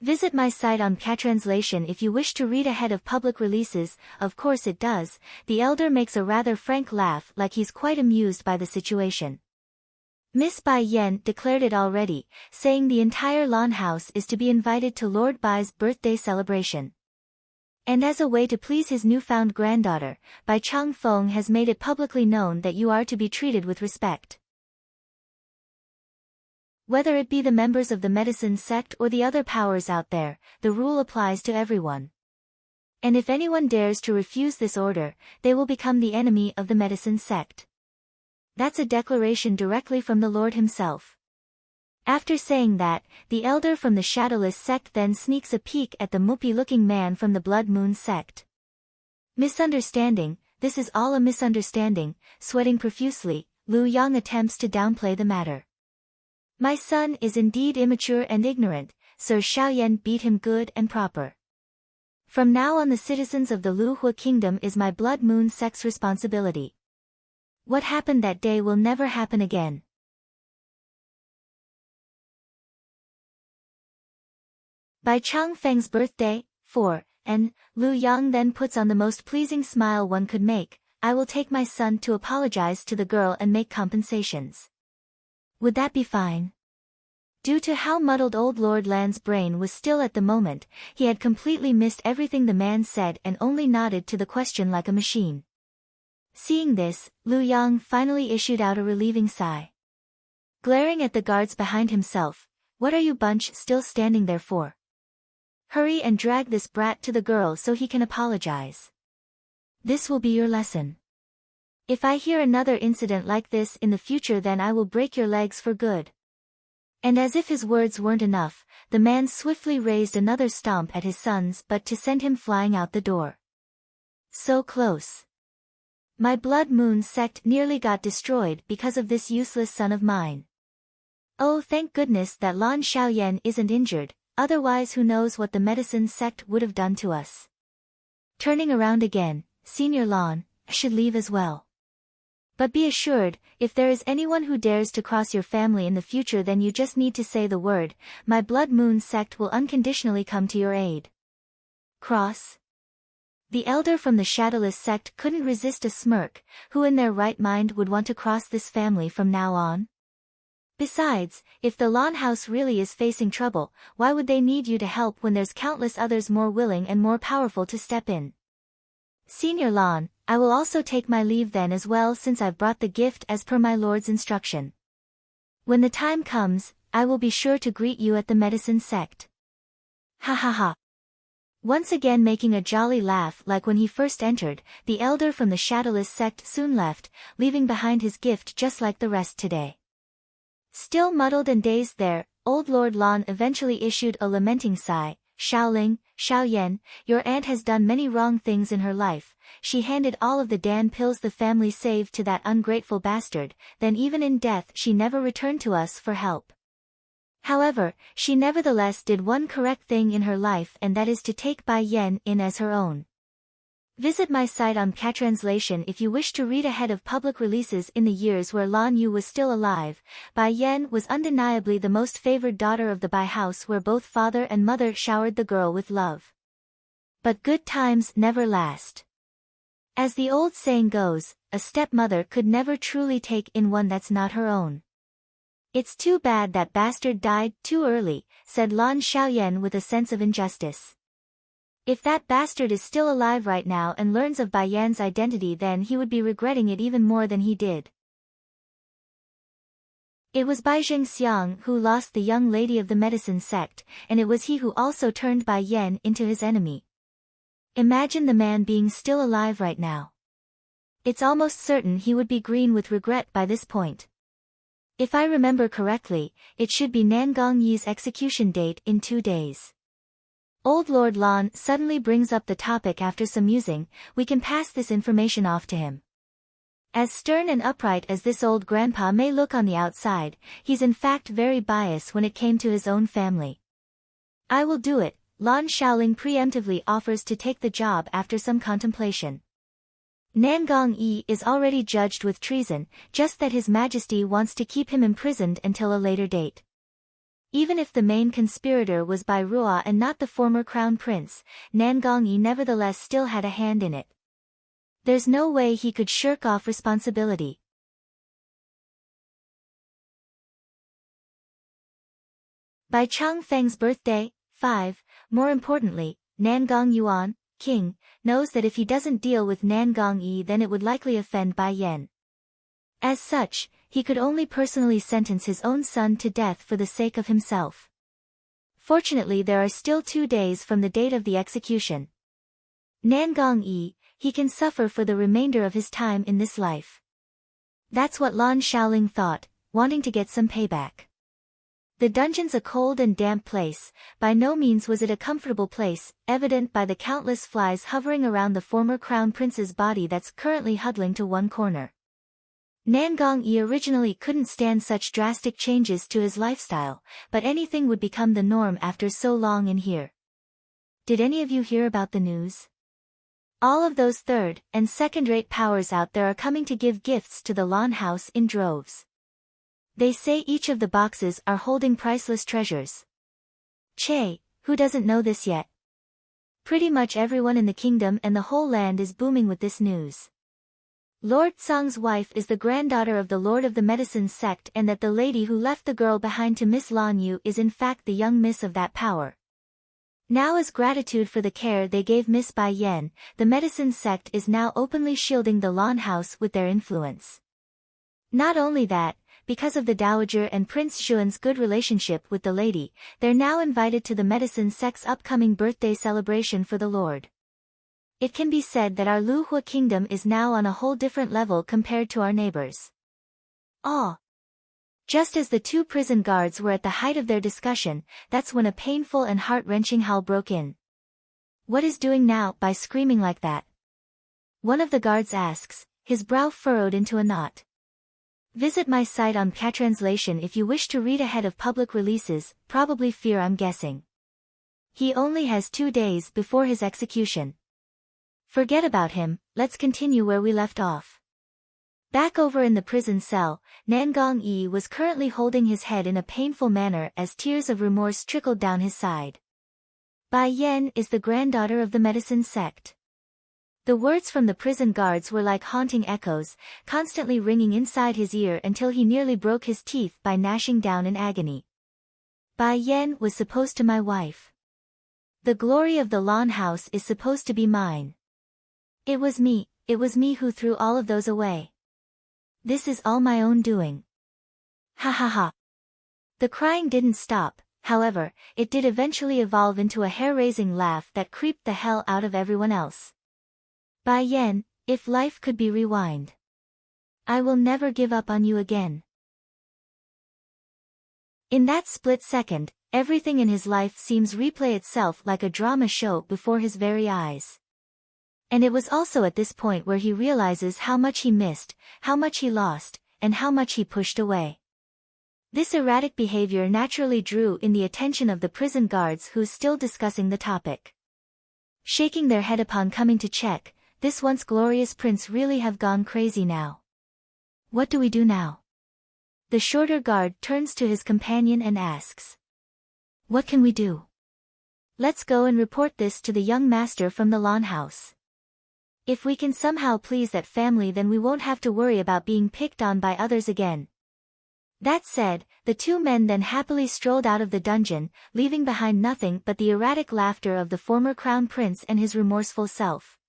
Visit my site on Catranslation if you wish to read ahead of public releases. Of course it does. The elder makes a rather frank laugh, like he's quite amused by the situation. Miss Bai Yan declared it already, saying the entire Lan house is to be invited to Lord Bai's birthday celebration. And as a way to please his newfound granddaughter, Bai Chang Feng has made it publicly known that you are to be treated with respect. Whether it be the members of the medicine sect or the other powers out there, the rule applies to everyone. And if anyone dares to refuse this order, they will become the enemy of the medicine sect. That's a declaration directly from the Lord himself. After saying that, the elder from the Shadowless sect then sneaks a peek at the muppy-looking man from the Blood Moon sect. Misunderstanding, this is all a misunderstanding. Sweating profusely, Lu Yang attempts to downplay the matter. My son is indeed immature and ignorant, Sir Xiaoyan beat him good and proper. From now on the citizens of the Lu Hua Kingdom is my Blood Moon sect's responsibility. What happened that day will never happen again. Bai Chang Feng's birthday, 4, and Lu Yang then puts on the most pleasing smile one could make. I will take my son to apologize to the girl and make compensations. Would that be fine? Due to how muddled old Lord Lan's brain was still at the moment, he had completely missed everything the man said and only nodded to the question like a machine. Seeing this, Lu Yang finally issued out a relieving sigh. Glaring at the guards behind himself, what are you bunch still standing there for? Hurry and drag this brat to the girl so he can apologize. This will be your lesson. If I hear another incident like this in the future, then I will break your legs for good. And as if his words weren't enough, the man swiftly raised another stomp at his son's butt to send him flying out the door. So close. My Blood Moon sect nearly got destroyed because of this useless son of mine. Oh, thank goodness that Lan Xiaoyan isn't injured, otherwise who knows what the medicine sect would have done to us. Turning around again, Senior Lan, I should leave as well. But be assured, if there is anyone who dares to cross your family in the future, then you just need to say the word, my Blood Moon sect will unconditionally come to your aid. Cross? The elder from the Shadowless sect couldn't resist a smirk. Who in their right mind would want to cross this family from now on? Besides, if the Lan house really is facing trouble, why would they need you to help when there's countless others more willing and more powerful to step in? Senior Lan, I will also take my leave then as well, since I've brought the gift as per my lord's instruction. When the time comes, I will be sure to greet you at the medicine sect. Ha ha ha. Once again making a jolly laugh like when he first entered, the elder from the Shadowless sect soon left, leaving behind his gift just like the rest today. Still muddled and dazed there, old Lord Lan eventually issued a lamenting sigh. Xiaoling, Xiaoyan, your aunt has done many wrong things in her life. She handed all of the Dan pills the family saved to that ungrateful bastard, then even in death she never returned to us for help. However, she nevertheless did one correct thing in her life, and that is to take Bai Yen in as her own. Visit my site on Translation if you wish to read ahead of public releases. In the years where Lan Yu was still alive, Bai Yen was undeniably the most favored daughter of the Bai house, where both father and mother showered the girl with love. But good times never last. As the old saying goes, a stepmother could never truly take in one that's not her own. It's too bad that bastard died too early, said Lan Xiaoyan with a sense of injustice. If that bastard is still alive right now and learns of Bai Yan's identity, then he would be regretting it even more than he did. It was Bai Jingxiang who lost the young lady of the medicine sect, and it was he who also turned Bai Yan into his enemy. Imagine the man being still alive right now. It's almost certain he would be green with regret by this point. If I remember correctly, it should be Nangong Yi's execution date in 2 days. Old Lord Lan suddenly brings up the topic after some musing. We can pass this information off to him. As stern and upright as this old grandpa may look on the outside, he's in fact very biased when it came to his own family. I will do it, Lan Shaoling preemptively offers to take the job after some contemplation. Nangong Yi is already judged with treason, just that His Majesty wants to keep him imprisoned until a later date. Even if the main conspirator was Bai Ruo and not the former crown prince, Nangong Yi nevertheless still had a hand in it. There's no way he could shirk off responsibility. By Chang Feng's birthday, 5, more importantly, Nangong Yuan, king, knows that if he doesn't deal with Nangong Yi, then it would likely offend Bai Yan. As such, he could only personally sentence his own son to death for the sake of himself. Fortunately, there are still 2 days from the date of the execution. Nangong Yi, he can suffer for the remainder of his time in this life. That's what Lan Shaoling thought, wanting to get some payback. The dungeon's a cold and damp place. By no means was it a comfortable place, evident by the countless flies hovering around the former crown prince's body that's currently huddling to one corner. Nangong Yi originally couldn't stand such drastic changes to his lifestyle, but anything would become the norm after so long in here. Did any of you hear about the news? All of those third and second-rate powers out there are coming to give gifts to the Lan house in droves. They say each of the boxes are holding priceless treasures. Che, who doesn't know this yet? Pretty much everyone in the kingdom and the whole land is booming with this news. Lord Song's wife is the granddaughter of the Lord of the Medicine sect, and that the lady who left the girl behind to Miss Lan Yu is in fact the young miss of that power. Now, as gratitude for the care they gave Miss Bai Yan, the Medicine sect is now openly shielding the Lan house with their influence. Not only that, because of the Dowager and Prince Xuan's good relationship with the lady, they're now invited to the Medicine sect's upcoming birthday celebration for the Lord. It can be said that our Lu Hua kingdom is now on a whole different level compared to our neighbors. Ah! Just as the 2 prison guards were at the height of their discussion, that's when a painful and heart-wrenching howl broke in. What is doing now by screaming like that? One of the guards asks, his brow furrowed into a knot. Visit my site on Translation if you wish to read ahead of public releases. Probably fear, I'm guessing. He only has 2 days before his execution. Forget about him, let's continue where we left off. Back over in the prison cell, Nangong Yi was currently holding his head in a painful manner as tears of remorse trickled down his side. Bai Yan is the granddaughter of the Medicine sect. The words from the prison guards were like haunting echoes, constantly ringing inside his ear until he nearly broke his teeth by gnashing down in agony. Bai Yan was supposed to my wife. The glory of the Lan house is supposed to be mine. It was me who threw all of those away. This is all my own doing. Ha ha ha. The crying didn't stop, however, it did eventually evolve into a hair-raising laugh that creeped the hell out of everyone else. Bai Yan, if life could be rewind. I will never give up on you again. In that split second, everything in his life seems replay itself like a drama show before his very eyes. And it was also at this point where he realizes how much he missed, how much he lost, and how much he pushed away. This erratic behavior naturally drew in the attention of the prison guards who still discussing the topic. Shaking their head upon coming to check, this once glorious prince really have gone crazy now. What do we do now? The shorter guard turns to his companion and asks. What can we do? Let's go and report this to the young master from the lawn house. If we can somehow please that family, then we won't have to worry about being picked on by others again. That said, the two men then happily strolled out of the dungeon, leaving behind nothing but the erratic laughter of the former crown prince and his remorseful self.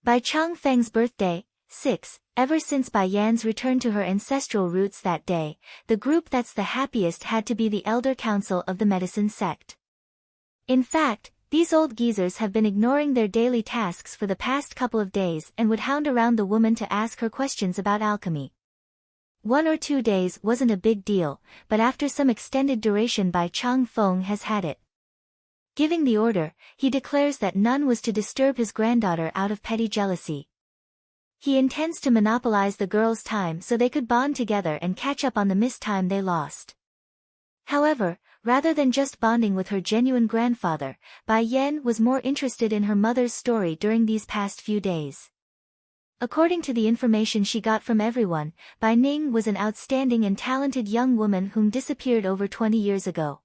By Chang Feng's birthday, 6, ever since Bai Yan's return to her ancestral roots that day, the group that's the happiest had to be the elder council of the medicine sect. In fact, these old geezers have been ignoring their daily tasks for the past couple of days and would hound around the woman to ask her questions about alchemy. 1 or 2 days wasn't a big deal, but after some extended duration Bai Chang Feng has had it. Giving the order, he declares that none was to disturb his granddaughter out of petty jealousy. He intends to monopolize the girls' time so they could bond together and catch up on the missed time they lost. However, rather than just bonding with her genuine grandfather, Bai Yan was more interested in her mother's story during these past few days. According to the information she got from everyone, Bai Ning was an outstanding and talented young woman whom disappeared over 20 years ago.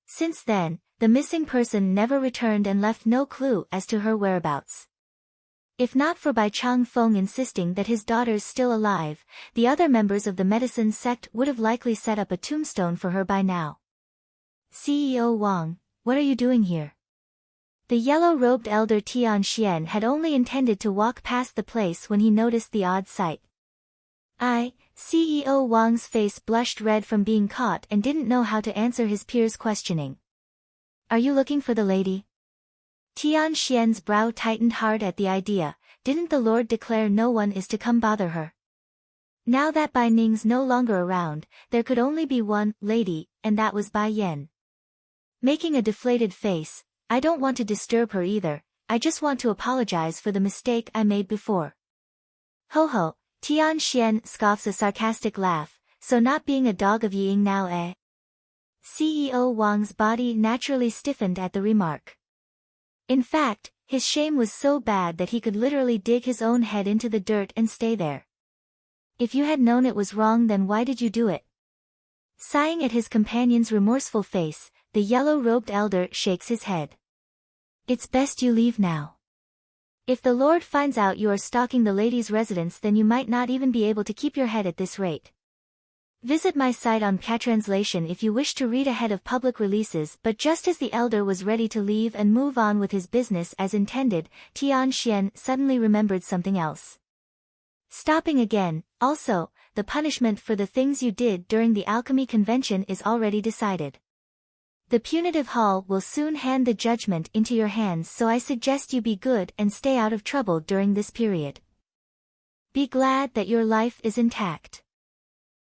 Since then, the missing person never returned and left no clue as to her whereabouts. If not for Bai Chang Feng insisting that his daughter's still alive, the other members of the medicine sect would have likely set up a tombstone for her by now. CEO Wang, what are you doing here? The yellow-robed elder Tian Xian had only intended to walk past the place when he noticed the odd sight. CEO Wang's face blushed red from being caught and didn't know how to answer his peers' questioning. Are you looking for the lady? Tian Xian's brow tightened hard at the idea. Didn't the Lord declare no one is to come bother her? Now that Bai Ning's no longer around, there could only be one lady, and that was Bai Yan. Making a deflated face, I don't want to disturb her either, I just want to apologize for the mistake I made before. Ho ho, Tian Xian scoffs a sarcastic laugh, so not being a dog of Ying now eh? CEO Wang's body naturally stiffened at the remark. In fact, his shame was so bad that he could literally dig his own head into the dirt and stay there. If you had known it was wrong, then why did you do it? Sighing at his companion's remorseful face, the yellow-robed elder shakes his head. It's best you leave now. If the Lord finds out you are stalking the lady's residence, then you might not even be able to keep your head at this rate. Visit my site on Catranslation if you wish to read ahead of public releases. But just as the elder was ready to leave and move on with his business as intended, Tian Xian suddenly remembered something else. Stopping again, also, the punishment for the things you did during the alchemy convention is already decided. The punitive hall will soon hand the judgment into your hands, so I suggest you be good and stay out of trouble during this period. Be glad that your life is intact.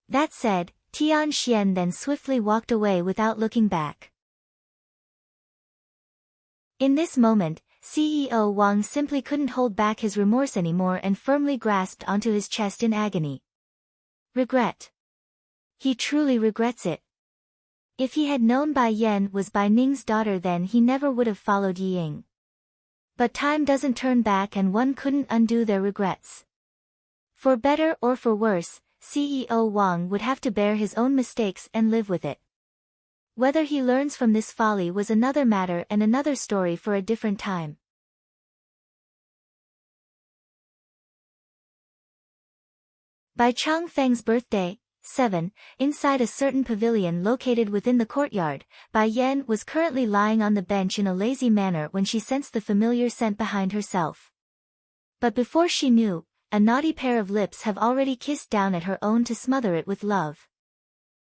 That said, Tian Xian then swiftly walked away without looking back. In this moment, CEO Wang simply couldn't hold back his remorse anymore and firmly grasped onto his chest in agony. Regret. He truly regrets it. If he had known Bai Yan was Bai Ning's daughter, then he never would have followed Yi Ying. But time doesn't turn back and one couldn't undo their regrets. For better or for worse, CEO Wang would have to bear his own mistakes and live with it. Whether he learns from this folly was another matter and another story for a different time. By Chang Feng's birthday, 7, inside a certain pavilion located within the courtyard, Bai Yan was currently lying on the bench in a lazy manner when she sensed the familiar scent behind herself. But before she knew, a naughty pair of lips have already kissed down at her own to smother it with love.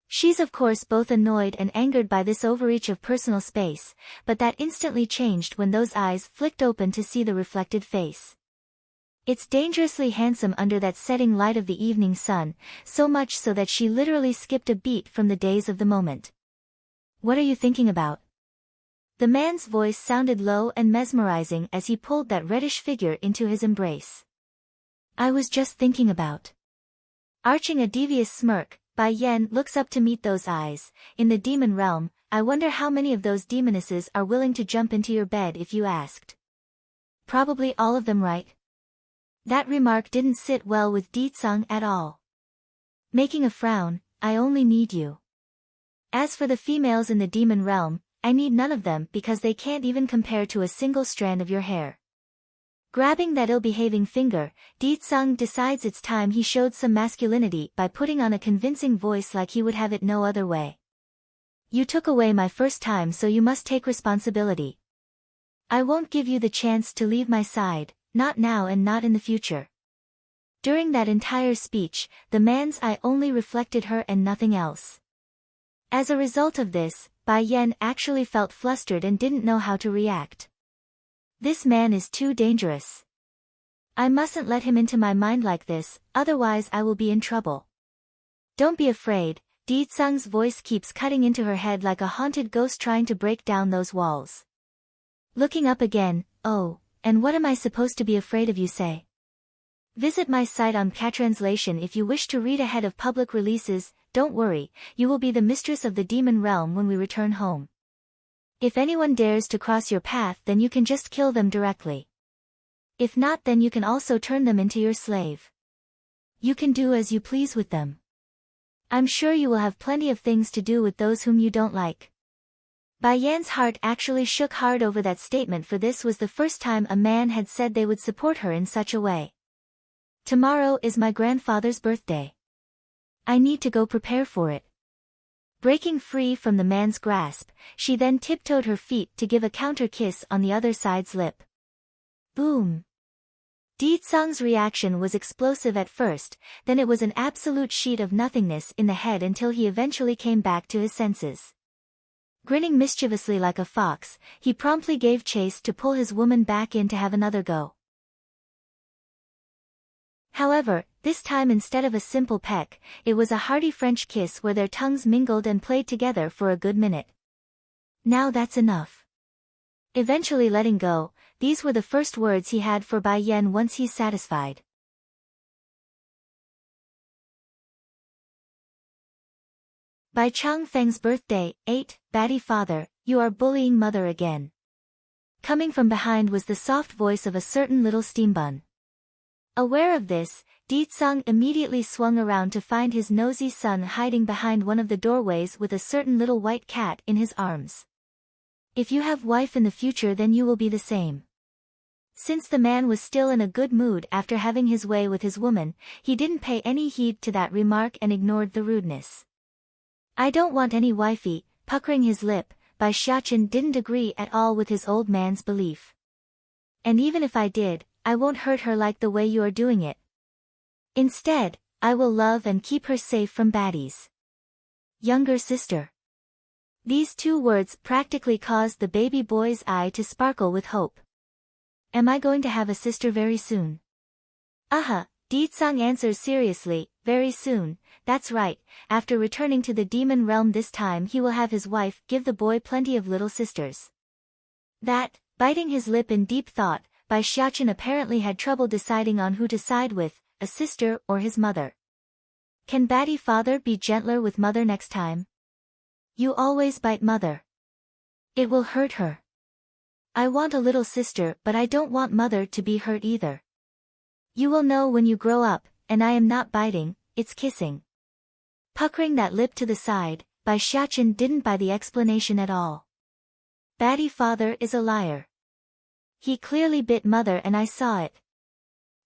She's of course both annoyed and angered by this overreach of personal space, but that instantly changed when those eyes flicked open to see the reflected face. It's dangerously handsome under that setting light of the evening sun, so much so that she literally skipped a beat from the daze of the moment. What are you thinking about? The man's voice sounded low and mesmerizing as he pulled that reddish figure into his embrace. I was just thinking about. Arching a devious smirk, Bai Yan looks up to meet those eyes. In the demon realm, I wonder how many of those demonesses are willing to jump into your bed if you asked. Probably all of them, right? That remark didn't sit well with Di Tsang at all. Making a frown, I only need you. As for the females in the demon realm, I need none of them because they can't even compare to a single strand of your hair. Grabbing that ill-behaving finger, Di Tsang decides it's time he showed some masculinity by putting on a convincing voice like he would have it no other way. You took away my first time, so you must take responsibility. I won't give you the chance to leave my side, not now and not in the future. During that entire speech, the man's eye only reflected her and nothing else. As a result of this, Bai Yan actually felt flustered and didn't know how to react. This man is too dangerous. I mustn't let him into my mind like this, otherwise I will be in trouble. Don't be afraid, Di Tsang's voice keeps cutting into her head like a haunted ghost trying to break down those walls. Looking up again, oh, and what am I supposed to be afraid of, you say? Visit my site on Catranslation if you wish to read ahead of public releases. Don't worry, you will be the mistress of the demon realm when we return home. If anyone dares to cross your path, then you can just kill them directly. If not, then you can also turn them into your slave. You can do as you please with them. I'm sure you will have plenty of things to do with those whom you don't like. Bai Yan's heart actually shook hard over that statement, for this was the first time a man had said they would support her in such a way. Tomorrow is my grandfather's birthday. I need to go prepare for it. Breaking free from the man's grasp, she then tiptoed her feet to give a counter kiss on the other side's lip. Boom! Di Tsang's reaction was explosive at first, then it was an absolute sheet of nothingness in the head until he eventually came back to his senses. Grinning mischievously like a fox, he promptly gave chase to pull his woman back in to have another go. However, this time instead of a simple peck, it was a hearty French kiss where their tongues mingled and played together for a good minute. Now that's enough. Eventually letting go, these were the first words he had for Bai Yan once he's satisfied. By Chang Feng's birthday, 8, Batty father, you are bullying mother again. Coming from behind was the soft voice of a certain little steambun. Aware of this, Di Tsang immediately swung around to find his nosy son hiding behind one of the doorways with a certain little white cat in his arms. If you have wife in the future, then you will be the same. Since the man was still in a good mood after having his way with his woman, he didn't pay any heed to that remark and ignored the rudeness. I don't want any wifey, puckering his lip, Bai Xiaochen didn't agree at all with his old man's belief. And even if I did, I won't hurt her like the way you are doing it. Instead, I will love and keep her safe from baddies. Younger sister. These two words practically caused the baby boy's eye to sparkle with hope. Am I going to have a sister very soon? Di Tsang answers seriously, very soon, that's right, after returning to the demon realm this time he will have his wife give the boy plenty of little sisters. That, biting his lip in deep thought, Bai Xiaochen apparently had trouble deciding on who to side with, a sister or his mother. Can Batty father be gentler with mother next time? You always bite mother. It will hurt her. I want a little sister, but I don't want mother to be hurt either. You will know when you grow up, and I am not biting, it's kissing. Puckering that lip to the side, Bai Xiaochen didn't buy the explanation at all. Batty father is a liar. He clearly bit mother and I saw it.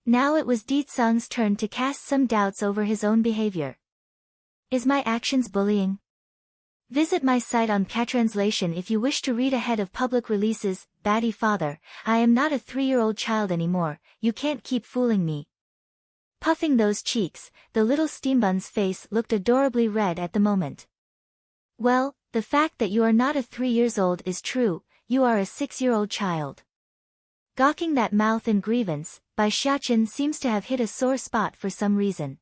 Now it was Di Tsang's turn to cast some doubts over his own behavior. Is my actions bullying? Visit my site on Catranslation if you wish to read ahead of public releases. Batty father, I am not a 3-year-old child anymore, you can't keep fooling me. Puffing those cheeks, the little steambun's face looked adorably red at the moment. Well, the fact that you are not a 3 years old is true, you are a 6-year-old child. Gawking that mouth in grievance, Bai Xiaochen seems to have hit a sore spot for some reason.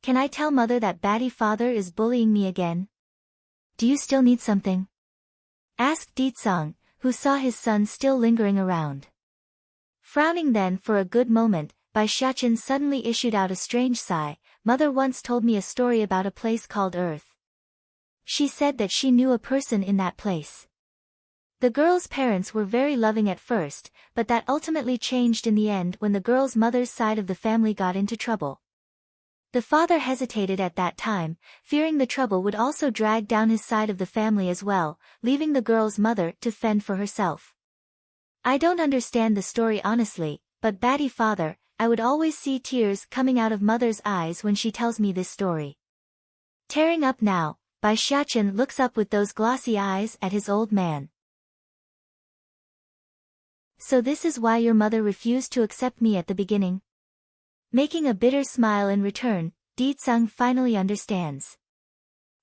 Can I tell mother that Batty father is bullying me again? Do you still need something? Asked Di Tsang, who saw his son still lingering around. Frowning then for a good moment, Bai Xiachen suddenly issued out a strange sigh. Mother once told me a story about a place called Earth. She said that she knew a person in that place. The girl's parents were very loving at first, but that ultimately changed in the end when the girl's mother's side of the family got into trouble. The father hesitated at that time, fearing the trouble would also drag down his side of the family as well, leaving the girl's mother to fend for herself. I don't understand the story honestly, but Batty father, I would always see tears coming out of mother's eyes when she tells me this story. Tearing up now, Bai Xiachen looks up with those glossy eyes at his old man. So this is why your mother refused to accept me at the beginning? Making a bitter smile in return, Di-tsung finally understands.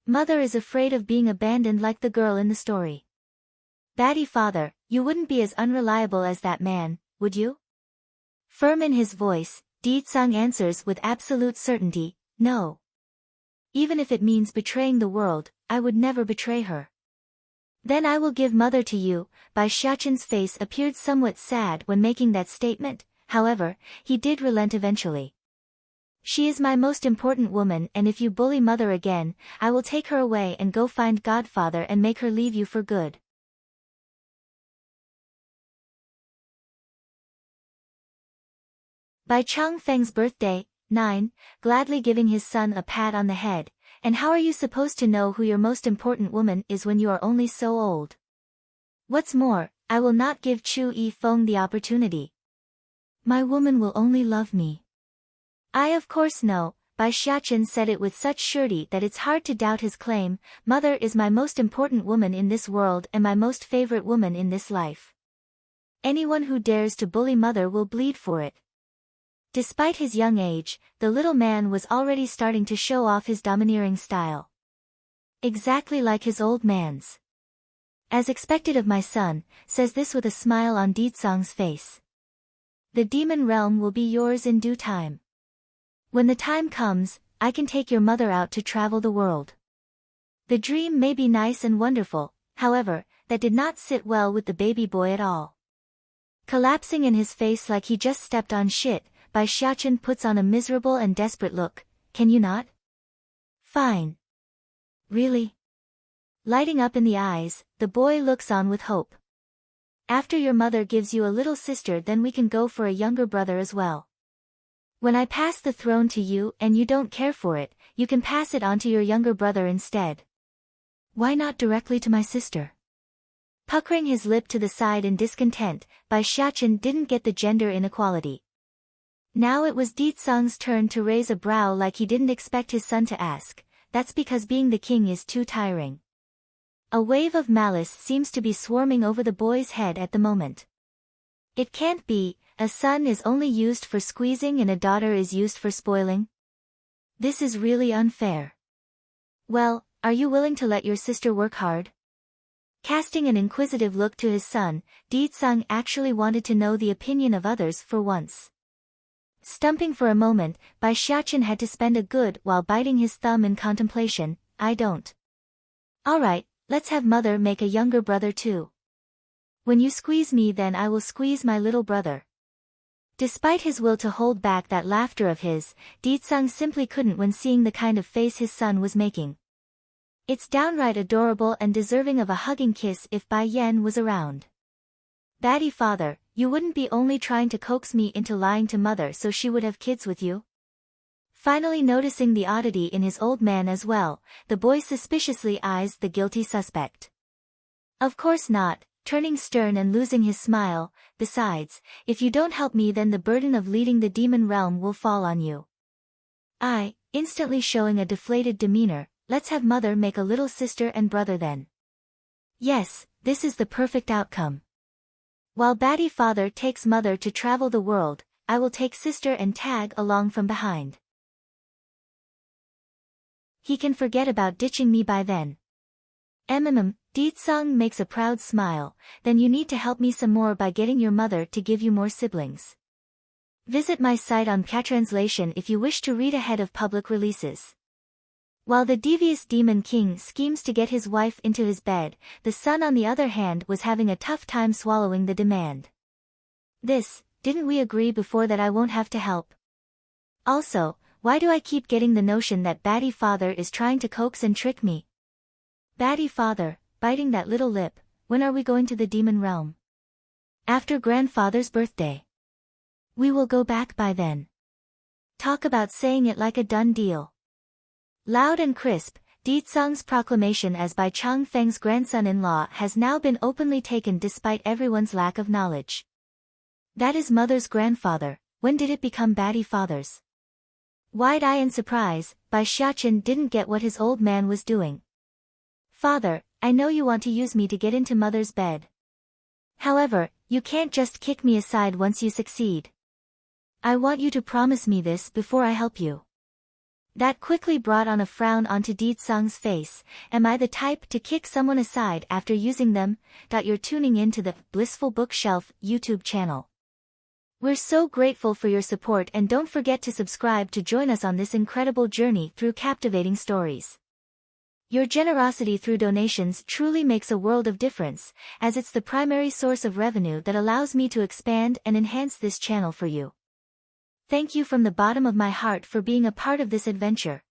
Mother is afraid of being abandoned like the girl in the story. Batty father, you wouldn't be as unreliable as that man, would you? Firm in his voice, Di-tsung answers with absolute certainty, no. Even if it means betraying the world, I would never betray her. Then I will give mother to you. Bai Xiachen's face appeared somewhat sad when making that statement, however, he did relent eventually. She is my most important woman, and if you bully mother again, I will take her away and go find Godfather and make her leave you for good. By Chang Feng's birthday, 9, gladly giving his son a pat on the head. And how are you supposed to know who your most important woman is when you are only so old? What's more, I will not give Chu Yifeng the opportunity. My woman will only love me. I of course know. Bai Xiachen said it with such surety that it's hard to doubt his claim. Mother is my most important woman in this world and my most favorite woman in this life. Anyone who dares to bully mother will bleed for it. Despite his young age, the little man was already starting to show off his domineering style. Exactly like his old man's. As expected of my son, says this with a smile on Di-tsung's face. The demon realm will be yours in due time. When the time comes, I can take your mother out to travel the world. The dream may be nice and wonderful, however, that did not sit well with the baby boy at all. Collapsing in his face like he just stepped on shit, Bai Xiachen puts on a miserable and desperate look. Can you not? Fine. Really? Lighting up in the eyes, the boy looks on with hope. After your mother gives you a little sister, then we can go for a younger brother as well. When I pass the throne to you and you don't care for it, you can pass it on to your younger brother instead. Why not directly to my sister? Puckering his lip to the side in discontent, Bai Xiachen didn't get the gender inequality. Now it was Di-tsung's turn to raise a brow like he didn't expect his son to ask. That's because being the king is too tiring. A wave of malice seems to be swarming over the boy's head at the moment. It can't be. A son is only used for squeezing and a daughter is used for spoiling. This is really unfair. Well, are you willing to let your sister work hard? Casting an inquisitive look to his son, Di-tsung actually wanted to know the opinion of others for once. Stumping for a moment, Bai Xiachen had to spend a good while biting his thumb in contemplation. I don't. Alright, let's have mother make a younger brother too. When you squeeze me, then I will squeeze my little brother. Despite his will to hold back that laughter of his, Di-tsung simply couldn't when seeing the kind of face his son was making. It's downright adorable and deserving of a hugging kiss if Bai Yan was around. Batty father, you wouldn't be only trying to coax me into lying to mother so she would have kids with you? Finally noticing the oddity in his old man as well, the boy suspiciously eyes the guilty suspect. Of course not, turning stern and losing his smile. Besides, if you don't help me, then the burden of leading the demon realm will fall on you. Instantly showing a deflated demeanor, let's have mother make a little sister and brother then. Yes, this is the perfect outcome. While Batty father takes mother to travel the world, I will take sister and tag along from behind. He can forget about ditching me by then. Di-tsung makes a proud smile. Then you need to help me some more by getting your mother to give you more siblings. Visit my site on Patranslation if you wish to read ahead of public releases. While the devious demon king schemes to get his wife into his bed, the son on the other hand was having a tough time swallowing the demand. This, didn't we agree before that I won't have to help? Also, why do I keep getting the notion that Batty Father is trying to coax and trick me? Batty Father, biting that little lip, when are we going to the demon realm? After grandfather's birthday. We will go back by then. Talk about saying it like a done deal. Loud and crisp, Ditsang's proclamation as Bai Changfeng's grandson-in-law has now been openly taken despite everyone's lack of knowledge. That is mother's grandfather. When did it become Batty Father's? Wide-eye in surprise, Bai Xiaqin didn't get what his old man was doing. Father, I know you want to use me to get into mother's bed. However, you can't just kick me aside once you succeed. I want you to promise me this before I help you. That quickly brought on a frown onto Ditsang's face. Am I the type to kick someone aside after using them? You're tuning in to the Blissful Bookshelf YouTube channel. We're so grateful for your support, and don't forget to subscribe to join us on this incredible journey through captivating stories. Your generosity through donations truly makes a world of difference, as it's the primary source of revenue that allows me to expand and enhance this channel for you. Thank you from the bottom of my heart for being a part of this adventure.